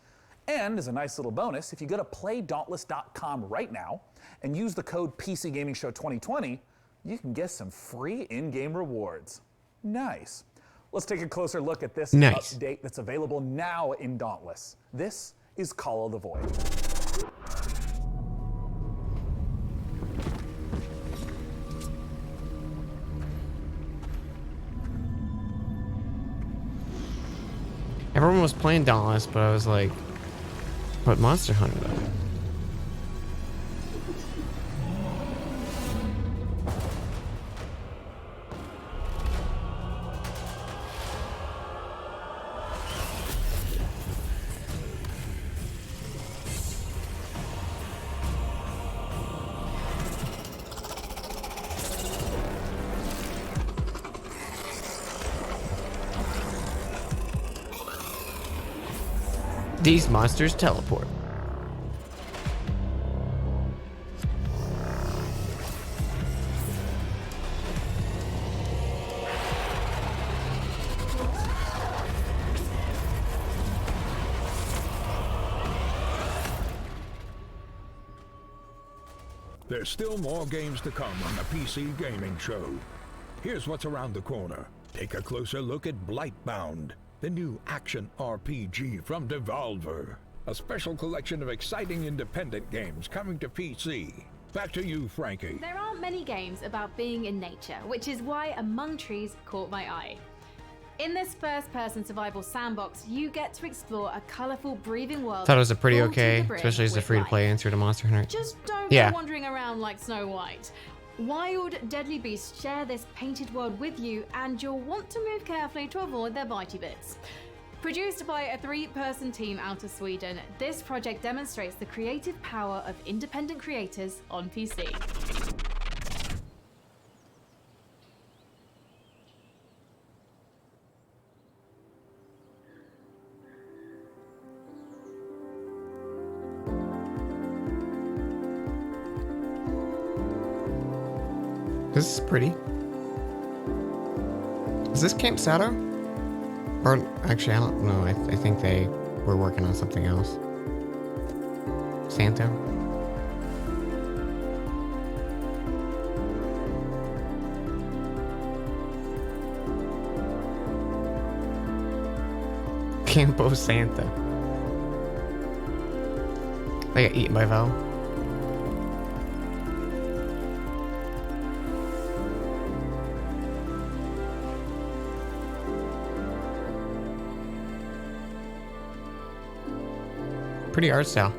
And as a nice little bonus, if you go to playdauntless.com right now and use the code PCGamingShow2020, you can get some free in-game rewards. Nice. Let's take a closer look at this Nice. update that's available now in Dauntless. This is Call of the Void. Everyone was playing Dauntless, but I was like, what Monster Hunter though? These monsters teleport. There's still more games to come on the PC Gaming Show. Here's what's around the corner. Take a closer look at Blightbound, the new action RPG from Devolver. A special collection of exciting independent games coming to PC. Back to you, Frankie. There aren't many games about being in nature, which is why Among Trees caught my eye. In this first-person survival sandbox, you get to explore a colorful, breathing world. Thought it was a pretty full to the okay, brim especially as a with free-to-play answer to Monster Hunter. Just don't Yeah. go wandering around like Snow White. Wild, deadly beasts share this painted world with you, and you'll want to move carefully to avoid their bitey bits. Produced by a 3-person team out of Sweden, this project demonstrates the creative power of independent creators on PC. This is pretty. Is this Camp Sato? Or actually, I don't know. I think they were working on something else. Santo? Campo Santa. They got eaten by Val. Pretty art style.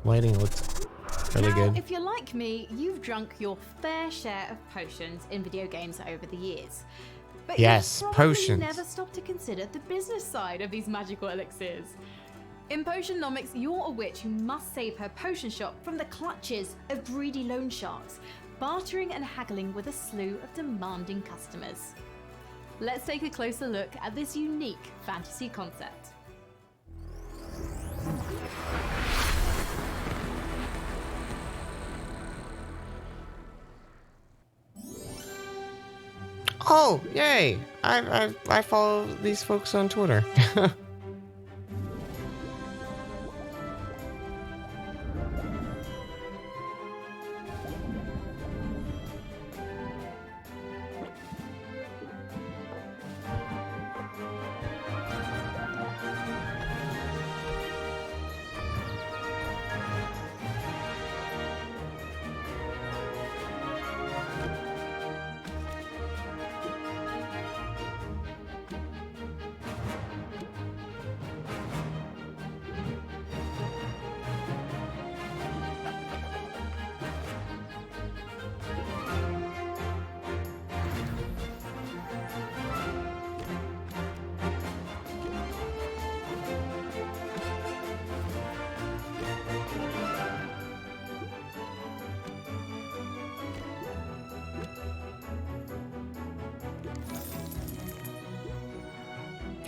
Lighting looks really Now, good. if you're like me, you've drunk your fair share of potions in video games over the years. But Yes, you've probably potions. never stopped to consider the business side of these magical elixirs. In Potionomics, you're a witch who must save her potion shop from the clutches of greedy loan sharks, bartering and haggling with a slew of demanding customers. Let's take a closer look at this unique fantasy concept. Oh, yay! I follow these folks on Twitter.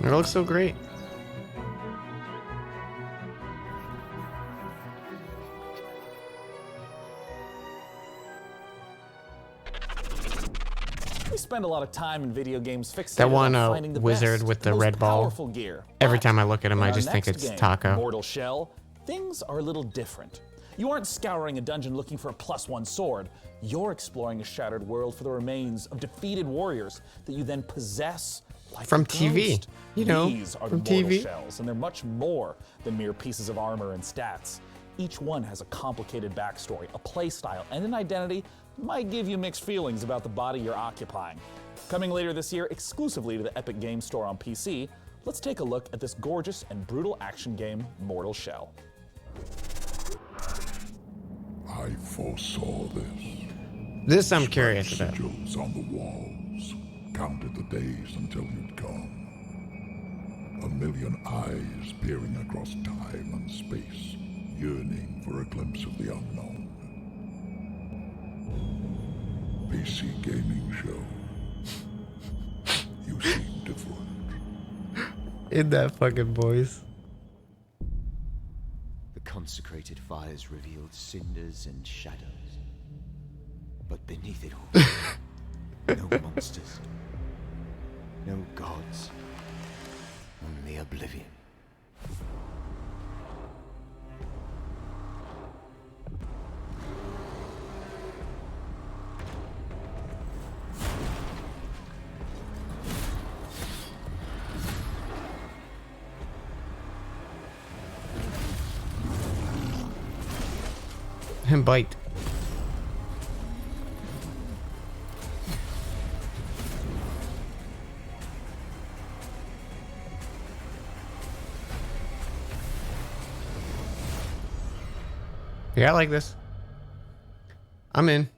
It looks so great. We spend a lot of time in video games fixated That one on finding the wizard best, with the most red ball. powerful gear. Every But time I look at him, in I our just think next it's game, Taco. Mortal Shell, things are a little different. You aren't scouring a dungeon looking for a +1 sword. You're exploring a shattered world for the remains of defeated warriors that you then possess like From a TV, ghost. you know, These are from the Mortal TV. Shells, and they're much more than mere pieces of armor and stats. Each one has a complicated backstory, a playstyle, and an identity that might give you mixed feelings about the body you're occupying. Coming later this year exclusively to the Epic Games Store on PC, let's take a look at this gorgeous and brutal action game, Mortal Shell. I foresaw this. This I'm curious about. Sigils on the walls, counted the days until you'd gone. 1,000,000 eyes peering across time and space, yearning for a glimpse of the unknown. PC gaming show. You seem different. In that fucking voice. The consecrated fires revealed cinders and shadows. But beneath it all, no monsters, no gods, only oblivion. And bite. Yeah, I like this. I'm in.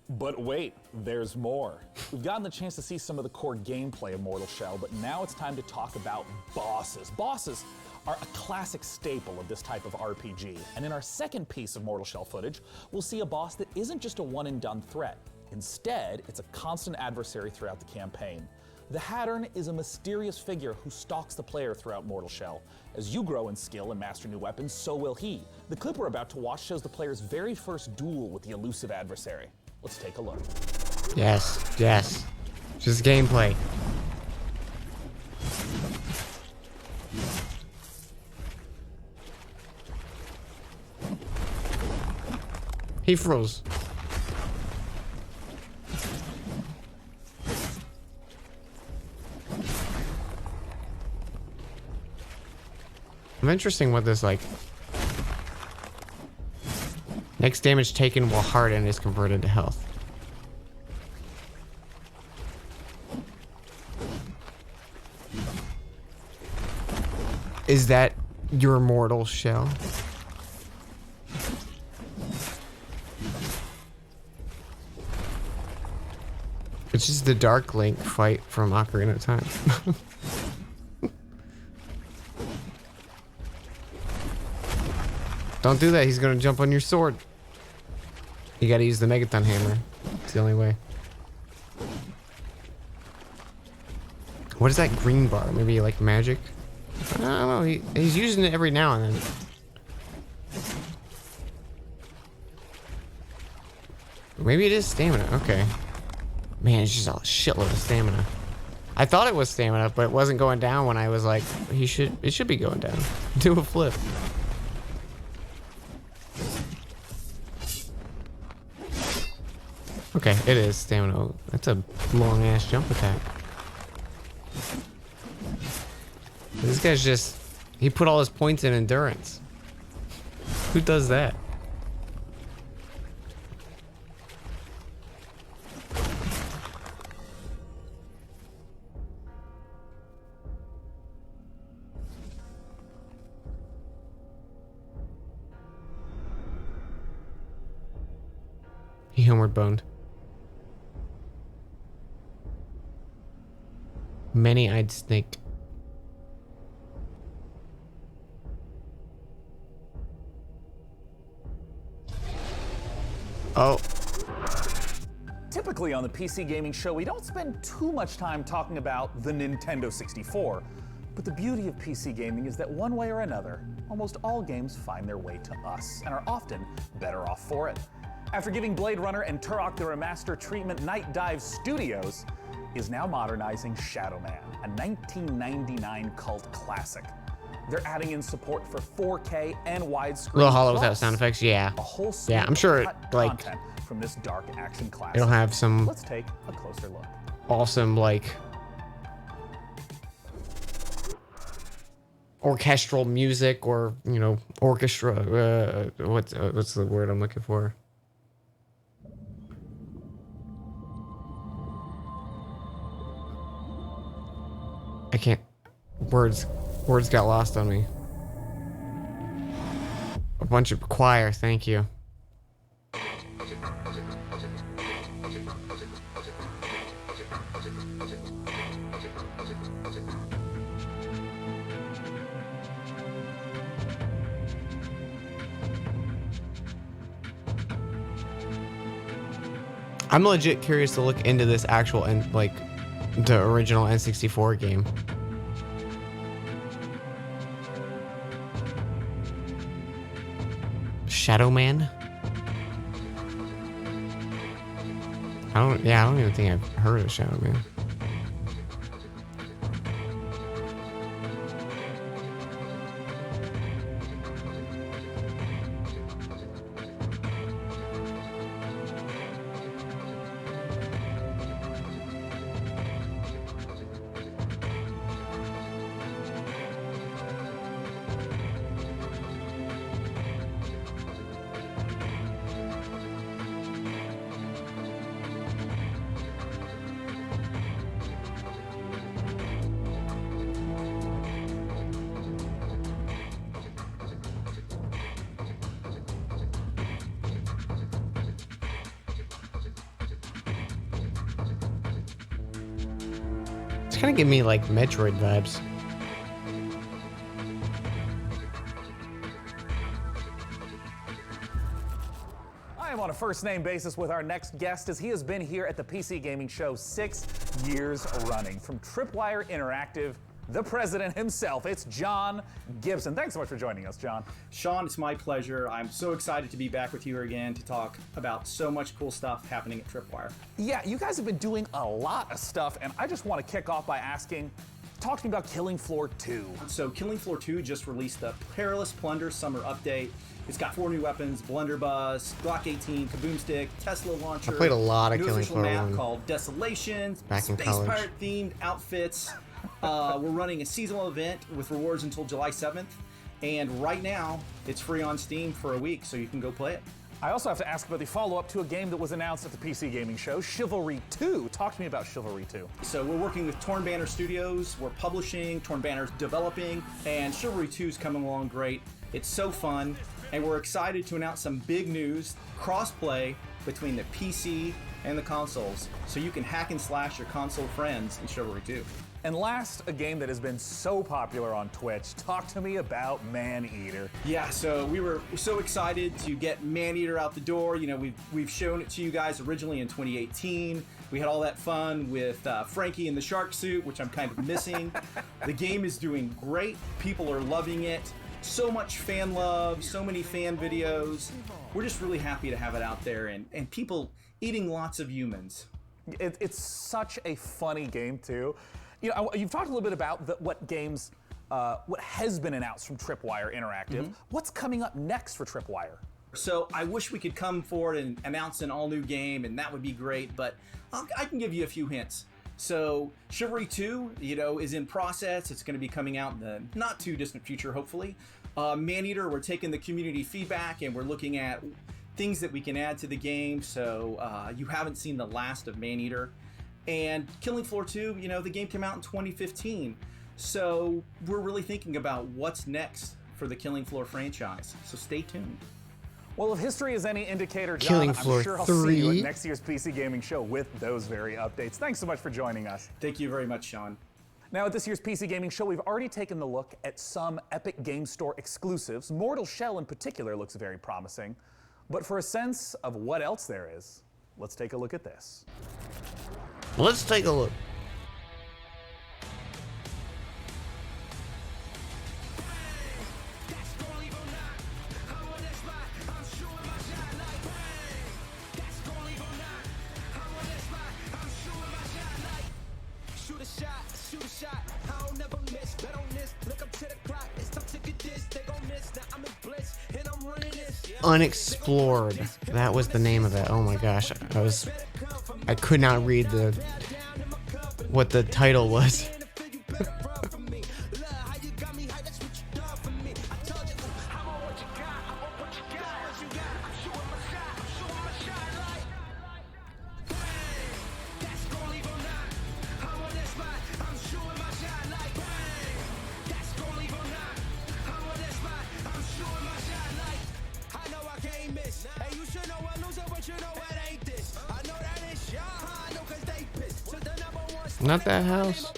But wait, there's more. We've gotten the chance to see some of the core gameplay of Mortal Shell, but now it's time to talk about bosses. Bosses are a classic staple of this type of RPG, and in our second piece of Mortal Shell footage, we'll see a boss that isn't just a one-and-done threat. Instead, it's a constant adversary throughout the campaign. The Hattern is a mysterious figure who stalks the player throughout Mortal Shell. As you grow in skill and master new weapons, so will he. The clip we're about to watch shows the player's very first duel with the elusive adversary. Let's take a look. Yes, yes. Just gameplay. He froze. I'm interesting what this like. Next damage taken while hardened is converted to health. Is that your Mortal Shell? It's just the Dark Link fight from Ocarina of Time. Don't do that, he's gonna jump on your sword. You gotta use the Megaton hammer. It's the only way. What is that green bar? Maybe like magic? I don't know, he's using it every now and then. Maybe it is stamina, okay. Man, it's just a shitload of stamina. I thought it was stamina, but it wasn't going down when I was like, it should be going down. Do a flip. Okay, it is stamina. That's a long ass jump attack. This guy's just, he put all his points in endurance. Who does that? He homeward boned. Many-eyed snake. Oh. Typically on the PC Gaming Show, we don't spend too much time talking about the Nintendo 64. But the beauty of PC gaming is that one way or another, almost all games find their way to us and are often better off for it. After giving Blade Runner and Turok the Remaster treatment, Night Dive Studios is now modernizing Shadow Man, a 1999 cult classic. They're adding in support for 4K and widescreen. Little hollow without sound effects, yeah. A whole Yeah, I'm sure it, like, content from this dark action classic. it'll have some Let's take a closer look. awesome, like, orchestral music or, you know, orchestra. What's the word I'm looking for? I can't. Words got lost on me. A bunch of choir, thank you. I'm legit curious to look into this actual and like the original N64 game. Shadow Man? I don't even think I've heard of Shadow Man. kind of giving me like Metroid vibes. I am on a first-name basis with our next guest, as he has been here at the PC Gaming Show 6 years running. From Tripwire Interactive, the president himself, it's John Gibson. Thanks so much for joining us, John. Sean, it's my pleasure. I'm so excited to be back with you again to talk about so much cool stuff happening at Tripwire. Yeah, you guys have been doing a lot of stuff, and I just want to kick off by asking, talk to me about Killing Floor 2. So Killing Floor 2 just released the Perilous Plunder Summer Update. It's got 4 new weapons: Blunderbuss, Glock 18, Kaboom Stick, Tesla Launcher. I played a lot of new Killing official Floor map 1. called Desolation, Back in Space college. Pirate themed outfits. We're running a seasonal event with rewards until July 7th. And right now, it's free on Steam for a week, so you can go play it. I also have to ask about the follow-up to a game that was announced at the PC Gaming Show, Chivalry 2. Talk to me about Chivalry 2. So we're working with Torn Banner Studios. We're publishing, Torn Banner's developing, and Chivalry 2 is coming along great. It's so fun, and we're excited to announce some big news: cross-play between the PC and the consoles, so you can hack and slash your console friends in Chivalry 2. And last, a game that has been so popular on Twitch. Talk to me about Maneater. Yeah, so we were so excited to get Maneater out the door. You know, we've shown it to you guys originally in 2018. We had all that fun with Frankie in the shark suit, which I'm kind of missing. The game is doing great. People are loving it. So much fan love, so many fan videos. We're just really happy to have it out there, and people eating lots of humans. It's such a funny game, too. You know, you've talked a little bit about what games, what has been announced from Tripwire Interactive. Mhm. What's coming up next for Tripwire? So I wish we could come forward and announce an all-new game, and that would be great, but I can give you a few hints. So Chivalry 2, you know, is in process. It's going to be coming out in the not too distant future, hopefully. Maneater, we're taking the community feedback and we're looking at things that we can add to the game. So you haven't seen the last of Maneater. And Killing Floor 2, you know, the game came out in 2015. So we're really thinking about what's next for the Killing Floor franchise. So stay tuned. Well, if history is any indicator, John, Killing I'm Floor sure I'll see you 3. at next year's PC Gaming Show with those very updates. Thanks so much for joining us. Thank you very much, Sean. Now, at this year's PC Gaming Show, we've already taken a look at some Epic Game Store exclusives. Mortal Shell in particular looks very promising. But for a sense of what else there is, let's take a look at this. Let's take a look. Unexplored. That was the name of it. Oh my gosh. I could not read what the title was. Not that house.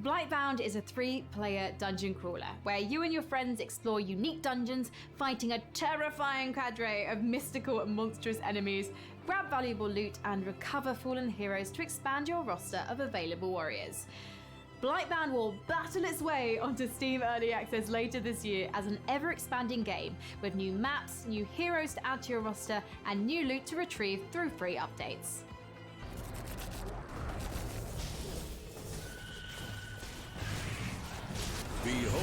Blightbound is a 3-player dungeon crawler where you and your friends explore unique dungeons, fighting a terrifying cadre of mystical and monstrous enemies, grab valuable loot, and recover fallen heroes to expand your roster of available warriors. Blightbound will battle its way onto Steam Early Access later this year as an ever-expanding game, with new maps, new heroes to add to your roster, and new loot to retrieve through free updates. Behold,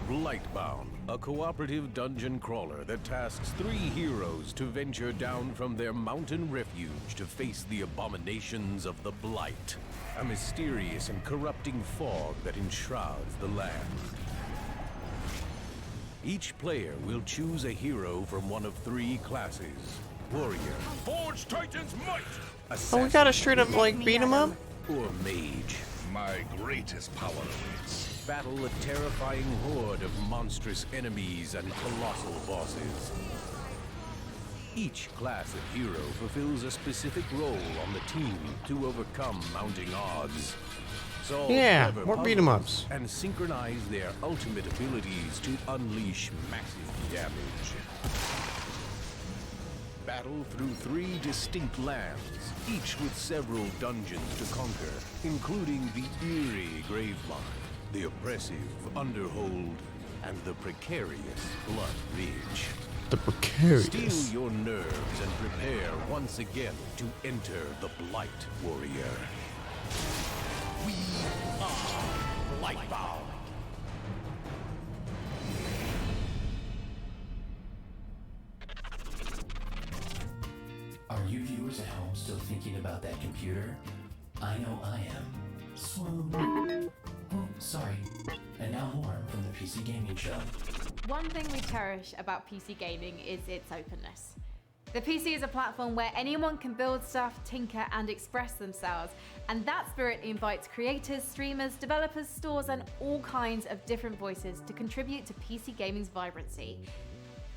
Blightbound. a cooperative dungeon crawler that tasks 3 heroes to venture down from their mountain refuge to face the abominations of the Blight, a mysterious and corrupting fog that enshrouds the land. Each player will choose a hero from one of 3 classes: warrior, Forge Titan's might! Oh, we gotta straight up like beat him up? or mage. My greatest power awaits. Battle a terrifying horde of monstrous enemies and colossal bosses. Each class of hero fulfills a specific role on the team to overcome mounting odds. Solve Yeah, clever more beat 'em puzzles ups. and synchronize their ultimate abilities to unleash massive damage. Battle through 3 distinct lands, each with several dungeons to conquer, including the eerie Gravemine, the oppressive Underhold, and the precarious Blood Ridge. The precarious. Steel your nerves and prepare once again to enter the Blight Warrior. We are Blightbound. Are you viewers at home still thinking about that computer? I know I am. Swoon. Oh, sorry. And now more from the PC Gaming Show. One thing we cherish about PC gaming is its openness. The PC is a platform where anyone can build stuff, tinker, and express themselves, and that spirit invites creators, streamers, developers, stores, and all kinds of different voices to contribute to PC gaming's vibrancy.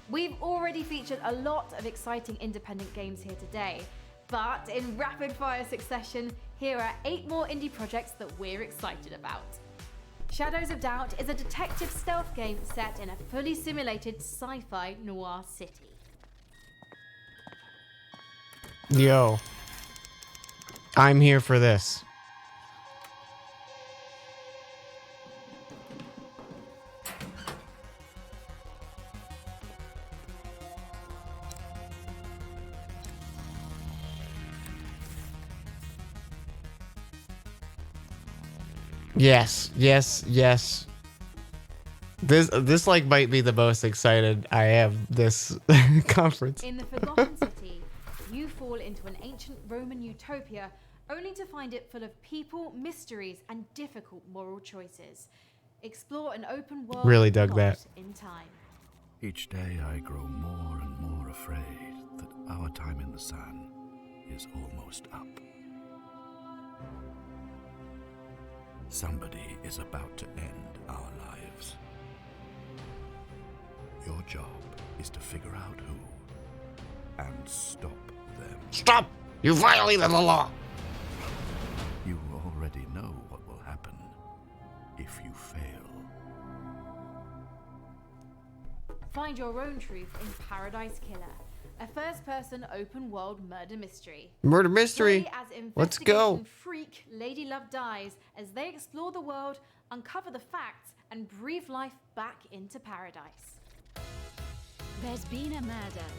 We've already featured a lot of exciting independent games here today, but in rapid fire succession, here are 8 more indie projects that we're excited about. Shadows of Doubt is a detective stealth game set in a fully simulated sci-fi noir city. Yo. I'm here for this. Yes, yes, yes. This like might be the most excited I have this conference. In the Forgotten City, you fall into an ancient Roman utopia only to find it full of people, mysteries, and difficult moral choices. Explore an open world Really dug that. in time. Each day I grow more and more afraid that our time in the sun is almost up. Somebody is about to end our lives. Your job is to figure out who and stop them. Stop! You violated the law! You already know what will happen if you fail. Find your own truth in Paradise Killer, a first-person open-world murder mystery. Murder mystery. Play as Let's go. investigation freak Lady Love Dies as they explore the world, uncover the facts, and breathe life back into paradise. There's been a murder.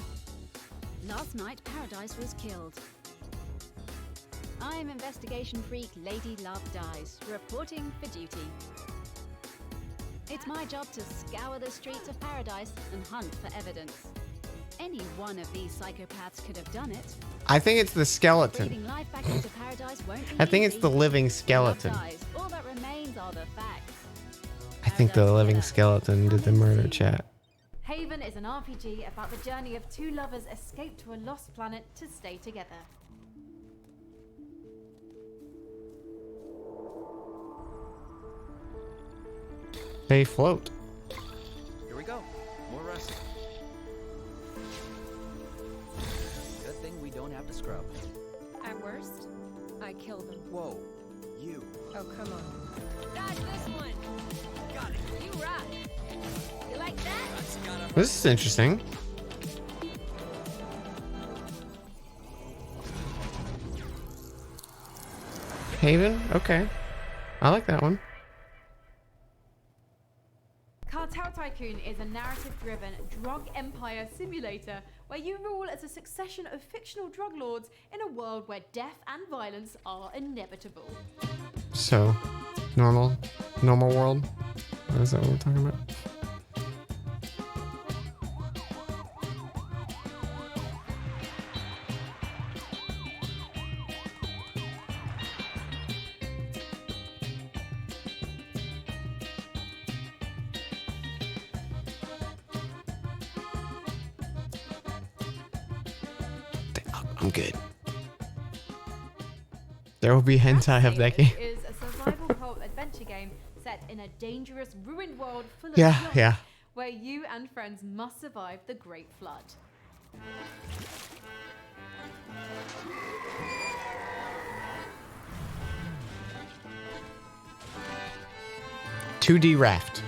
Last night, Paradise was killed. I'm investigation freak Lady Love Dies, reporting for duty. It's my job to scour the streets of Paradise and hunt for evidence. Any one of these psychopaths could have done it. I think it's the skeleton. Breathing life back into Paradise won't be I think it's easy. the living Love skeleton. dies. All that remains are the facts. I think the living skeleton did the murder chat. Haven is an RPG about the journey of 2 lovers escape to a lost planet to stay together. They float. Here we go. More wrestling. Good thing we don't have to scrub. At worst, I kill them. Whoa. You. Oh, come on. Dodge this one. Got it. You rock. You like that? This is interesting. Haven? Okay. I like that one. Cartel Tycoon is a narrative-driven drug empire simulator where you rule as a succession of fictional drug lords in a world where death and violence are inevitable. So, normal world? Is that what we're talking about? I'm good. There will be hentai of that game. Is a survival co-op adventure game set in a dangerous, ruined world full of Yeah, floods, yeah. where you and friends must survive the Great Flood. 2D Raft.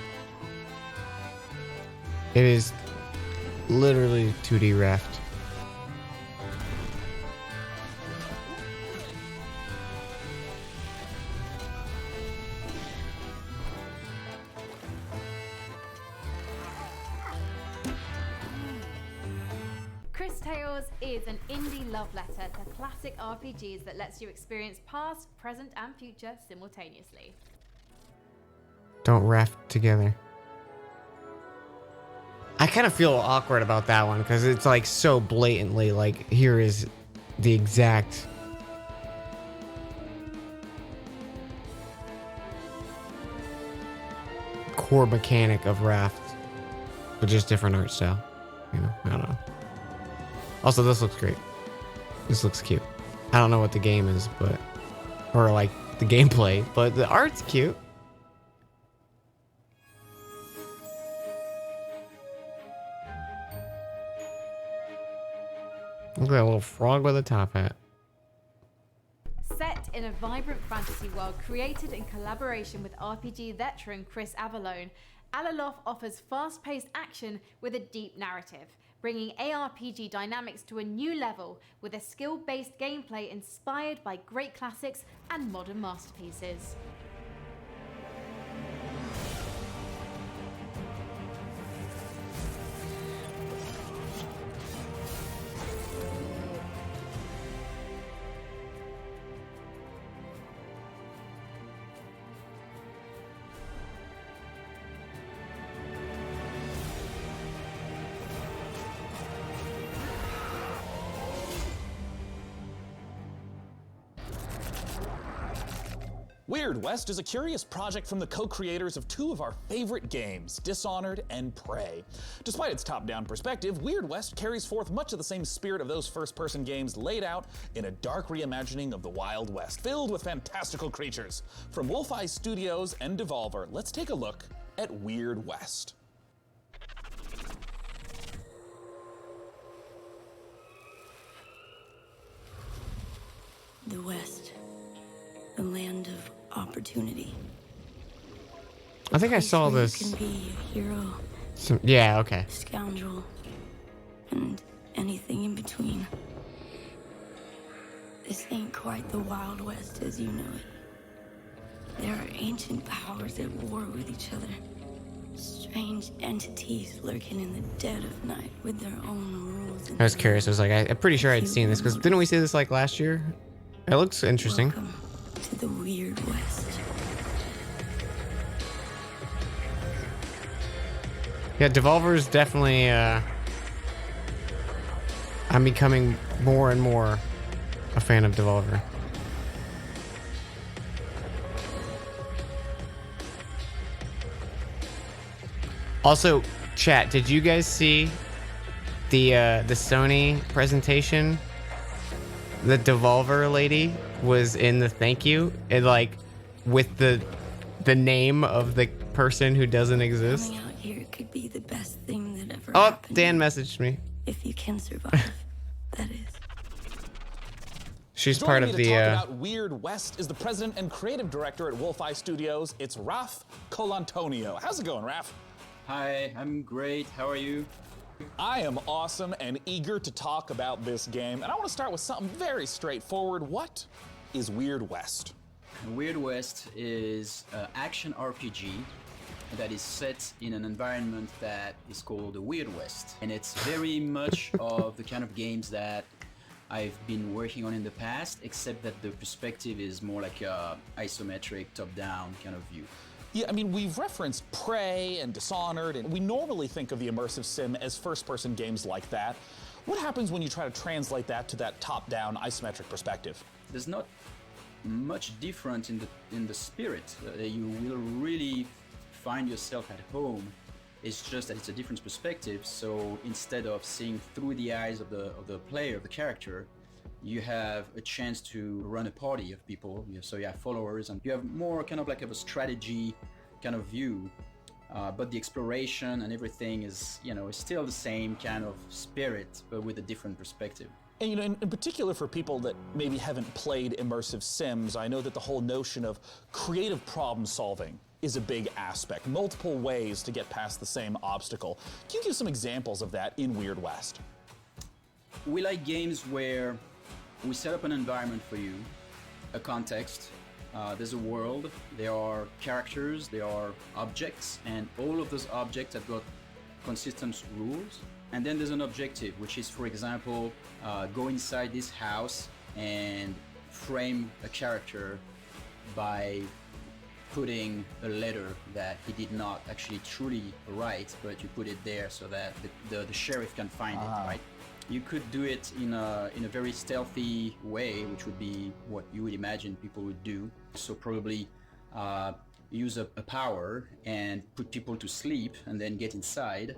It is literally 2D Raft. Cris Tales is an indie love letter to classic RPGs that lets you experience past, present, and future simultaneously. Don't raft together. I kind of feel awkward about that one because it's like so blatantly like here is the exact core mechanic of Raft, but just different art style. You know, I don't know. Also, this looks great. This looks cute. I don't know what the game is, but or like the gameplay, but the art's cute. Look at that little frog with a top hat. Set in a vibrant fantasy world created in collaboration with RPG veteran Chris Avallone, Alaloth offers fast-paced action with a deep narrative, bringing ARPG dynamics to a new level with a skill-based gameplay inspired by great classics and modern masterpieces. Weird West is a curious project from the co-creators of two of our favorite games, Dishonored and Prey. Despite its top-down perspective, Weird West carries forth much of the same spirit of those first-person games laid out in a dark reimagining of the Wild West, filled with fantastical creatures. From Wolf-Eye Studios and Devolver, let's take a look at Weird West. The West, the land of opportunity. I think I saw Where this. You can be a hero, Yeah, okay. scoundrel, and anything in between. This ain't quite the Wild West as you know it. There are ancient powers at war with each other. Strange entities lurking in the dead of night with their own rules. I was curious. I was like, I'm pretty sure I'd seen this because didn't we see this like last year? It looks interesting. Welcome to the Weird West. Yeah, Devolver's definitely. I'm becoming more and more a fan of Devolver. Also, chat, did you guys see the Sony presentation? The Devolver lady was in the thank you, and like with the name of the person who doesn't exist. Coming out here could be the best thing that ever Oh, happened. Dan messaged me. If you can survive, that is. She's Joining part me of to the. talk about Weird West is the president and creative director at Wolf-Eye Studios. It's Raf Colantonio. How's it going, Raf? Hi, I'm great. How are you? I am awesome and eager to talk about this game, and I want to start with something very straightforward. What is Weird West? Weird West is an action RPG that is set in an environment that is called the Weird West. And it's very much of the kind of games that I've been working on in the past, except that the perspective is more like a isometric top-down kind of view. Yeah, I mean, we've referenced Prey and Dishonored, and we normally think of the immersive sim as first-person games like that. What happens when you try to translate that to that top-down isometric perspective? There's not much different in the spirit. You will really find yourself at home. It's just that it's a different perspective. So instead of seeing through the eyes of the player, of the character, you have a chance to run a party of people. So you have followers, and you have more kind of like a strategy kind of view. But the exploration and everything is, is still the same kind of spirit, but with a different perspective. And in particular for people that maybe haven't played immersive sims, I know that the whole notion of creative problem solving is a big aspect, multiple ways to get past the same obstacle. Can you give some examples of that in Weird West? We like games where we set up an environment for you, a context, there's a world, there are characters, there are objects, and all of those objects have got consistent rules. And then there's an objective, which is, for example, go inside this house and frame a character by putting a letter that he did not actually truly write, but you put it there so that the sheriff can find it, right? You could do it in a very stealthy way, which would be what you would imagine people would do. So probably use a power and put people to sleep and then get inside.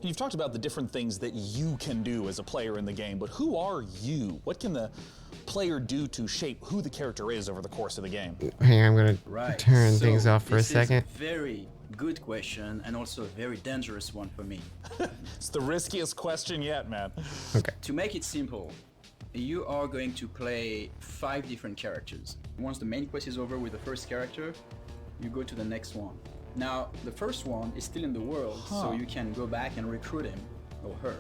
You've talked about the different things that you can do as a player in the game, but who are you? What can the player do to shape who the character is over the course of the game? Hang on, I'm gonna turn things off for a second. This is a very good question, and also a very dangerous one for me. It's the riskiest question yet, man. Okay. To make it simple, you are going to play 5 different characters. Once the main quest is over with the first character, you go to the next one. Now, the first one is still in the world, so you can go back and recruit him or her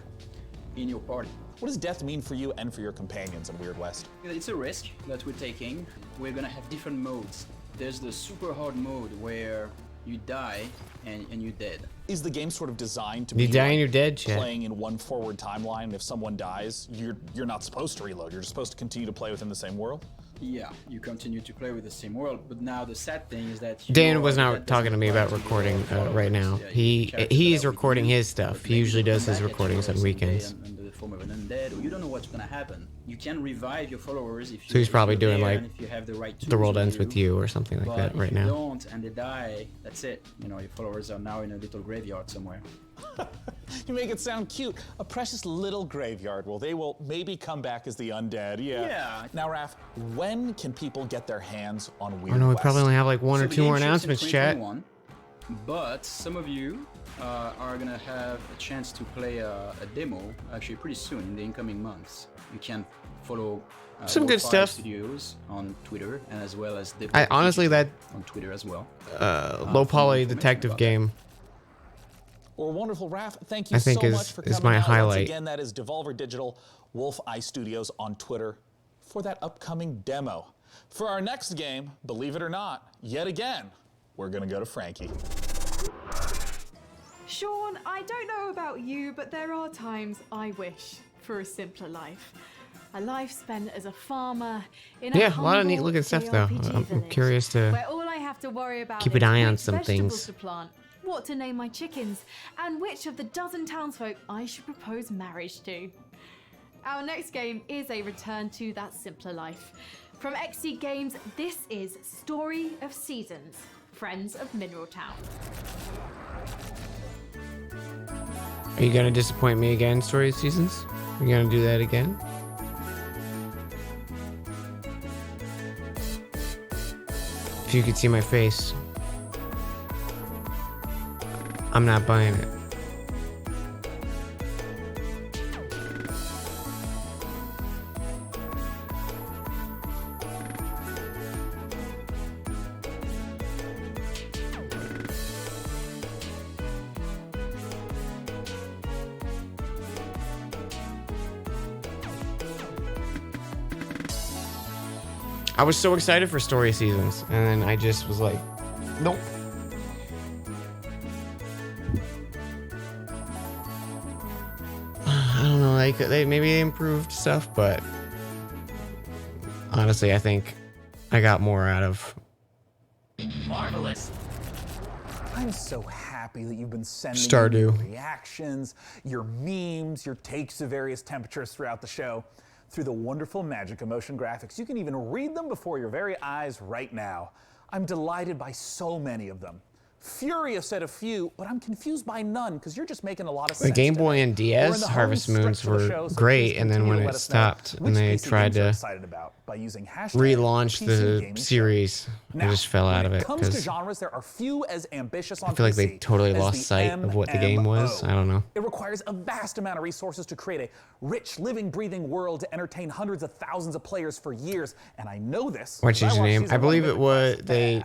in your party. What does death mean for you and for your companions in Weird West? It's a risk that we're taking. We're gonna have different modes. There's the super hard mode where you die and you're dead. Is the game sort of designed to You be die and you're dead, Chad. playing in one forward timeline, and if someone dies, you're not supposed to reload. You're just supposed to continue to play within the same world? Yeah, you continue to play with the same world, but now the sad thing is that Dan was not talking to me about recording right now. He's recording his stuff. He usually does his recordings on weekends. Under the form of an undead, or you don't know what's gonna happen. You can revive your followers if you. So he's probably if you're doing there like and if you have the right The World tools Ends with You or something like that right now. If you now. don't and they die, that's it. Your followers are now in a little graveyard somewhere. You make it sound cute. A precious little graveyard. Well, they will maybe come back as the undead. Yeah. Now, Raph, when can people get their hands on Weird Oh no, we West? probably only have like one or the two game more ships in announcements, chat. 2021, But some of you are gonna have a chance to play a demo actually pretty soon in the incoming months. You can follow Some good Lo-Fi stuff. Studios on Twitter, and as well as I honestly that on Twitter as well. low poly detective game. Or wonderful Raph, thank you I think so is- much for is coming my out. highlight. Once again, that is Devolver Digital, Wolf Eye Studios on Twitter for that upcoming demo. For our next game, believe it or not, yet again, we're gonna go to Frankie. Sean, I don't know about you, but there are times I wish for a simpler life. A life spent as a farmer in a Yeah, a lot of neat humble looking stuff though. JRPG I'm village, curious to where all I have to worry about keep an is eye on which some vegetables things. to plant, what to name my chickens, and which of the dozen townsfolk I should propose marriage to. Our next game is a return to that simpler life. From XC Games, this is Story of Seasons, Friends of Mineral Town. Are you gonna disappoint me again, Story of Seasons? Are you gonna do that again? If you could see my face, I'm not buying it. I was so excited for Story Seasons, and then I just was like, nope. I don't know, like maybe they improved stuff, but honestly, I think I got more out of. Marvelous. I'm so happy that you've been sending Stardew. me your reactions, your memes, your takes of various temperatures throughout the show. Through the wonderful Magic Emotion graphics. You can even read them before your very eyes right now. I'm delighted by so many of them. furious at a few, but I'm confused by none because you're just making a lot of The sense. Game Boy today. and We're in DS the home Harvest Moons stretch of the were show, so great, please and then continue when to it let us know stopped which and they PC tried games you're to excited about by using hashtag relaunch PC the Gaming Show. series, I Now, just fell out when of it it comes to because genres, there are few as ambitious on I feel like they PC totally as lost the sight of what the game was. I don't know. It requires a vast amount of resources to create a rich, living, breathing world to entertain hundreds of thousands of players for years. And I know this. Why change the name? I believe it was the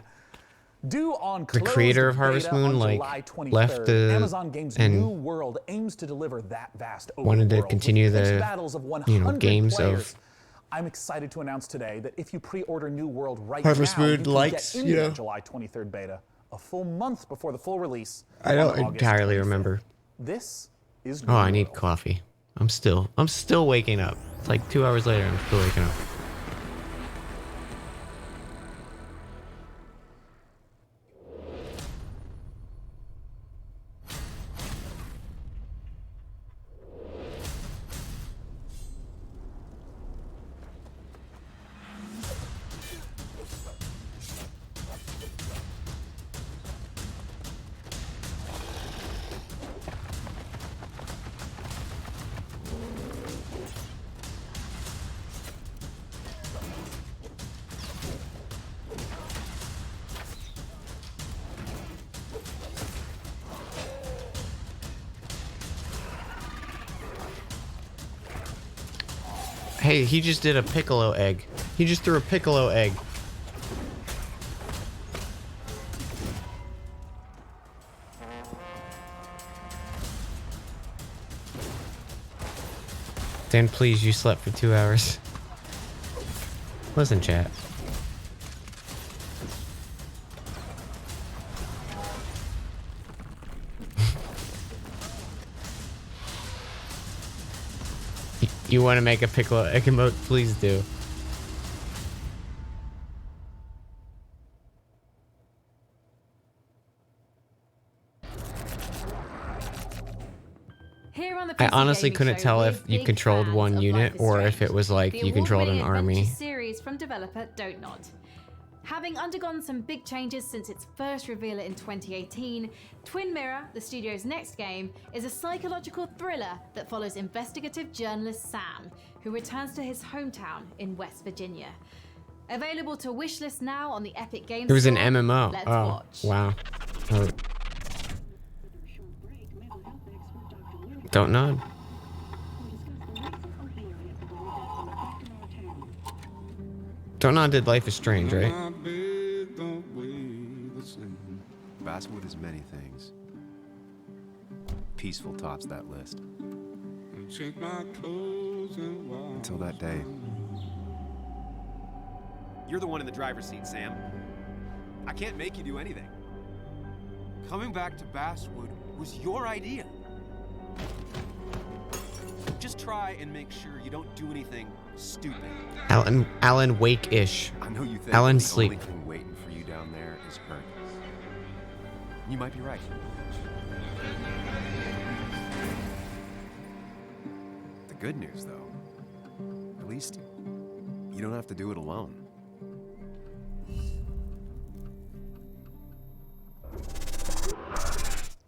creator of Harvest Moon left the Amazon Games and New World aims to deliver that vast wanted to overworld continue with pitched the battles of 100 games players. of I'm excited to announce today that if you pre-order New World right Harvest now, Moon you can likes, get into you know. the July 23rd beta, a full month before the full release. I on don't August entirely 25th. remember. This is Oh, I need coffee. I'm still waking up. It's like 2 hours later. I'm still waking up. Hey, he just did a piccolo egg. He just threw a piccolo egg. Dan, please, you slept for 2 hours. Listen, chat. You want to make a piccolo egg emote? Please do. Here on the I PC honestly Gaming couldn't Show, tell we're if you big controlled fans one of unit Life is or if Strange, it was like the you controlled an award-winning army. adventure series from developer Dontnod. Having undergone some big changes since its first reveal in 2018, Twin Mirror, the studio's next game, is a psychological thriller that follows investigative journalist Sam, who returns to his hometown in West Virginia. Available to wishlist now on the Epic Games It was an Store. MMO. Let's Oh, watch. wow. Oh. Don't nod. Don't nod did Life is Strange, right? Basswood is many things. Peaceful tops that list. Until that day. You're the one in the driver's seat, Sam. I can't make you do anything. Coming back to Basswood was your idea. Just try and make sure you don't do anything stupid. Alan Wake-ish. I know you think Alan the Sleep. only thing waiting for you down there is hurt. You might be right. The good news, though, at least you don't have to do it alone.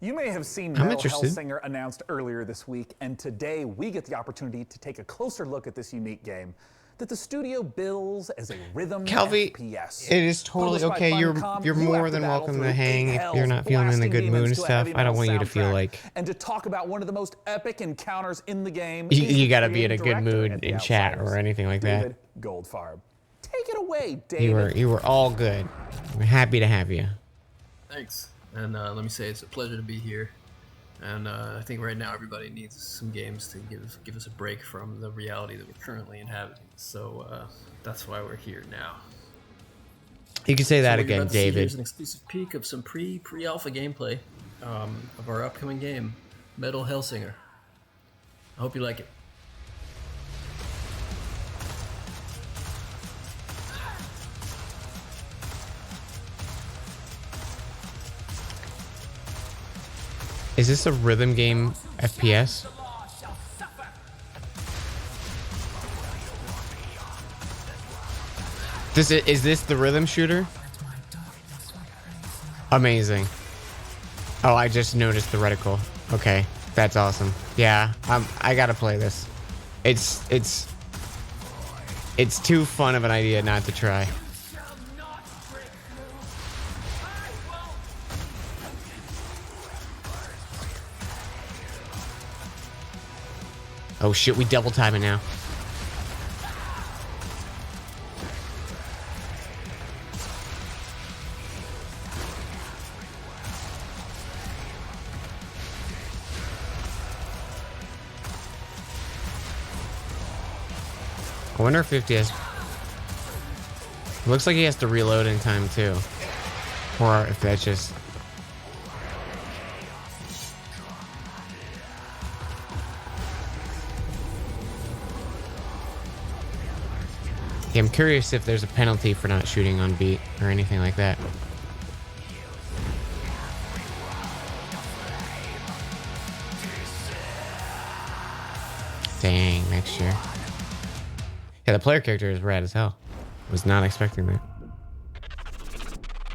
You may have seen I'm Metal interested. Hellsinger announced earlier this week, and today we get the opportunity to take a closer look at this unique game that the studio bills as a rhythm Calvi, FPS. it is totally Published by okay. You're Funcom, you're you more have to than battle welcome through to hang eight if you're not hells, feeling in the blasting good mood and demons to a stuff. heavy I don't metal want you to feel soundtrack, like and to talk about one of the most epic encounters in the game. you is got to the be in a creative good director mood at The in chat Outsiders, or anything like that. David Goldfarb. Take it away, David. You were all good. We're happy to have you. Thanks. And let me say, it's a pleasure to be here. And I think right now everybody needs some games to give us a break from the reality that we're currently inhabiting. So that's why we're here now. You can say that So what you're again, about to see here David. is an exclusive peek of some pre-alpha gameplay of our upcoming game, Metal Hellsinger. I hope you like it. Is this a rhythm game FPS? Is this the rhythm shooter? Amazing. Oh, I just noticed the reticle. Okay, that's awesome. Yeah, I gotta play this. It's too fun of an idea not to try. Oh shit, we double time it now. I wonder if 50 has... Looks like he has to reload in time too. Or if that's just... Yeah, I'm curious if there's a penalty for not shooting on beat or anything like that. Dang, next year. Yeah, the player character is rad as hell. Was not expecting that.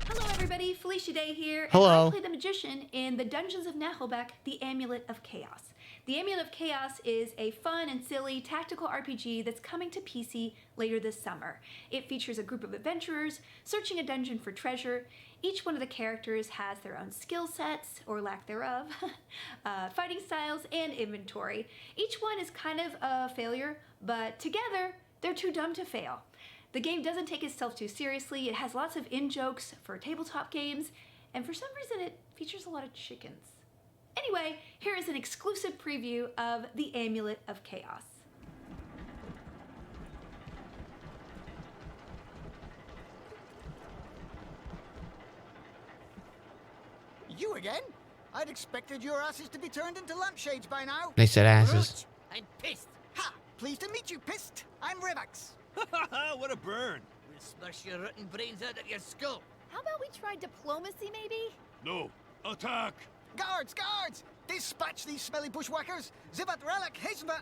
Hello everybody, Felicia Day here. Hello. And I play the magician in the Dungeons of Nahelbeck, The Amulet of Chaos. The Amulet of Chaos is a fun and silly tactical RPG that's coming to PC later this summer. It features a group of adventurers searching a dungeon for treasure. Each one of the characters has their own skill sets, or lack thereof, fighting styles, and inventory. Each one is kind of a failure, but together, they're too dumb to fail. The game doesn't take itself too seriously. It has lots of in-jokes for tabletop games, and for some reason it features a lot of chickens. Anyway, here is an exclusive preview of The Amulet of Chaos. You again? I'd expected your asses to be turned into lampshades by now. They said asses. I'm pissed. Ha! Pleased to meet you, Pissed. I'm Rivax. What a burn. We'll smash your rotten brains out of your skull. How about we try diplomacy, maybe? No. Attack! Guards, guards! Dispatch these smelly bushwhackers! Zibat relic hizmat!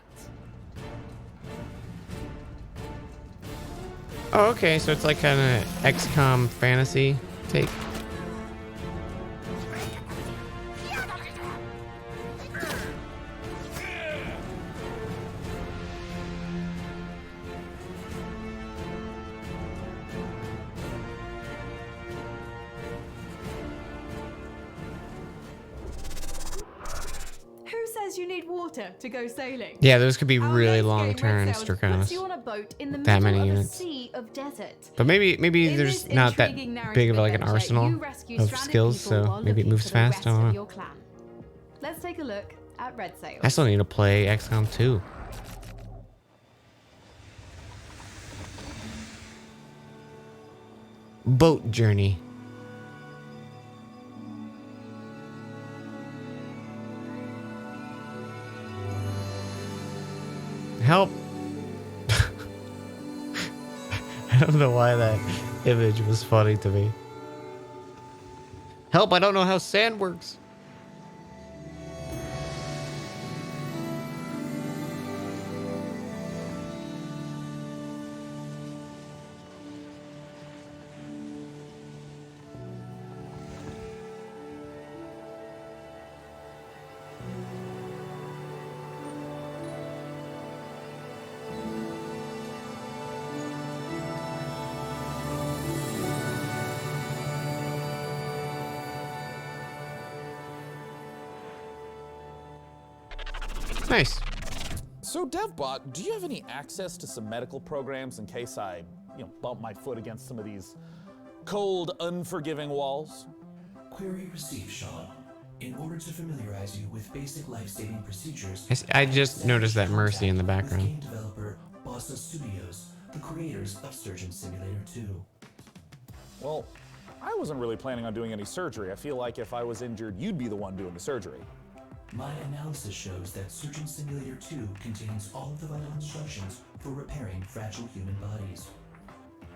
Oh, okay, so it's like kind of XCOM fantasy take. You need water to go sailing. Yeah, those could be really long turns, Draconis. Puts you on a boat in the That middle many of units. a sea of desert. But maybe In there's this not that intriguing big of narrative like an adventure, arsenal you rescue of stranded skills, people so while maybe it looking moves for the fast. rest I don't of know. your clan. Let's take a look at Red Sail. I still need to play XCOM 2. Boat journey. Help. I don't know why that image was funny to me. Help, I don't know how sand works. Nice. So DevBot, do you have any access to some medical programs in case I, bump my foot against some of these cold, unforgiving walls? Query received, Sean. In order to familiarize you with basic life-saving procedures, I just noticed that Mercy in the background. game developer Bossa Studios, the creators of Surgeon Simulator 2. Well, I wasn't really planning on doing any surgery. I feel like if I was injured, you'd be the one doing the surgery. My analysis shows that Surgeon Simulator 2 contains all of the vital instructions for repairing fragile human bodies.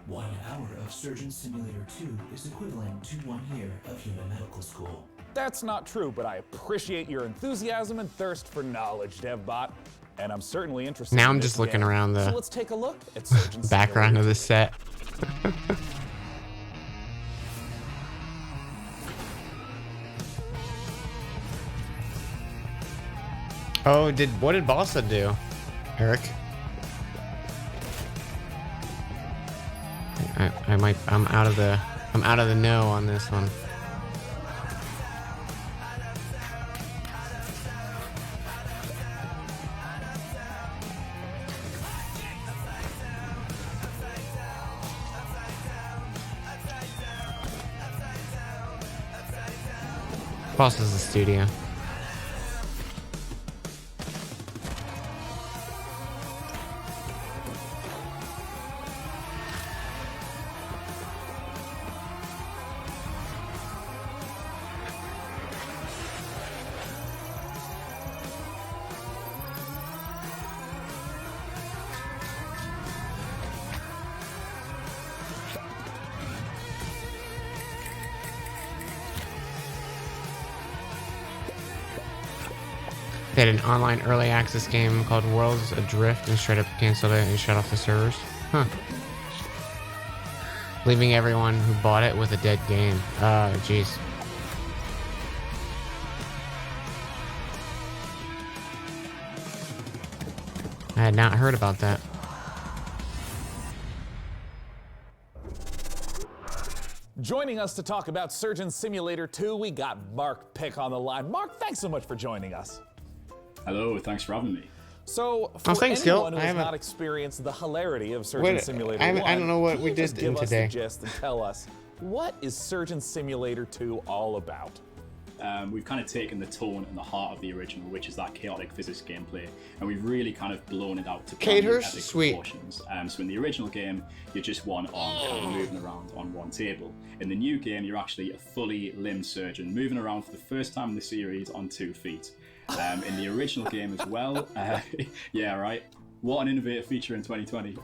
1 hour of Surgeon Simulator 2 is equivalent to 1 year of human medical school. That's not true, but I appreciate your enthusiasm and thirst for knowledge, DevBot. And I'm certainly interested Now in I'm this just looking game. around the So let's take a look at Surgeon background of the set. Oh, what did Bossa do, Eric? I'm out of the know on this one. Bossa's the studio. They had an online early access game called Worlds Adrift and straight up canceled it and shut off the servers. Huh. Leaving everyone who bought it with a dead game. Jeez. I had not heard about that. Joining us to talk about Surgeon Simulator 2, we got Mark Pick on the line. Mark, thanks so much for joining us. Hello, thanks for having me. So, for anyone who has not experienced the hilarity of Surgeon Simulator 1, I don't know what we did give today. us the gist and tell us, what is Surgeon Simulator 2 all about? We've kind of taken the tone and the heart of the original, which is that chaotic physics gameplay, and we've really kind of blown it out to Caters? epic Sweet. proportions. So in the original game, you're just one arm kind of moving around on one table. In the new game, you're actually a fully limbed surgeon moving around for the first time in the series on 2 feet. In the original game as well, yeah, right. What an innovative feature in 2020.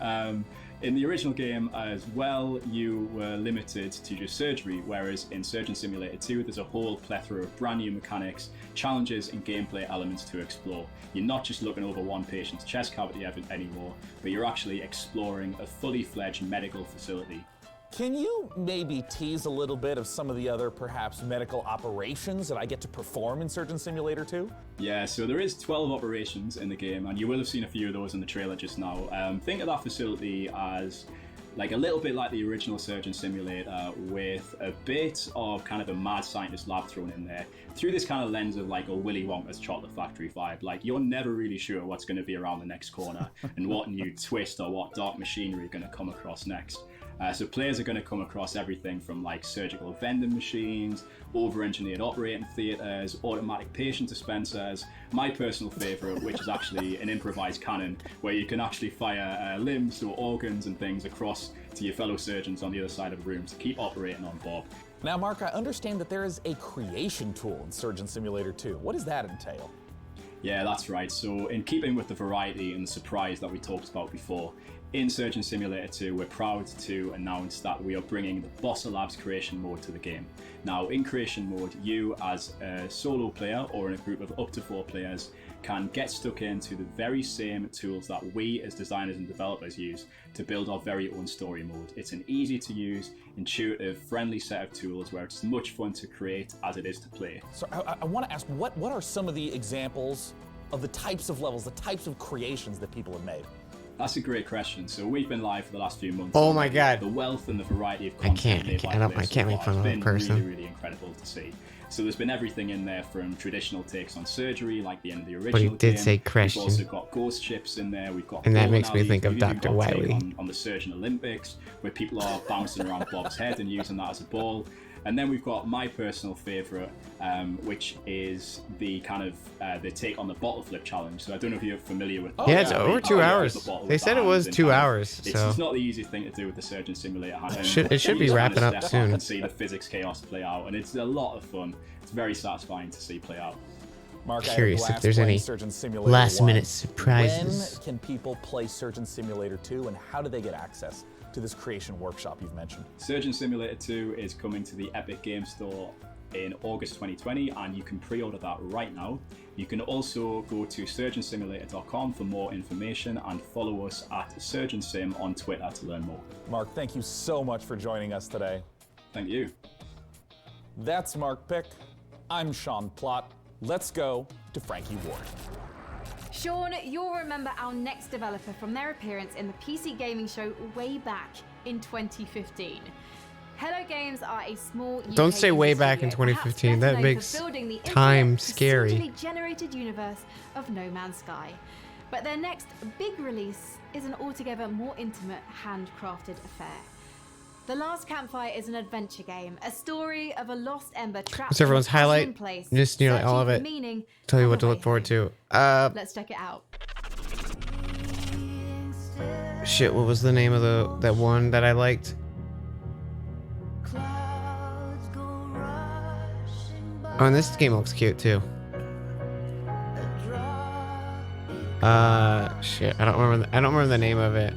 In the original game as well, you were limited to just surgery, whereas in Surgeon Simulator 2, there's a whole plethora of brand new mechanics, challenges, and gameplay elements to explore. You're not just looking over one patient's chest cavity anymore, but you're actually exploring a fully fledged medical facility. Can you maybe tease a little bit of some of the other, perhaps, medical operations that I get to perform in Surgeon Simulator 2? Yeah, so there is 12 operations in the game, and you will have seen a few of those in the trailer just now. Think of that facility as like a little bit like the original Surgeon Simulator, with a bit of kind of a mad scientist lab thrown in there, through this kind of lens of like a Willy Wonka's Chocolate Factory vibe. Like, you're never really sure what's going to be around the next corner and what new twist or what dark machinery are going to come across next. So players are going to come across everything from like surgical vending machines, over-engineered operating theatres, automatic patient dispensers, my personal favourite, which is actually an improvised cannon, where you can actually fire limbs or organs and things across to your fellow surgeons on the other side of the room to keep operating on Bob. Now, Mark, I understand that there is a creation tool in Surgeon Simulator 2. What does that entail? Yeah, that's right. So in keeping with the variety and the surprise that we talked about before, in Surgeon Simulator 2, we're proud to announce that we are bringing the Bossa Labs creation mode to the game. Now, in creation mode, you as a solo player or in a group of up to 4 players can get stuck into the very same tools that we as designers and developers use to build our very own story mode. It's an easy to use, intuitive, friendly set of tools where it's as much fun to create as it is to play. So I want to ask, what are some of the examples of the types of levels, the types of creations that people have made? That's a great question. So we've been live for the last few months. Oh my God. The wealth and the variety of content I can't make fun of that person. Really, really incredible to see. So there's been everything in there from traditional takes on surgery, like the end of the original But he did game. say Christian. We've also got ghost ships in there. We've got And that bowling makes me alleys. think of We've even Dr. got take Wily. on the Surgeon Olympics, where people are bouncing around Bob's head and using that as a ball. And then we've got my personal favourite, which is the kind of the take on the bottle flip challenge. So I don't know if you're familiar with. Yeah, it's over 2 hours. They said it was 2 hours. So It's not the easiest thing to do with the Surgeon Simulator. It should be wrapping up soon. And see the physics chaos play out, and it's a lot of fun. It's very satisfying to see play out. Mark, Curious if there's any last minute surprises. When can people play Surgeon Simulator 2, and how do they get access to this creation workshop you've mentioned? Surgeon Simulator 2 is coming to the Epic Game Store in August 2020, and you can pre-order that right now. You can also go to surgeonsimulator.com for more information and follow us at SurgeonSim on Twitter to learn more. Mark, thank you so much for joining us today. Thank you. That's Mark Pick. I'm Sean Plott. Let's go to Frankie Ward. Sean, you'll remember our next developer from their appearance in the PC Gaming Show way back in 2015. Hello Games are a small UK Don't say way indie back in studio, 2015. perhaps That better known makes for building the time infinite, scary. procedurally generated universe of No Man's Sky. But their next big release is an altogether more intimate, handcrafted affair. The Last Campfire is an adventure game, a story of a lost ember trapped What's everyone's in a puzzling highlight? place, Just nearly all of searching it. for meaning Tell you and what the to way look forward to. Let's check it out. Shit, what was the name of that one that I liked? Oh, and this game looks cute too. Shit, I don't remember the name of it.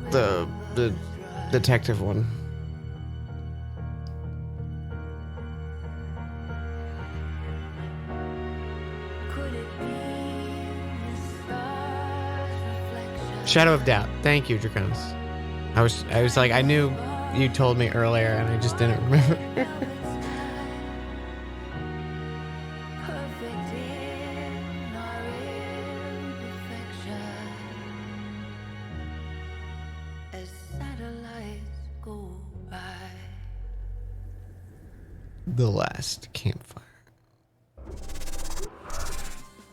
The detective one. Shadow of Doubt. Thank you, Draconis. I was like, I knew you told me earlier and I just didn't remember. The Last Campfire.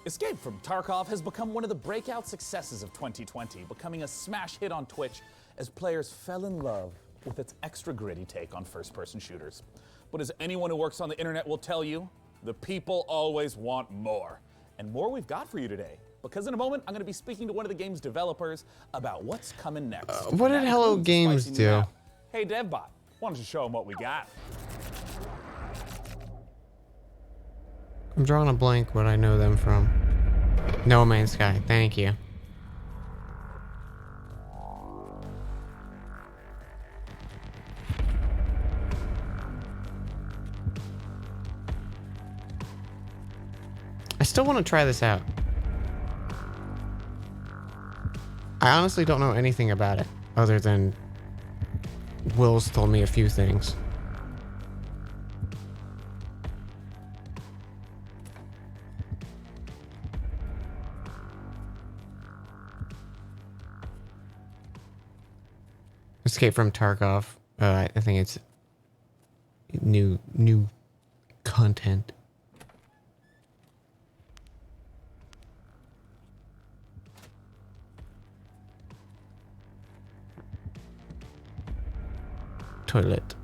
Escape from Tarkov has become one of the breakout successes of 2020, becoming a smash hit on Twitch as players fell in love with its extra gritty take on first-person shooters. But as anyone who works on the internet will tell you, the people always want more. And more we've got for you today. Because in a moment, I'm going to be speaking to one of the game's developers about what's coming next. What did That Hello includes a Games spicy new do? map. Hey, DevBot, why don't you show them what we got? I'm drawing a blank what I know them from. No Man's Sky, thank you. I still want to try this out. I honestly don't know anything about it other than Will's told me a few things. Escape from Tarkov. I think it's new content. Toilet.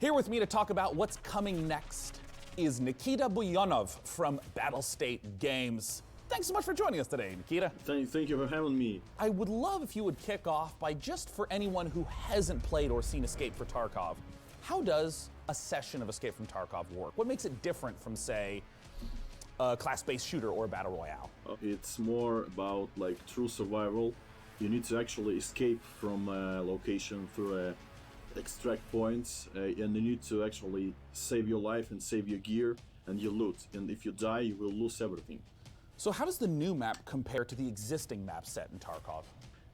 Here with me to talk about what's coming next is Nikita Buyanov from Battlestate Games. Thanks so much for joining us today, Nikita. Thank you for having me. I would love if you would kick off by just for anyone who hasn't played or seen Escape from Tarkov, how does a session of Escape from Tarkov work? What makes it different from, say, a class-based shooter or a battle royale? It's more about like true survival. You need to actually escape from a location through extract points, and you need to actually save your life and save your gear and your loot. And if you die, you will lose everything. So how does the new map compare to the existing map set in Tarkov?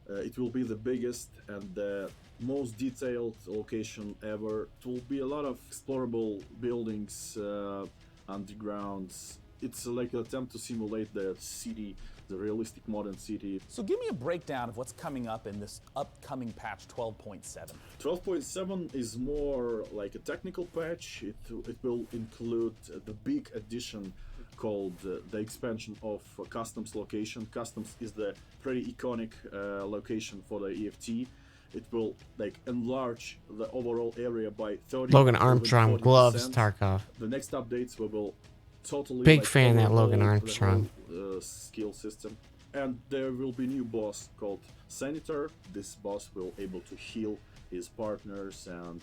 It will be the biggest and the most detailed location ever. It will be a lot of explorable buildings, undergrounds. It's like an attempt to simulate the city, the realistic modern city. So give me a breakdown of what's coming up in this upcoming patch 12.7. 12.7 is more like a technical patch. It will include the big addition called the expansion of Customs location. Customs is the pretty iconic location for the EFT. It will like enlarge the overall area by 30. Logan Armstrong to 40%. gloves Tarkov. The next updates we will totally Big like, fan of that overhauled Logan the Armstrong. whole, skill system. And there will be new boss called Senator. This boss will able to heal his partners and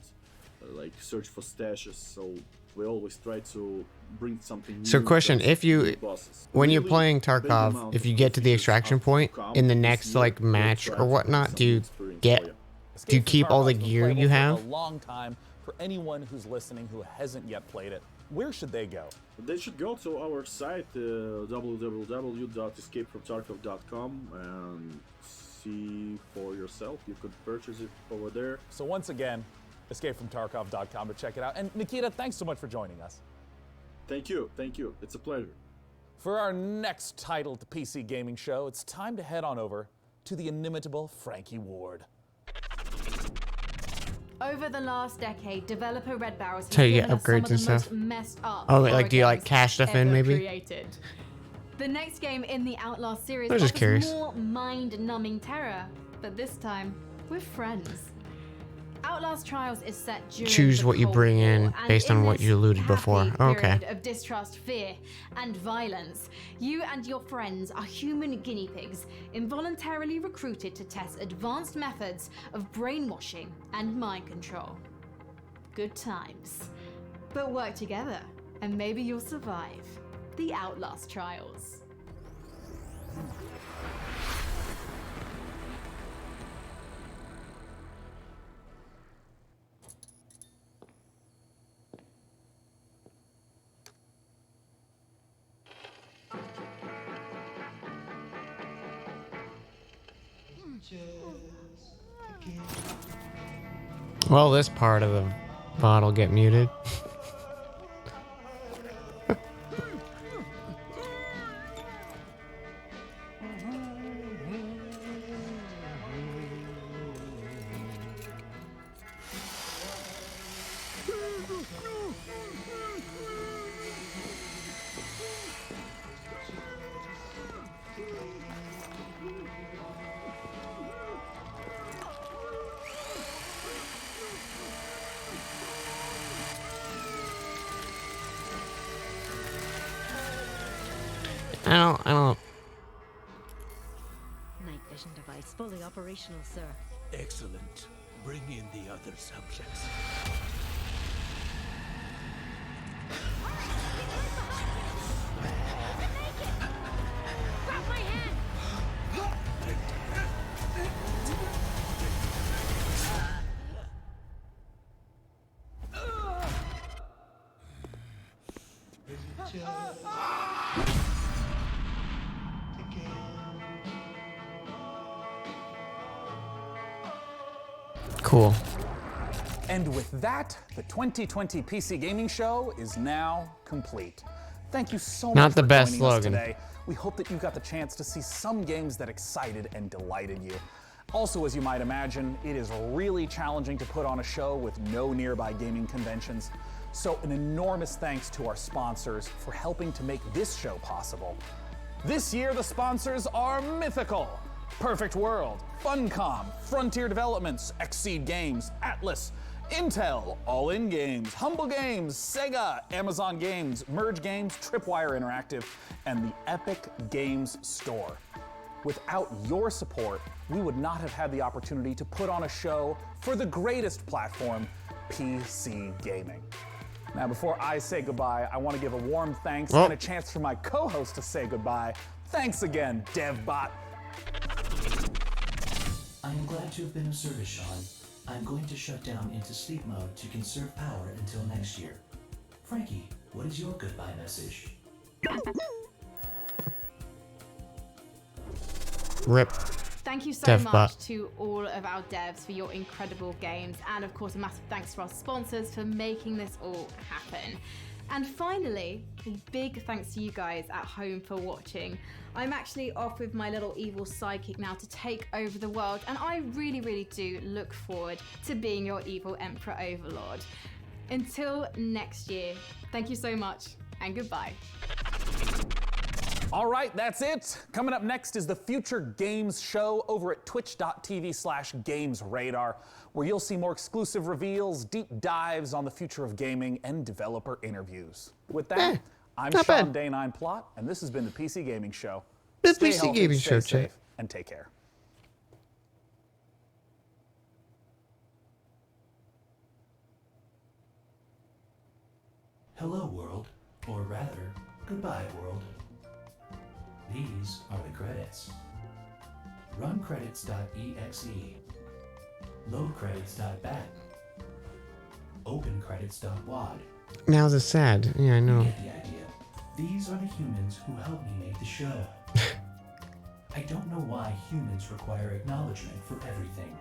like search for stashes. So we always try to bring something new. So question, just if you, new bosses. when you're Really playing big Tarkov, amount if of you get to the extraction point in the next like match or whatnot, do you keep all the gear you have? A long time. For anyone who's listening who hasn't yet played it, where should they go? They should go to our site, www.escapefromtarkov.com, and see for yourself. You could purchase it over there. So once again, escapefromtarkov.com to check it out. And Nikita, thanks so much for joining us. Thank you. It's a pleasure. For our next titled PC gaming show, it's time to head on over to the inimitable Frankie Ward. Over the last decade, developer Red Barrels So have you get given us some upgrades of and the stuff? most messed up Oh, like, horror do you, like, games cash stuff in, ever maybe? created. The next game in the Outlast series I was just offers curious. more mind-numbing terror, but this time with friends. Outlast Trials is set during Choose the what you Cold bring War, in and based on what this you alluded happy before. Okay. period of distrust, fear, and violence, you and your friends are human guinea pigs, involuntarily recruited to test advanced methods of brainwashing and mind control. Good times. But work together, and maybe you'll survive the Outlast Trials. Well, this part of the VOD will get muted. I don't. Night vision device fully operational, sir. Excellent. Bring in the other subjects. Grab my hand! Cool. And with that, the 2020 PC Gaming Show is now complete. Thank you so much Not the for best joining us slogan. today. We hope that you got the chance to see some games that excited and delighted you. Also, as you might imagine, it is really challenging to put on a show with no nearby gaming conventions. So an enormous thanks to our sponsors for helping to make this show possible. This year, the sponsors are Mythical, Perfect World, Funcom, Frontier Developments, Exceed Games, Atlas, Intel, All In Games, Humble Games, Sega, Amazon Games, Merge Games, Tripwire Interactive, and the Epic Games Store. Without your support, we would not have had the opportunity to put on a show for the greatest platform, PC gaming. Now, before I say goodbye, I want to give a warm thanks and a chance for my co-host to say goodbye. Thanks again, DevBot. I am glad to have been of service, Sean. I'm going to shut down into sleep mode to conserve power until next year. Frankie, what is your goodbye message? Rip. Thank you so DevBot. much to all of our devs for your incredible games, and of course a massive thanks to our sponsors for making this all happen. And finally, a big thanks to you guys at home for watching. I'm actually off with my little evil sidekick now to take over the world, and I really do look forward to being your evil Emperor Overlord. Until next year, thank you so much, and goodbye. All right, that's it. Coming up next is the Future Games Show over at twitch.tv/GamesRadar, where you'll see more exclusive reveals, deep dives on the future of gaming, and developer interviews. With that, I'm Not Sean bad. Day9 Plot, and this has been the PC Gaming Show. The Stay PC healthy, Gaming stay Show, safe, chat. and take care. Hello, world. Or rather, goodbye, world. These are the credits. Run credits.exe. Load credits.bat. Open credits.wad. Now this is sad. Yeah, I know. You get the idea. These are the humans who helped me make the show. I don't know why humans require acknowledgement for everything.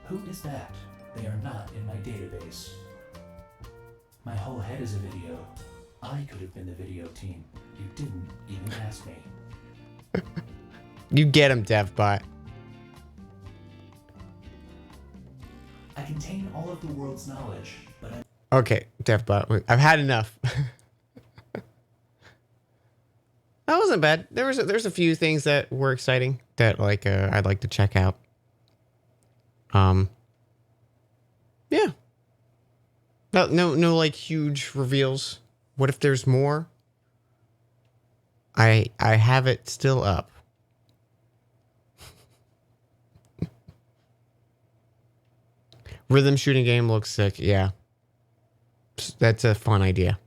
Who is that? They are not in my database. My whole head is a video. I could have been the video team. You didn't even ask me. You get him, DevBot. I contain all of the world's knowledge, but I... Okay, DevBot. I've had enough. That wasn't bad. There's a few things that were exciting that like I'd like to check out. Yeah. No like huge reveals. What if there's more? I have it still up. Rhythm shooting game looks sick. Yeah. That's a fun idea.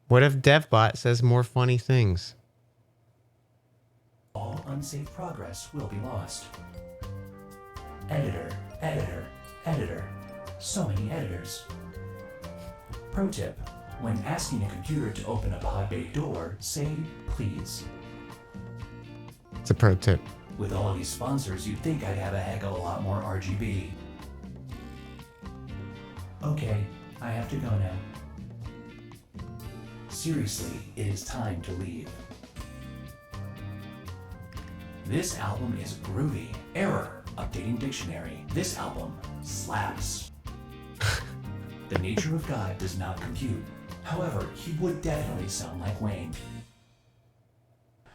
What if DevBot says more funny things? all unsafe progress will be lost. Editor, editor, editor. So many editors. Pro tip: when asking a computer to open a pod bay door, say please. It's a pro tip. With all these sponsors, you'd think I'd have a heck of a lot more RGB. Okay, I have to go now. Seriously, it is time to leave. This album is groovy. Error. Updating dictionary. This album slaps. The nature of God does not compute. However, he would definitely sound like Wayne.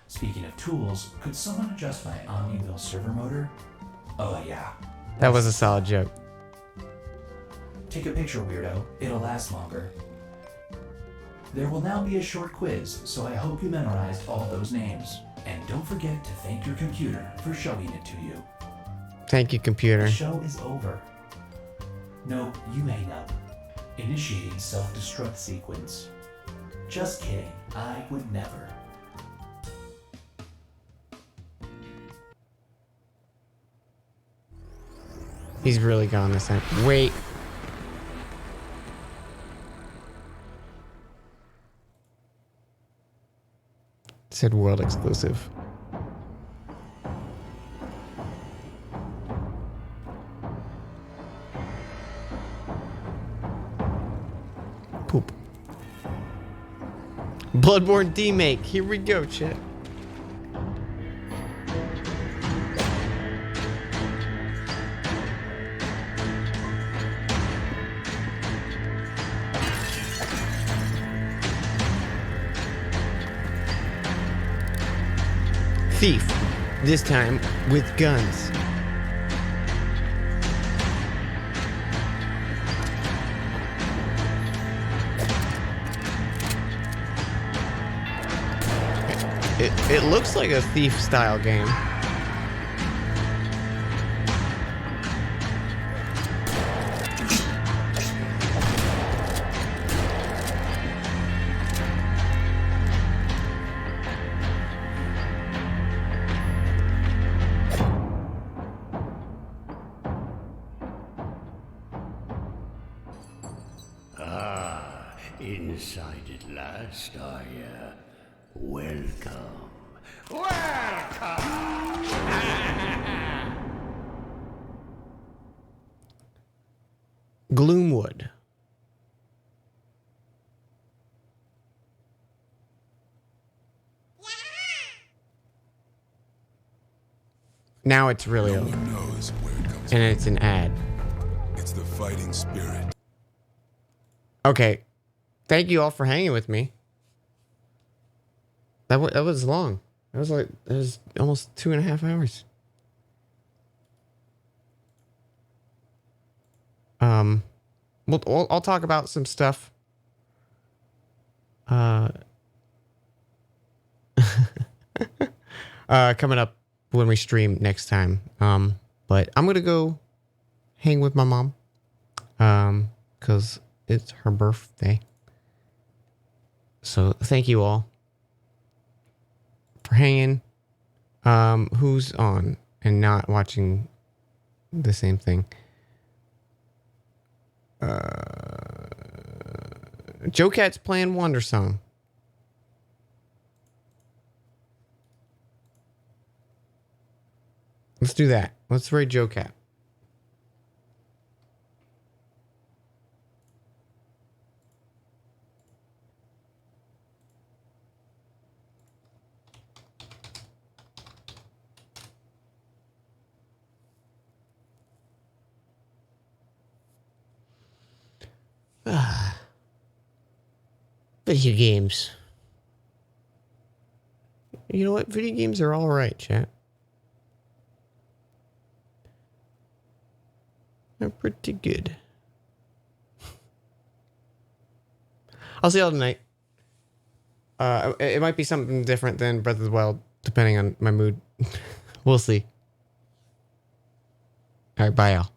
Speaking of tools, could someone adjust my OmniWheel server motor? Oh yeah. That was a solid joke. Take a picture, weirdo. It'll last longer. There will now be a short quiz, so I hope you memorized all those names. And don't forget to thank your computer for showing it to you. Thank you, computer. The show is over. No, you hang up. Initiating self-destruct sequence. Just kidding. I would never. He's really gone this time. Wait. It said world exclusive. Poop. Bloodborne demake. Here we go, chat. Thief, this time with guns. It looks like a Thief style game. Inside at last, welcome. Welcome! Gloomwood. Now it's really No over. one knows where it comes And it's an ad. It's the fighting spirit. Okay. Thank you all for hanging with me. That was long. That was almost 2.5 hours. I'll talk about some stuff coming up when we stream next time. But I'm gonna go hang with my mom, because it's her birthday. So thank you all for hanging. Who's on and not watching the same thing? Joe Cat's playing Wonder Song. Let's do that. Let's raid Joe Cat. Video games. You know what? Video games are all right, chat. They're pretty good. I'll see y'all tonight. It might be something different than Breath of the Wild, depending on my mood. We'll see. All right, bye, y'all.